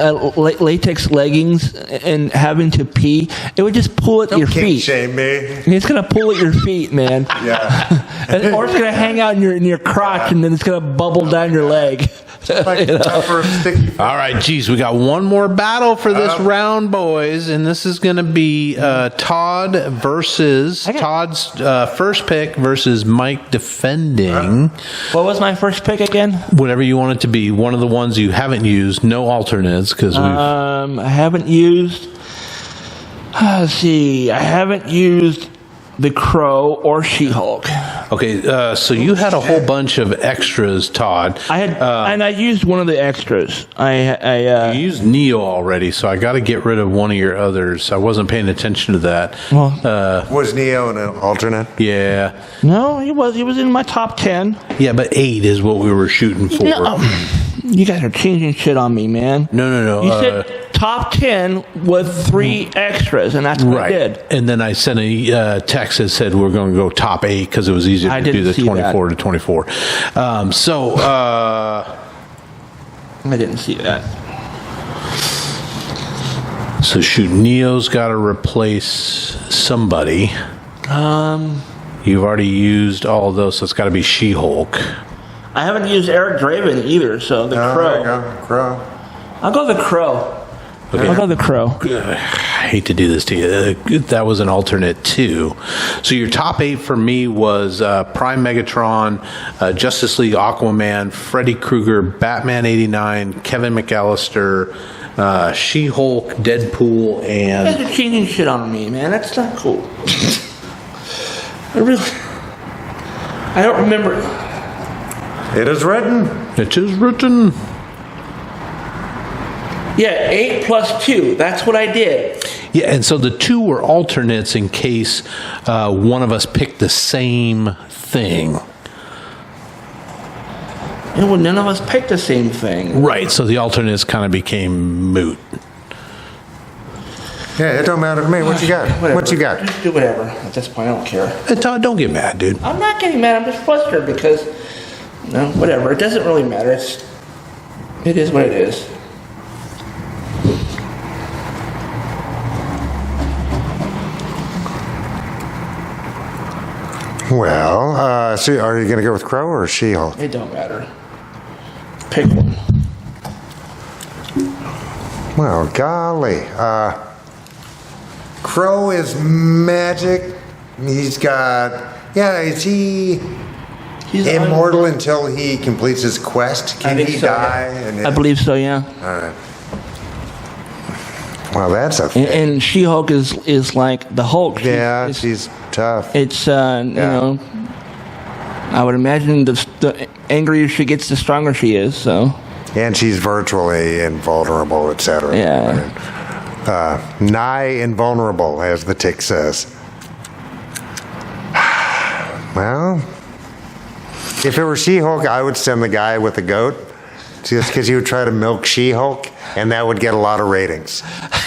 latex leggings and having to pee? It would just pull at your King feet. shame me. It's gonna pull at your feet, man. Yeah. Or it's gonna hang out in your crotch, and then it's gonna bubble down your leg. Like tougher, sticky. All right, geez, we got one more battle for this round, boys, and this is going to be Todd versus Todd's first pick versus Mike defending. What was my first pick again? Whatever you want it to be, one of the ones you haven't used, no alternates because we've. I haven't used. Let's see. I haven't used the Crow or She-Hulk. Okay, so you had a whole bunch of extras, Todd. I had, and I used one of the extras. You used Neo already, so I got to get rid of one of your others. I wasn't paying attention to that. Was Neo an alternate? Yeah, No, he was in my top 10. yeah, but 8 is what we were shooting for. No, you guys are changing shit on me, man. No. You said top 10 with 3 extras, and that's what I did. And then I sent a text that said we're going to go top 8 because it was easier I to do didn't the see 24 to 24. I didn't see that. So shoot, Neo's got to replace somebody. You've already used all of those, so it's got to be She-Hulk. I haven't used Eric Draven either, so the Crow. Crow. I'll go the Crow. Okay. I'll go the Crow. hate to do this to you. That was an alternate 2. So your top 8 for me was Prime Megatron, Justice League Aquaman, Freddy Krueger, Batman 89, Kevin McAllister, She-Hulk, Deadpool, and... You guys are changing shit on me, man. That's not cool. I don't remember. It is written. It is written. Yeah, 8 plus 2. That's what I did. Yeah, and so the 2 were alternates in case one of us picked the same thing. Yeah, well, none of us picked the same thing. Right, so the alternates kind of became moot. Yeah, it don't matter to me. What you got? Whatever. What you got? Just do whatever. At this point, I don't care. Todd, don't get mad, dude. I'm not getting mad. I'm just flustered because, no, whatever. It doesn't really matter. It is what it is. Well, so are you going to go with Crow or She-Hulk? It don't matter. Pick one. Well, golly. Crow is magic. He's got... Yeah, is he immortal until he completes his quest? Can he die? I believe so, yeah. All right. Well, that's a... And She-Hulk is like the Hulk. Yeah, she's tough. It's, you know... I would imagine the angrier she gets, the stronger she is, so... And she's virtually invulnerable, etc. Yeah. Nigh invulnerable, as the tick says. Well, if it were She-Hulk, I would send the guy with the goat, just because he would try to milk She-Hulk, and that would get a lot of ratings.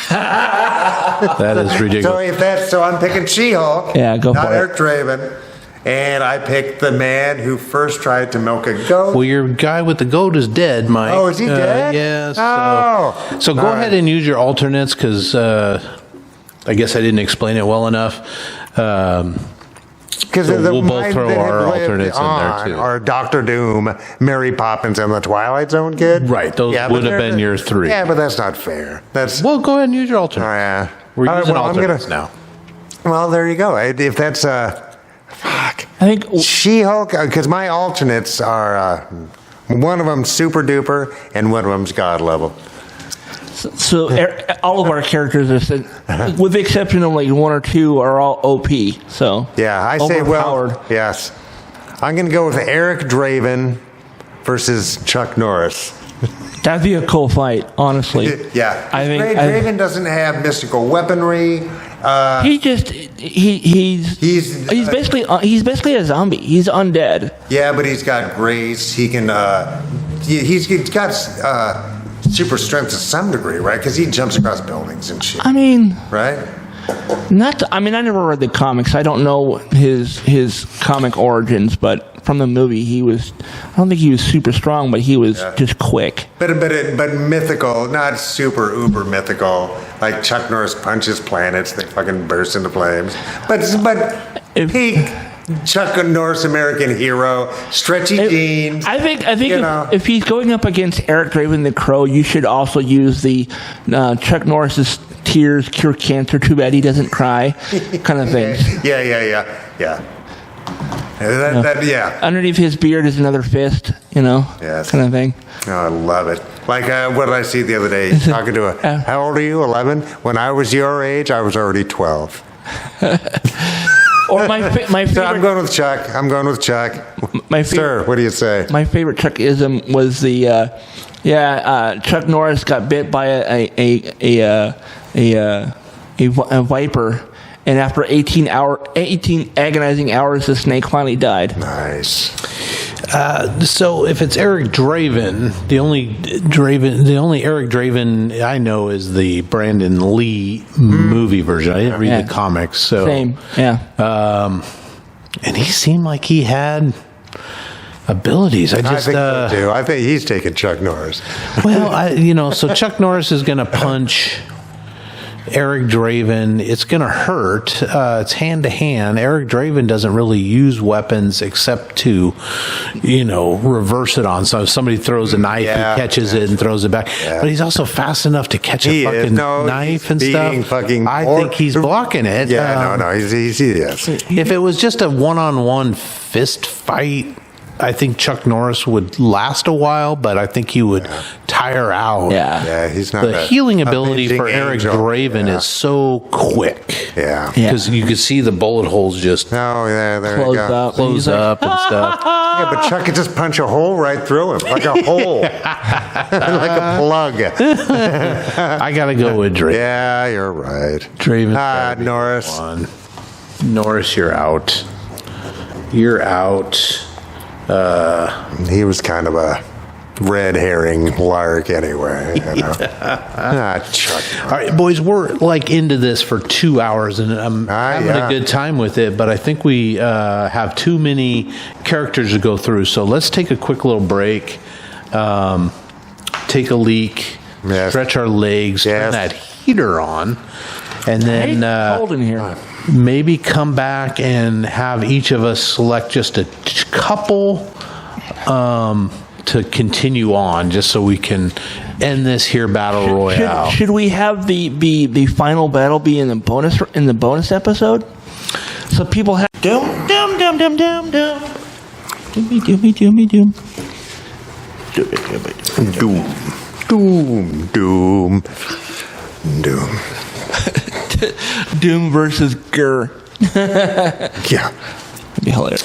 That is ridiculous. So I'm picking She-Hulk. Yeah, go for it. Not Eric Draven. And I picked the man who first tried to milk a goat. Well, your guy with the goat is dead, Mike. Oh, is he dead? Yes. So go All ahead right. and use your alternates, because I guess I didn't explain it well enough. Because So we'll both throw our alternates in there, too. Or Dr. Doom, Mary Poppins, and the Twilight Zone kid. Right, those would have been your 3. Yeah, but that's not fair. That's... Well, go ahead and use your Oh, alternates. yeah. We're All right, using well, alternates now. Well, there you go. If that's... Fuck. I think... She-Hulk, because my alternates are... one of them super duper, and one of them's God level. So all of our characters are, with the exception of like 1 or 2, are all OP. So Yeah, I say, well, overpowered. yes. I'm going to go with Eric Draven versus Chuck Norris. That'd be a cool fight, honestly. Yeah. I think Draven doesn't have mystical weaponry. he's basically a zombie. He's undead. Yeah, but he's got grace. He can. He's got super strength to some degree, right? Because he jumps across buildings and shit. I mean, Right? I never read the comics. I don't know his comic origins, but from the movie, I don't think he was super strong, but he was just quick. But mythical, not super uber mythical. Like Chuck Norris punches planets, they fucking burst into flames. But peak Chuck Norris American hero, stretchy jeans. I think you know. if he's going up against Eric Draven the Crow, you should also use the Chuck Norris's tears cure cancer. Too bad he doesn't cry, kind of thing. Yeah. Yeah. Underneath his beard is another fist, Yes. kind of thing. Oh, I love it. Like, what did I see the other day? Talking to how old are you? 11? When I was your age, I was already 12. Or my favorite. So I'm going with Chuck. My favorite. Sir, what do you say? My favorite Chuckism was the Chuck Norris got bit by a viper, and after 18 agonizing hours, the snake finally died. Nice. So if it's Eric Draven, the only Eric Draven I know is the Brandon Lee movie version. I didn't read the comics, so Same, yeah. And he seemed like he had abilities. I think so too. I think he's taking Chuck Norris. Well, so Chuck Norris is going to punch Eric Draven, it's going to hurt. It's hand to hand. Eric Draven doesn't really use weapons except to, reverse it on. So if somebody throws a knife, he catches it and throws it back. Yeah. But he's also fast enough to catch a fucking knife and stuff. I think he's blocking it. Yeah, no, he is. If it was just a one-on-one fist fight, I think Chuck Norris would last a while, but I think he would tire out. Yeah, he's not. The healing ability for Eric Draven is so quick. Yeah. Because you can see the bullet holes just there you go. Close up and stuff. Yeah, but Chuck could just punch a hole right through him, like a hole. Like a plug. I got to go with Draven. Yeah, you're right. Draven. Norris. Norris, you're out. You're out. He was kind of a red herring anyway. Chuck. All right, boys, we're into this for 2 hours, and I'm having a good time with it, but I think we have too many characters to go through. So let's take a quick little break, take a leak, stretch our legs, turn that heater on, and then cold in here. Maybe come back and have each of us select just a couple to continue on, just so we can end this here battle royale. Should we have the final battle be in the bonus episode? So people have doom. Doom versus Gur. Yeah. That'd be hilarious.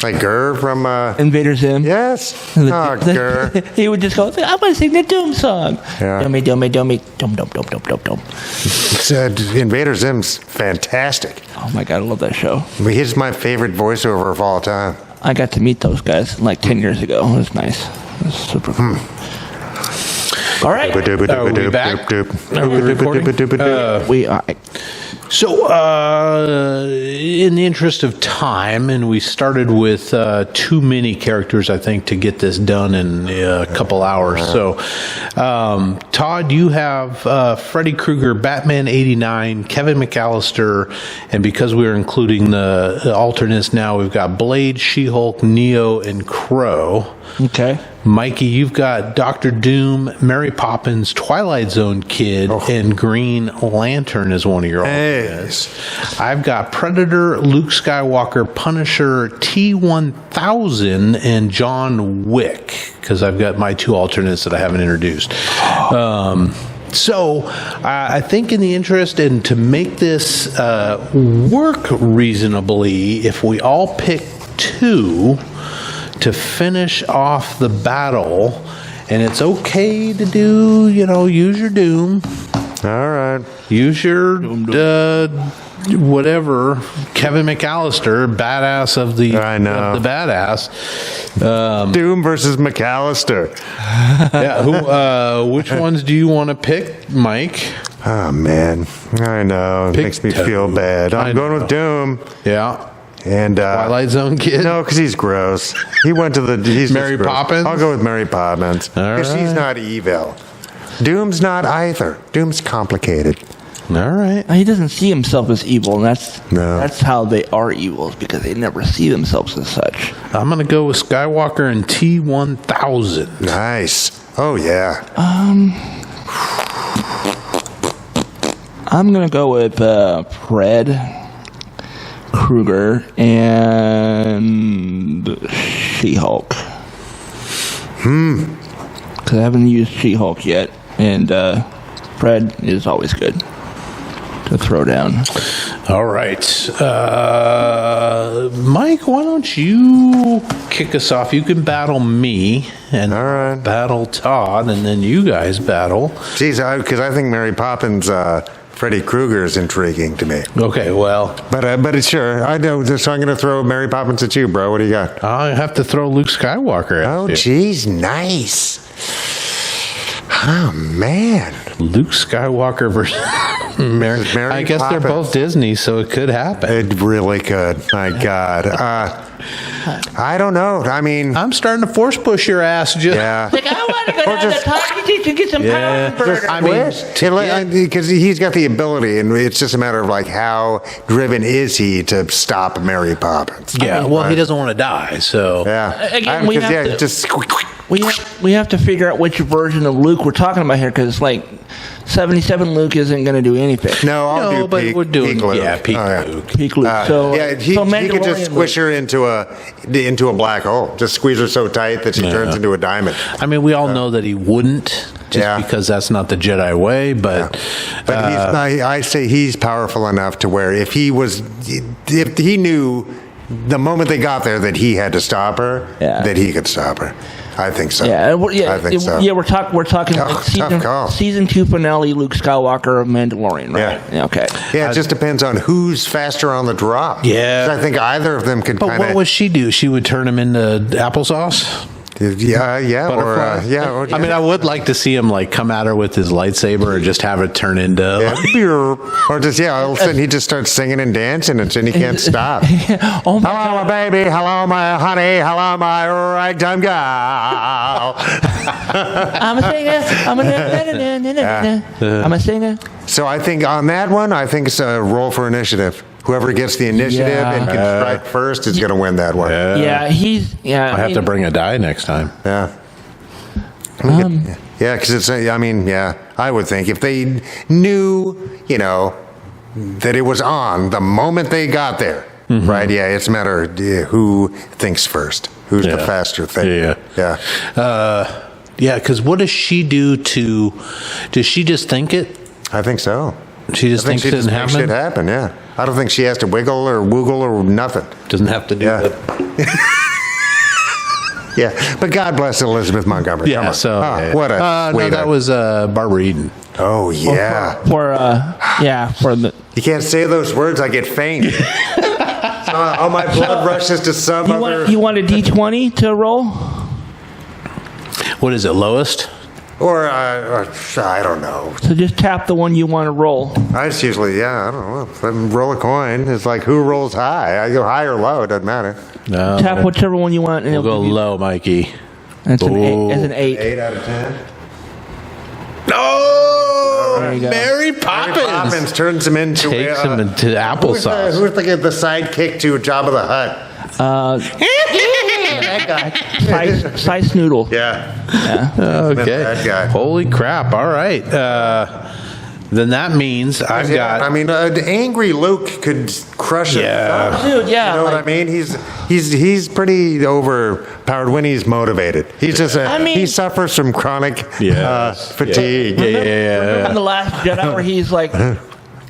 Like Gur from Invader Zim. Yes. Gur. He would just go, I'm going to sing the Doom song. Yeah. Dummy. Dum. Invader Zim's fantastic. Oh my God, I love that show. He's my favorite voiceover of all time. I got to meet those guys like 10 years ago. It was nice. It was super cool. All right. Are we back? Are we recording? We are. So, in the interest of time, and we started with too many characters, I think, to get this done in a couple hours. So, Todd, you have Freddy Krueger, Batman 89, Kevin McAllister, and because we're including the alternates now, we've got Blade, She-Hulk, Neo, and Crow. Okay. Mikey, you've got Dr. Doom, Mary Poppins, Twilight Zone Kid, and Green Lantern as one of your alternates. I've got Predator, Luke Skywalker, Punisher, T-1000, and John Wick, because I've got my two alternates that I haven't introduced. So I think in the interest and to make this work reasonably, if we all pick two to finish off the battle, and it's okay to do, use your Doom. All right. Use your whatever, Kevin McAllister, badass of the badass. Doom versus McAllister. Which ones do you want to pick, Mike? Oh man, I know. It makes me feel bad. I'm going with Doom. Yeah. And Twilight Zone Kid? No, because he's gross. He went to he's Mary Poppins? I'll go with Mary Poppins. Because she's not evil. Doom's not either. Doom's complicated. All right. He doesn't see himself as evil, and that's how they are evil, because they never see themselves as such. I'm going to go with Skywalker and T-1000. Nice. Oh, yeah. I'm going to go with Fred Krueger and She-Hulk. Because I haven't used She-Hulk yet, and Fred is always good to throw down. All right. Mike, why don't you kick us off? You can battle me and battle Todd, and then you guys battle. Geez, because I think Mary Poppins... Freddy Krueger is intriguing to me. Okay, well. But it's sure. I know. So I'm going to throw Mary Poppins at you, bro. What do you got? I have to throw Luke Skywalker at you. Oh, geez. Nice. Oh, man. Luke Skywalker versus... Mary, Mary I guess they're Poppins. both Disney, so it could happen. It really could. My God. I don't know. I mean, I'm starting to force push your ass. Just, yeah. Like, I want to go Or down just- to Talkie to get some pound burger. I mean, Because he's got the ability, and it's just a matter of like how driven is he to stop Mary Poppins? yeah. Well, he doesn't want to die, so Yeah. Again, we 'cause, have to- just We have to figure out which version of Luke we're talking about here, because like 77 Luke isn't going to do anything. no. I'll no, do but peak, we're doing peak Luke. peak Oh, Luke. Peak Luke. So yeah, he so could just Mandalorian squish Luke. her into a black hole. Just squeeze her so tight that she turns into a diamond. I mean, we all know that he wouldn't, just Yeah. because that's not the Jedi way. But But I say he's powerful enough to where if he knew the moment they got there that he had to stop her, Yeah. that he could stop her. I think so. Yeah, I think so. Yeah, we're talking Tough like call. season 2 finale, Luke Skywalker of Mandalorian, right? Yeah. Okay. Yeah, it just depends on who's faster on the drop. Yeah. 'Cause I think either of them could but kind what of. would she do? She would turn him into applesauce. Yeah, Butterfly? or I mean, I would like to see him like come at her with his lightsaber, or just have it turn into. or just all of a sudden he just starts singing and dancing, and he can't stop. Oh my Hello, my baby. Hello, my honey. Hello, my ragtime gal. I'm a singer. I'm a singer. So I think on that one, I think it's a roll for initiative. Whoever gets the initiative and can strike first is going to win that one. Yeah, he's I have to bring a die next time. Yeah. Yeah, because it's. I mean, yeah. I would think if they knew, that it was on the moment they got there, right? Yeah, it's a matter of who thinks first, who's the faster thing. Yeah. Yeah, because what does she do to? Does she just think it? I think so. She just I think thinks she it just doesn't makes happen. shit happen. Yeah, I don't think she has to wiggle or woogle or nothing. Doesn't have to do Yeah. that. Yeah, but God bless Elizabeth Montgomery. Come Yeah. on. So What a no, sweetheart. that was Barbara Eden. Oh yeah. for the You can't say those words. I get faint. All my blood rushes to some other. you want a D20 to roll? What is it? Lowest? Or I don't know. So just tap the one you want to roll. I just usually, I don't know. If I roll a coin, it's like who rolls high? I go high or low. It doesn't matter. No. Tap whichever one you want, and We'll it'll go give you- low, Mikey. That's an Oh. 8. That's an 8. 8 out of 10. Oh, There you go. Mary Mary Poppins. Poppins turns him into Takes him into Who's applesauce. the sidekick to Jabba the Hutt? That guy. Size Noodle. Yeah. Okay. That guy. Holy crap. All right. Then that means I've got. I mean, angry Luke could crush it. Yeah. Dude, yeah. You know what I like- mean? He's pretty overpowered when he's motivated. He's just he suffers from chronic fatigue. Yeah. On the Last Jedi, where he's like,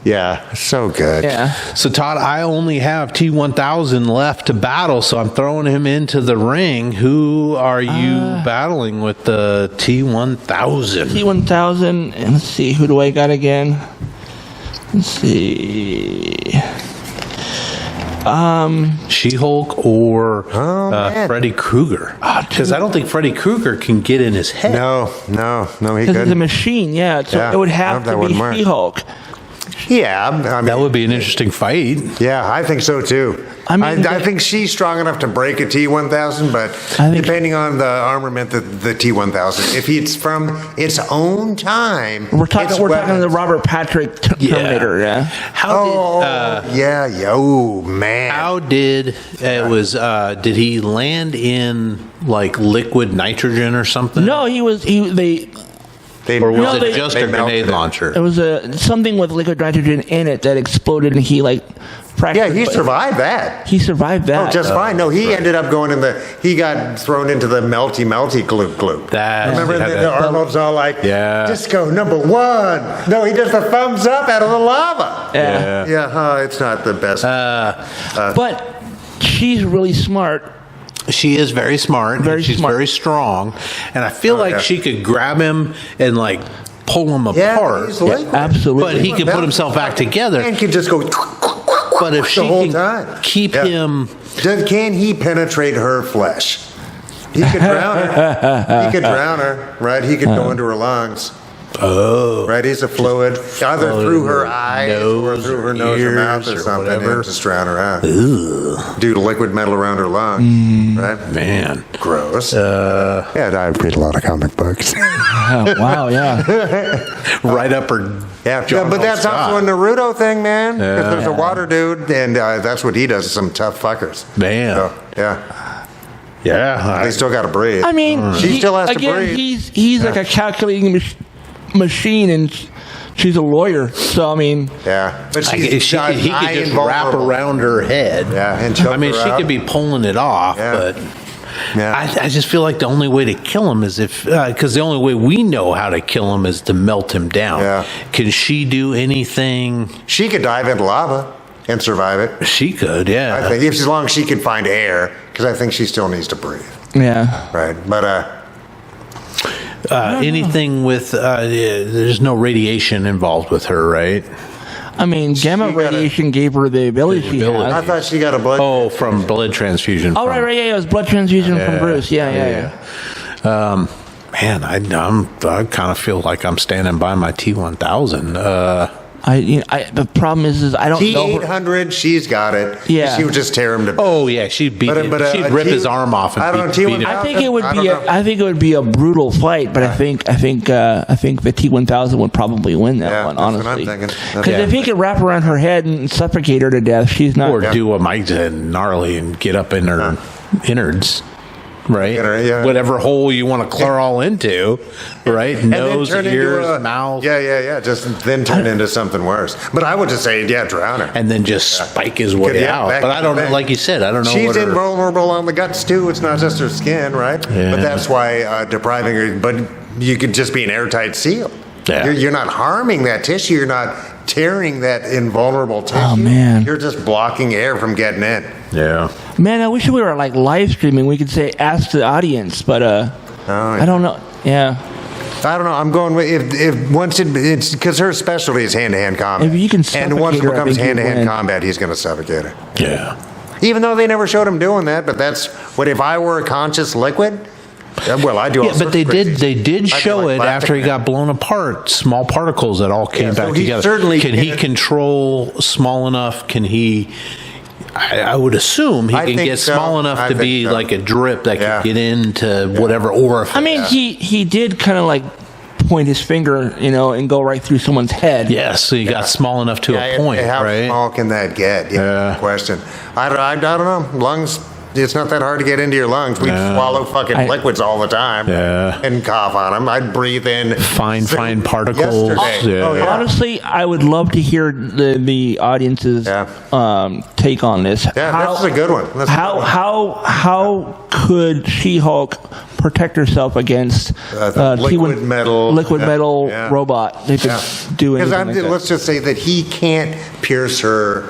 Yeah, so good. yeah. So, Todd, I only have T1000 left to battle, so I'm throwing him into the ring. Who are you battling with the T1000? T1000, and let's see, who do I got again? Let's see. She-Hulk or man. Freddy Krueger? Because I don't think Freddy Krueger can get in his head. No, he Because it's a couldn't. machine, yeah. So Yeah, it would have that to be wouldn't work. She-Hulk. Yeah, I mean, That would be an interesting fight. yeah, I think so too. I mean, I think she's strong enough to break a T1000, but I think- depending on the armament, the T1000, if it's from its own time, We're talking its the weapons- Robert Patrick Terminator, yeah. Oh man! How did it was? Did he land in like liquid nitrogen or something? No, he was They, Or was No, it they- just they a melted grenade it. launcher? it was something with liquid nitrogen in it that exploded, and he fractured. Yeah, he but survived that. He survived that. Oh, just fine. No, he ended up going he got thrown into the melty gloop. That- Remember yeah, the that- Arnold's all like, Yeah. disco number one. No, he does the thumbs up out of the lava. Yeah. Yeah, it's not the best. But she's really smart. She is very smart. Very and she's smart. very strong, and I feel like yeah. she could grab him and like pull him yeah, apart. he's liquid. Absolutely. But he can put himself back together. And can just go But if the she whole can time. keep Yeah. him, Can he penetrate her flesh? He could drown her. He could drown her, right? He could go into her lungs. Oh. Right, he's a fluid, either through her eyes or through her nose or mouth or something, whatever. and just drown her out. Due to liquid metal around her lung, right? Man. Gross. Yeah, I read a lot of comic books. Oh, wow, yeah. Right up her. Yeah, John but that's Scott. also a Naruto thing, man. Because there's a water dude, and that's what he does to some tough fuckers. Man. So, yeah. Yeah. They still got to breathe. I mean, She still has to again, breathe. he's like a calculating machine, and she's a lawyer. So I mean, Yeah. But he could just wrap around her head. Yeah, and choke I mean, her she out. could be pulling it off, Yeah. but Yeah. I just feel like the only way to kill him is if, because the only way we know how to kill him is to melt him down. Yeah. Can she do anything? She could dive into lava and survive it. She could, yeah. I think, as long as she can find air, because I think she still needs to breathe. yeah. Right. But Anything with, there's no radiation involved with her, right? I mean, gamma She got radiation gave her the ability she ability. has. I thought she got a blood. Oh, from blood transfusion. Oh, right, yeah, it was blood transfusion from Bruce. Yeah. Man, I kind of feel like I'm standing by my T1000. The problem is I don't know. Her. T800, she's got it. Yeah. She would just tear him to. Oh yeah, she'd beat him. She'd rip his arm off and I don't know, beat him. T1000. I think it would I be. don't know. I think it would be a brutal fight, but I think the T1000 would probably win that Yeah, one. that's what I'm Honestly, thinking. because if he could wrap around her head and suffocate her to death, she's not. Or do what Mike did, gnarly, and get up in her innards. Right, Yeah. whatever hole you want to crawl into, right? And then Nose, turn ears, into mouth, Yeah. Just then turn into something worse. But I would just say, drown her. and then just spike his way Yeah, out. back But I don't know, back. like you said, I don't know. She's what her, invulnerable on the guts too. It's not just her skin, right? Yeah. But that's why depriving her. But you could just be an airtight seal. Yeah. You're not harming that tissue. You're not tearing that invulnerable tissue. Oh, man. You're just blocking air from getting in. yeah. Man, I wish we were like live streaming. We could say ask the audience, but I don't know. Yeah, I don't know. I'm going with if once it's because her specialty is hand-to-hand combat. If you can and once it suffocate her, I becomes think you'd hand-to-hand win. combat, he's going to suffocate her. Yeah. Even though they never showed him doing that, but that's what if I were a conscious liquid. Well, I do. All Yeah, but sorts they of did. crazy They shit. did I'd be show like it Plastic after he Man. got blown apart. Small particles that all came Yeah, so back he together. certainly Can he can- control small enough? Can he? I would assume he I can think get so. small enough I to think be so. like a drip that Yeah. can get into whatever orifice. I mean, he did kind of like point his finger, and go right through someone's head. yes, so he got small enough to a point, How right? small can that get? Yeah. Question. I don't know. Lungs. It's not that hard to get into your lungs. We swallow fucking liquids all the time. Yeah. And cough on them. I'd breathe in Fine yesterday. particles. Yeah. Oh, yeah. Honestly, I would love to hear the audience's take on this. Yeah, this is a good one. That's a good one. How could She-Hulk protect herself against The liquid metal. metal Yeah. robot? They could do Because anything like that. let's just say that he can't pierce her.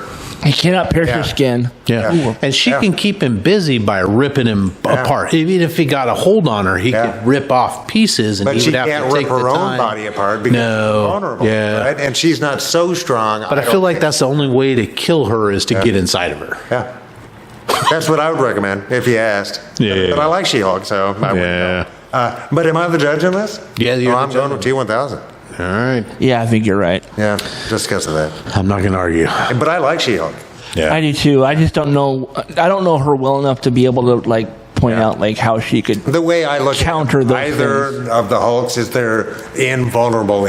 He cannot pierce Yeah. her skin. Yeah. Yeah. And she Yeah. can keep him busy by ripping him apart. Even if he got a hold on her, he could rip off pieces, and But he she would have can't to rip take her the own time. body apart because she's vulnerable. Yeah. Right? And she's not so strong. But I feel like that's the only way to kill her is to get inside of her. Yeah. That's what I would recommend if you asked. Yeah. But I like She-Hulk, so I wouldn't know. But am I the judge on this? Yeah, you're No, the I'm judge. going with T1000. All right. Yeah, I think you're right. Yeah, just because of that. I'm not going to argue. But I like She-Hulk. Yeah. I do too. I just don't know. I don't know her well enough to be able to point out how she could. The way I look Counter at those either things. of the Hulks is they're invulnerable,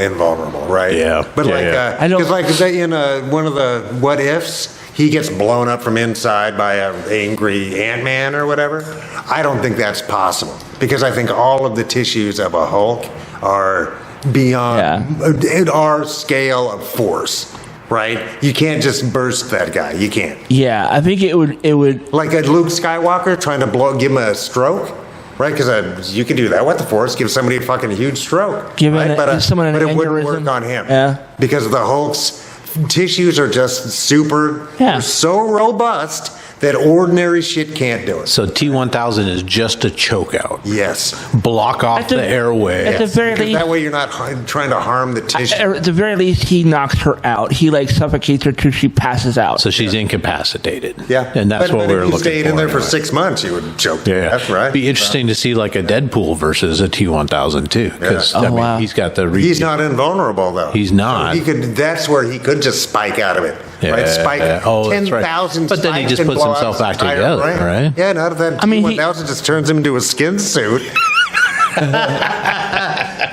right? Yeah. But Yeah, I don't- because like in one of the what ifs, he gets blown up from inside by an angry Ant-Man or whatever. I don't think that's possible because I think all of the tissues of a Hulk are beyond our scale of force. Right? You can't just burst that guy. You can't. Yeah, I think it would. Like a Luke Skywalker trying to give him a stroke, right? Because you can do that with the Force. Give somebody a fucking huge stroke. Give right? someone an but it wouldn't aneurysm. work on him. Yeah. Because the Hulk's tissues are just super, Yeah. they're so robust that ordinary shit can't do it. So T-1000 is just a chokeout. Yes. Block off the airway. At the very Because least, that way you're not trying to harm the tissue. at the very least, he knocks her out. He like suffocates her till she passes out. So she's incapacitated. Yeah. And that's what we were if you looking stayed for. in there for anyway. 6 months, you would choke to Yeah, death, right? Be interesting to see like a Deadpool versus a T-1000 too, because Yeah. Oh, wow. he's got the. He's not invulnerable, though. He's not. So he could. That's where he could just spike out of it. Right? Spike. Oh, that's right. 10,000 But then he spikes just and puts blow out himself his back entire together, brain. right? Yeah, and out of that I mean, T-1000 just turns him into a skin suit.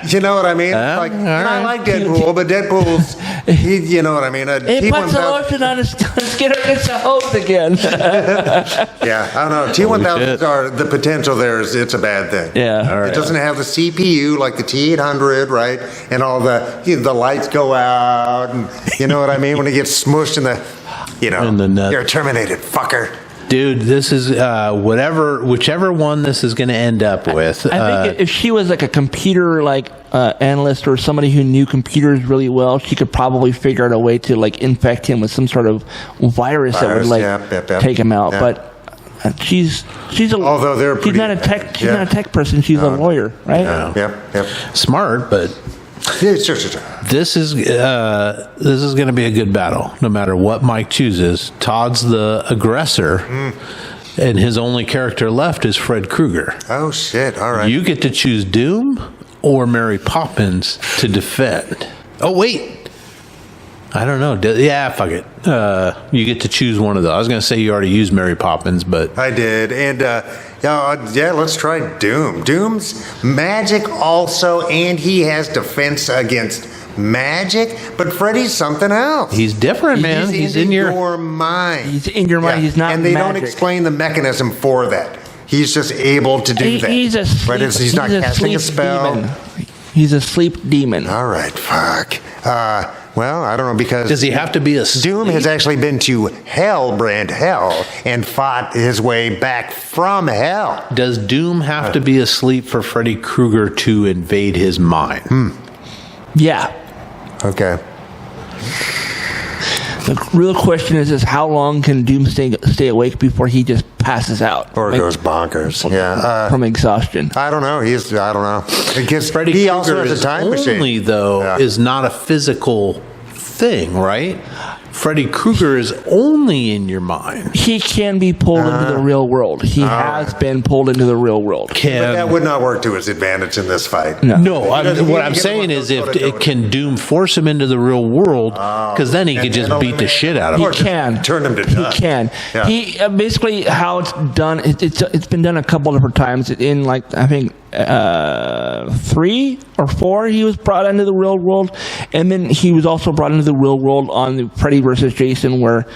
You know what I mean? Like, and I like Deadpool, but Deadpool's, you know what I mean? A he puts the T-1000 lotion on his skin against the hose again. Yeah, I don't know. T-1000s are, the potential there is, it's a bad thing. Yeah. It doesn't have the CPU like the T-800, right? And all the lights go out, and you know what I mean? When it gets smushed in the, In the nut. you're terminated, fucker. Dude, this is whichever one this is going to end up with. I think if she was like a computer analyst or somebody who knew computers really well, she could probably figure out a way to like infect him with some sort of virus that would like take him out. Yeah. But she's a Although they're she's pretty- not a tech yeah. not a tech person. She's a lawyer, right? Yep. Smart, but Yeah, sure. this is going to be a good battle, no matter what Mike chooses. Todd's the aggressor, and his only character left is Fred Krueger. Oh, shit. All right. You get to choose Doom or Mary Poppins to defend. Oh, wait. I don't know. Yeah, fuck it. You get to choose one of those. I was going to say you already used Mary Poppins, but I did. And, yeah, let's try Doom. Doom's magic also, and he has defense against magic, but Freddy's something else. he's different, man. He's in your mind. He's in your mind. He's not And they magic. don't explain the mechanism for that. He's just able to do that. He's a sleep, Right? He's not casting a sleep spell. demon. He's a sleep demon. All right, fuck. Well, I don't know, because Does he have to be a Doom has actually been to hell, brand hell, and fought his way back from hell. Does Doom have to be asleep for Freddy Krueger to invade his mind? Yeah. Okay. The real question is how long can Doom stay awake before he just passes out? Or goes bonkers. Yeah. From exhaustion. I don't know. I don't know. Because Freddy he Krueger also has a time machine. only, though, is not a physical thing, right? Freddy Krueger is only in your mind. He can be pulled into the real world. He has been pulled into the real world. But that would not work to his advantage in this fight. No, doesn't- what he I'm can saying work is those if photos it can Doom force him into the real world, because then he could just beat the shit out of He him. can turn him to He dust. can. Yeah. He basically how it's done. It's been done a couple different times. In like I think 3 or 4, he was brought into the real world, and then he was also brought into the real world on the Freddy versus Jason, where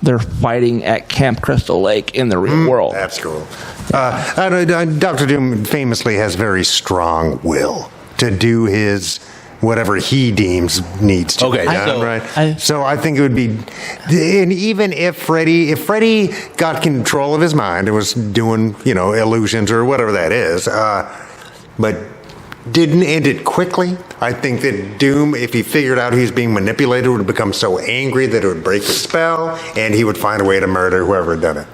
they're fighting at Camp Crystal Lake in the real world. That's cool. I know, Dr. Doom famously has very strong will to do his whatever he deems needs to Okay, be done, so- right? So I think it would be, and even if Freddy got control of his mind and was doing, illusions or whatever that is, but didn't end it quickly, I think that Doom, if he figured out he was being manipulated, would become so angry that it would break the spell, and he would find a way to murder whoever had done it.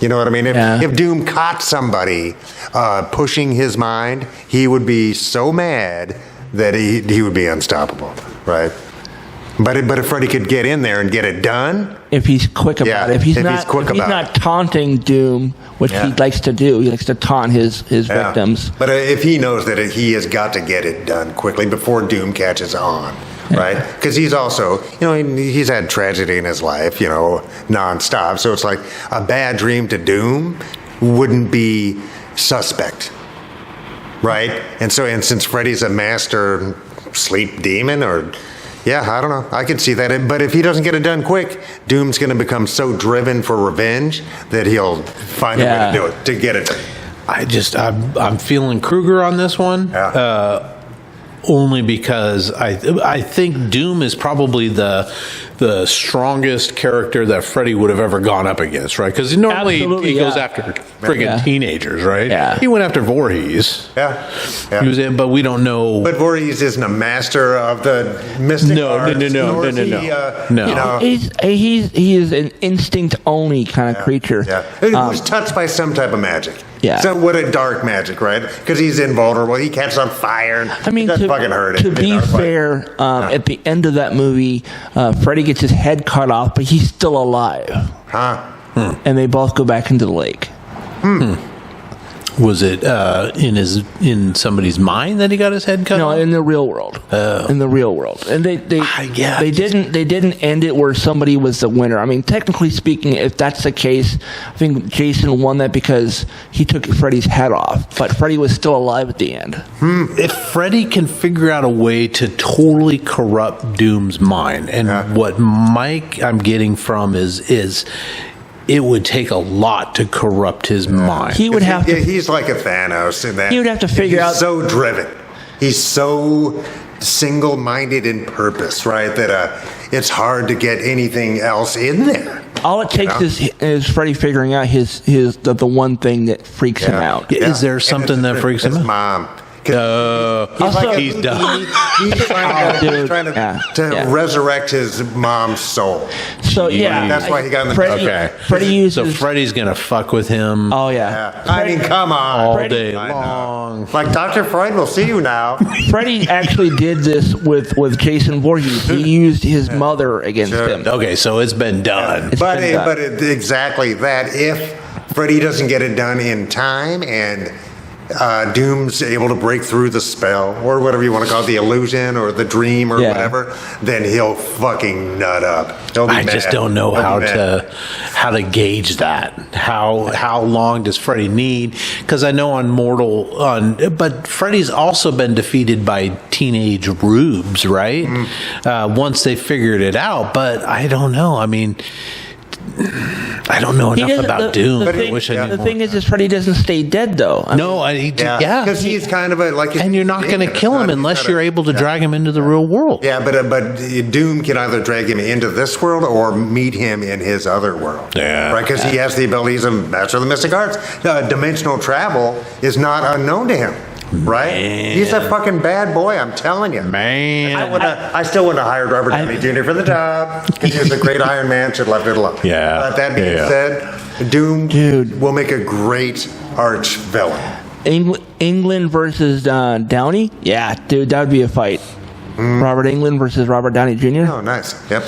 You know what I mean? If Doom caught somebody pushing his mind, he would be so mad that he would be unstoppable, right? But if Freddy could get in there and get it done, If he's quick about it, if he's not taunting Doom, which he likes to do, he likes to taunt his victims. But if he knows that he has got to get it done quickly before Doom catches on, right? Because he's also, he's had tragedy in his life, nonstop. So it's like a bad dream to Doom wouldn't be suspect, right? And since Freddy's a master sleep demon, I don't know. I can see that. But if he doesn't get it done quick, Doom's going to become so driven for revenge that he'll find a way to do it, to get it done. I'm feeling Krueger on this one. Yeah. only because I think Doom is probably the strongest character that Freddy would have ever gone up against, right? Because normally he goes after friggin' teenagers, right? Yeah. He went after Voorhees. Yeah. He was in, but we don't know. But Voorhees isn't a master of the mystic arts. No. You know, He is an instinct only kind of creature. Yeah. He was touched by some type of magic. Yeah. So what a dark magic, right? Because he's invulnerable. He catches on fire. And I mean, it doesn't fucking hurt it. To be fair, at the end of that movie, Freddy gets his head cut off, but he's still alive. Huh? And they both go back into the lake. Was it in somebody's mind that he got his head cut off? No, in the real world. In the real world, and they didn't end it where somebody was the winner. I mean, technically speaking, if that's the case, I think Jason won that because he took Freddy's head off, but Freddy was still alive at the end. If Freddy can figure out a way to totally corrupt Doom's mind, and what Mike I'm getting from is it would take a lot to corrupt his mind. He would have to. He's like a Thanos in that. He would have to figure out. He's so driven. He's so single-minded in purpose, right? That it's hard to get anything else in there. All it takes is Freddy figuring out the one thing that freaks him out. Is there something that freaks him out? His mom. He's done. He's trying to resurrect his mom's soul. So that's why he got in the Freddy uses. So Freddy's gonna fuck with him. Oh yeah. I mean, come on, all day long. Like Dr. Freud will see you now. Freddy actually did this with Jason Voorhees. He used his mother against him. Okay, so it's been done. But exactly that. If Freddy doesn't get it done in time and Doom's able to break through the spell or whatever you want to call it, the illusion or the dream or whatever, then he'll fucking nut up. I just don't know how to gauge that. How long does Freddy need? Because I know but Freddy's also been defeated by teenage rubes, right? Once they figured it out, but I don't know. I mean, I don't know enough about Doom. The thing is Freddy doesn't stay dead, though. Because he's kind of and you're not going to kill him unless you're able to drag him into the real world. Yeah, but Doom can either drag him into this world or meet him in his other world. Yeah, right. Because he has the abilities of master of the mystic arts. Dimensional travel is not unknown to him. Right? Man. He's a fucking bad boy, I'm telling you. Man. I still wouldn't have hired Robert Downey Jr. for the job because he was a great Iron Man, should have left it alone. Yeah. But that being said, Doom will make a great arch villain. England versus Downey? Yeah, dude, that would be a fight. Robert England versus Robert Downey Jr.? Oh, nice. Yep.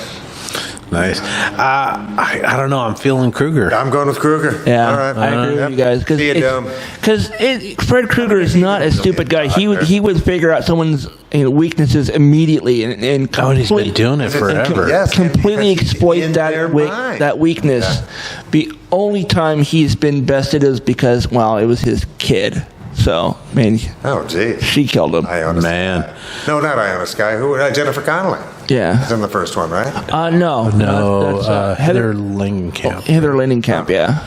Nice. I don't know. I'm feeling Krueger. I'm going with Krueger. Yeah, all right. I agree with you guys. Because Fred Krueger is not a stupid guy. He would figure out someone's weaknesses immediately and he's been doing it forever. Completely exploit that weakness. The only time he's been bested is because, well, it was his kid. So, man. Oh, gee. She killed him. Man. No, not Iona Sky. Who? Jennifer Connelly. Yeah. That's in the first one, right? No. That's Heather Langenkamp. Heather Langenkamp, yeah.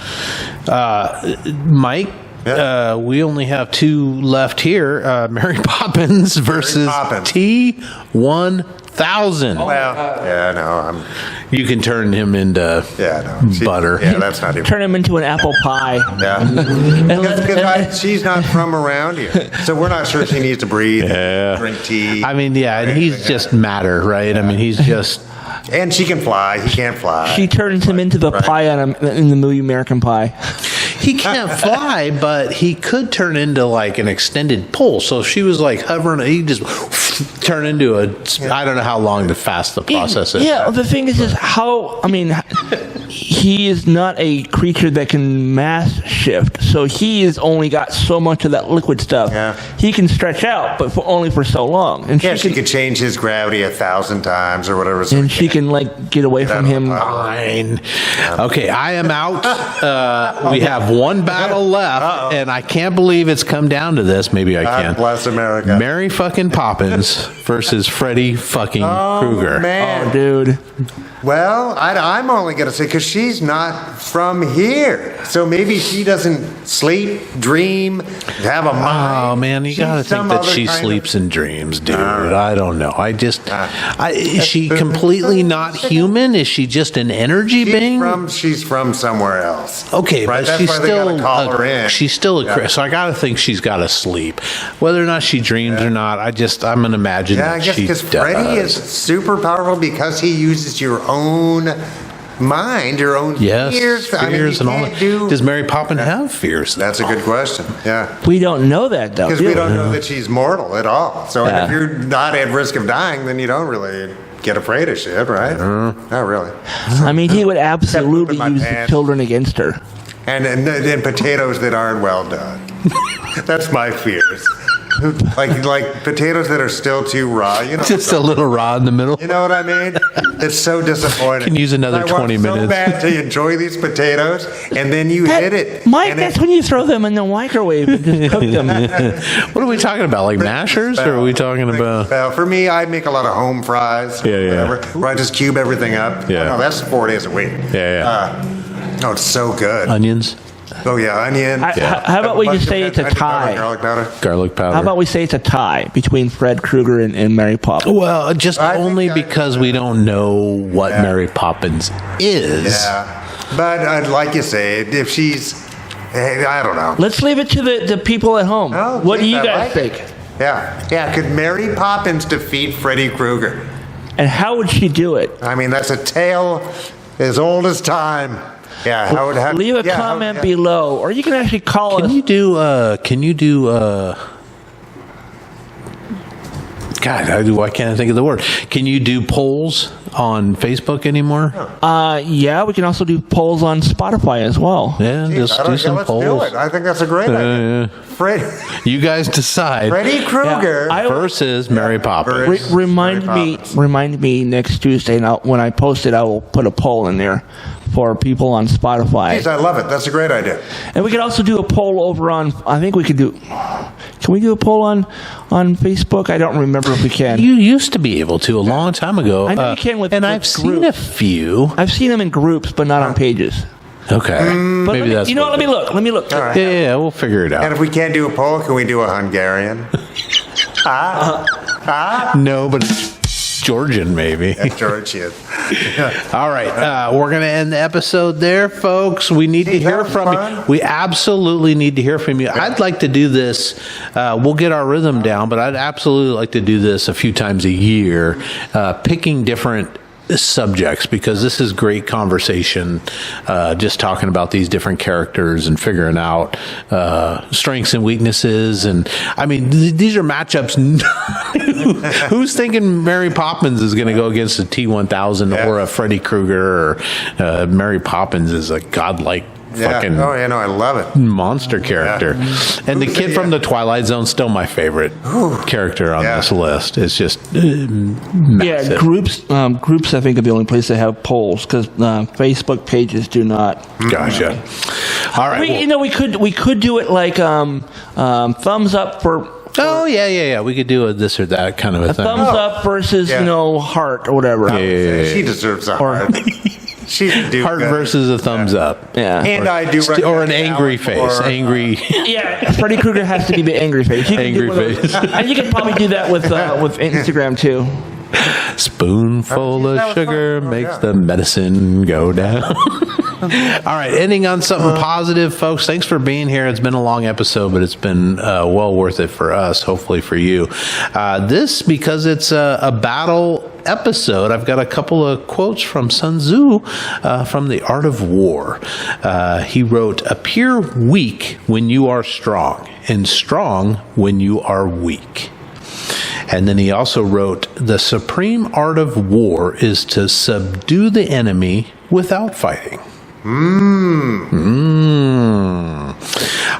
Mike? Yeah. We only have two left here. Mary Poppins versus T-1000. Well, you can turn him into butter. Yeah, that's not even. Turn him into an apple pie. Yeah. Because she's not from around here, so we're not sure she needs to breathe, drink tea. I mean, and he's just matter, right? Yeah. I mean, he's just. And she can fly. He can't fly. She turns him into the pie in the movie American Pie. He can't fly, but he could turn into like an extended pole. So if she was like hovering, he just turn into I don't know how long the process is. Yeah, the thing is he is not a creature that can mass shift. So he has only got so much of that liquid stuff. Yeah. He can stretch out, but only for so long. And she could change his gravity 1,000 times or whatever. And she can get away from him. Fine. Okay, I am out. We have one battle left, and I can't believe it's come down to this. Maybe I can. God bless America. Mary fucking Poppins versus Freddy fucking Krueger. Man. Oh, dude. Well, I'm only going to say because she's not from here. So maybe she doesn't sleep, dream, have a mind. Oh, man, you got to think that she sleeps and dreams, dude. I don't know. Is she completely not human? Is she just an energy being? She's from somewhere else. Okay, right? but That's she's why they gotta call her in. She's still a so I got to think she's got to sleep. Whether or not she dreams or not, I'm going to imagine that she does. Yeah, I guess because Freddy is super powerful because he uses your own mind, your own fears. And all that. Does Mary Poppins have fears? That's a good question. Yeah. We don't know that, though. Because we don't know that she's mortal at all. So if you're not at risk of dying, then you don't really get afraid of shit, right? Not really. I mean, he would absolutely use the children against her. And potatoes that aren't well done. That's my fears. like potatoes that are still too raw, just a little raw in the middle. You know what I mean? It's so disappointing. Can use another 20 minutes. So bad to enjoy these potatoes, and then you hit it. Mike, that's when you throw them in the microwave and just cook them. What are we talking about? Like mashers, or are we talking about? Well, for me, I make a lot of home fries. Whatever, where I just cube everything up. Yeah. No, that's 4 days a week. Oh, it's so good. Onions. Oh yeah, onion. How about we just say it's a tie? Garlic powder. How about we say it's a tie between Fred Krueger and Mary Poppins? Well, just only because we don't know what Mary Poppins is. Yeah, but like you say, if she's, I don't know. Let's leave it to the people at home. Oh, what do you guys think? Yeah. Could Mary Poppins defeat Freddy Krueger? And how would she do it? I mean, that's a tale as old as time. Yeah, I would have. Leave a comment below, or you can actually call us. Can you do? God, why can't I think of the word? Can you do polls on Facebook anymore? Yeah, we can also do polls on Spotify as well. Yeah, just do some polls. Do it. I think that's a great idea. You guys decide. Freddy Krueger versus Mary Poppins. Remind me next Tuesday, and when I post it, I will put a poll in there for people on Spotify. Jeez, I love it. That's a great idea. And we could also do a poll over on. I think we could do. Can we do a poll on Facebook? I don't remember if we can. You used to be able to a long time ago. I know you can I've seen a few. I've seen them in groups, but not on pages. Okay. Maybe that's. Let me look. Let me look. All right. Yeah, we'll figure it out. And if we can't do a poll, can we do a Hungarian? No, but Georgian, maybe. Georgian. All right. We're going to end the episode there, folks. We need to hear from you. We absolutely need to hear from you. I'd like to do this. We'll get our rhythm down, but I'd absolutely like to do this a few times a year, picking different subjects, because this is great conversation, just talking about these different characters and figuring out strengths and weaknesses. And I mean, these are matchups. Who's thinking Mary Poppins is going to go against a T-1000 or a Freddy Krueger, or Mary Poppins is a godlike fucking I love it. monster character. And the kid from the Twilight Zone, still my favorite character on this list. It's just massive. Groups I think are the only place that have polls, because Facebook pages do not. Gotcha. All right. We could do it like thumbs up for. Oh yeah. We could do a this or that kind of a thing. Thumbs up versus heart or whatever. Yeah. She deserves a heart. Heart versus a thumbs up. Yeah. And I do or an angry face. Angry. Yeah, Freddy Krueger has to be the angry face. Angry face. And you could probably do that with Instagram too. Spoonful of sugar makes the medicine go down. All right, ending on something positive, folks. Thanks for being here. It's been a long episode, but it's been well worth it for us, hopefully for you. Because it's a battle episode, I've got a couple of quotes from Sun Tzu from The Art of War. He wrote, "Appear weak when you are strong, and strong when you are weak." And then he also wrote, "The supreme art of war is to subdue the enemy without fighting."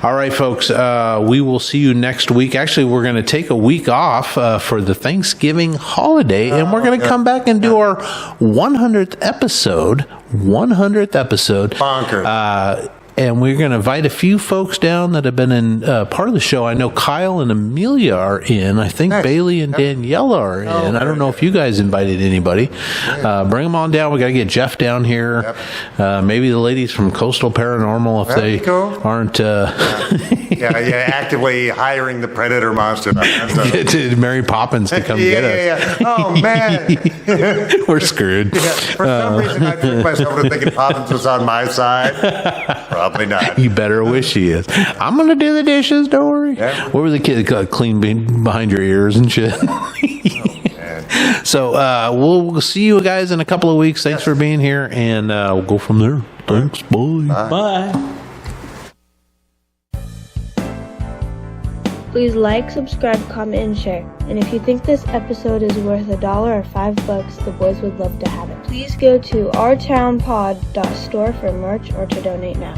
All right, folks, we will see you next week. Actually, we're going to take a week off for the Thanksgiving holiday, and we're going to come back and do our 100th episode. Bonkers. and we're going to invite a few folks down that have been in part of the show. I know Kyle and Amelia are in. I think Bailey and Daniela are in. I don't know if you guys invited anybody. Bring them on down. We got to get Jeff down here. Maybe the ladies from Coastal Paranormal if they aren't actively hiring the predator monster. Get Mary Poppins to come get us. Oh man, we're screwed. For some reason, I tricked myself into thinking Poppins was on my side. Probably not. You better wish he is. I'm gonna do the dishes. Don't worry. What were the kids clean behind your ears and shit? So we'll see you guys in a couple of weeks. Thanks for being here, and we'll go from there. Thanks. Bye. Bye. Please like, subscribe, comment, and share. And if you think this episode is worth $1 or $5, the boys would love to have it. Please go to ourtownpod.store for merch or to donate now.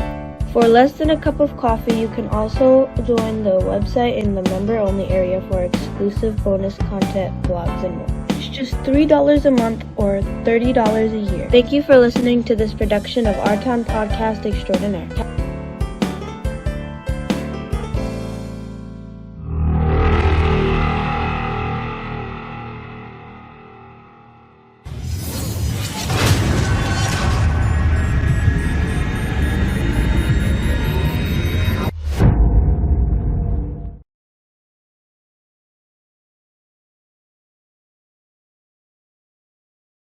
For less than a cup of coffee, you can also join the website in the member-only area for exclusive bonus content, blogs, and more. It's just $3 a month or $30 a year. Thank you for listening to this production of Our Town Podcast Extraordinaire.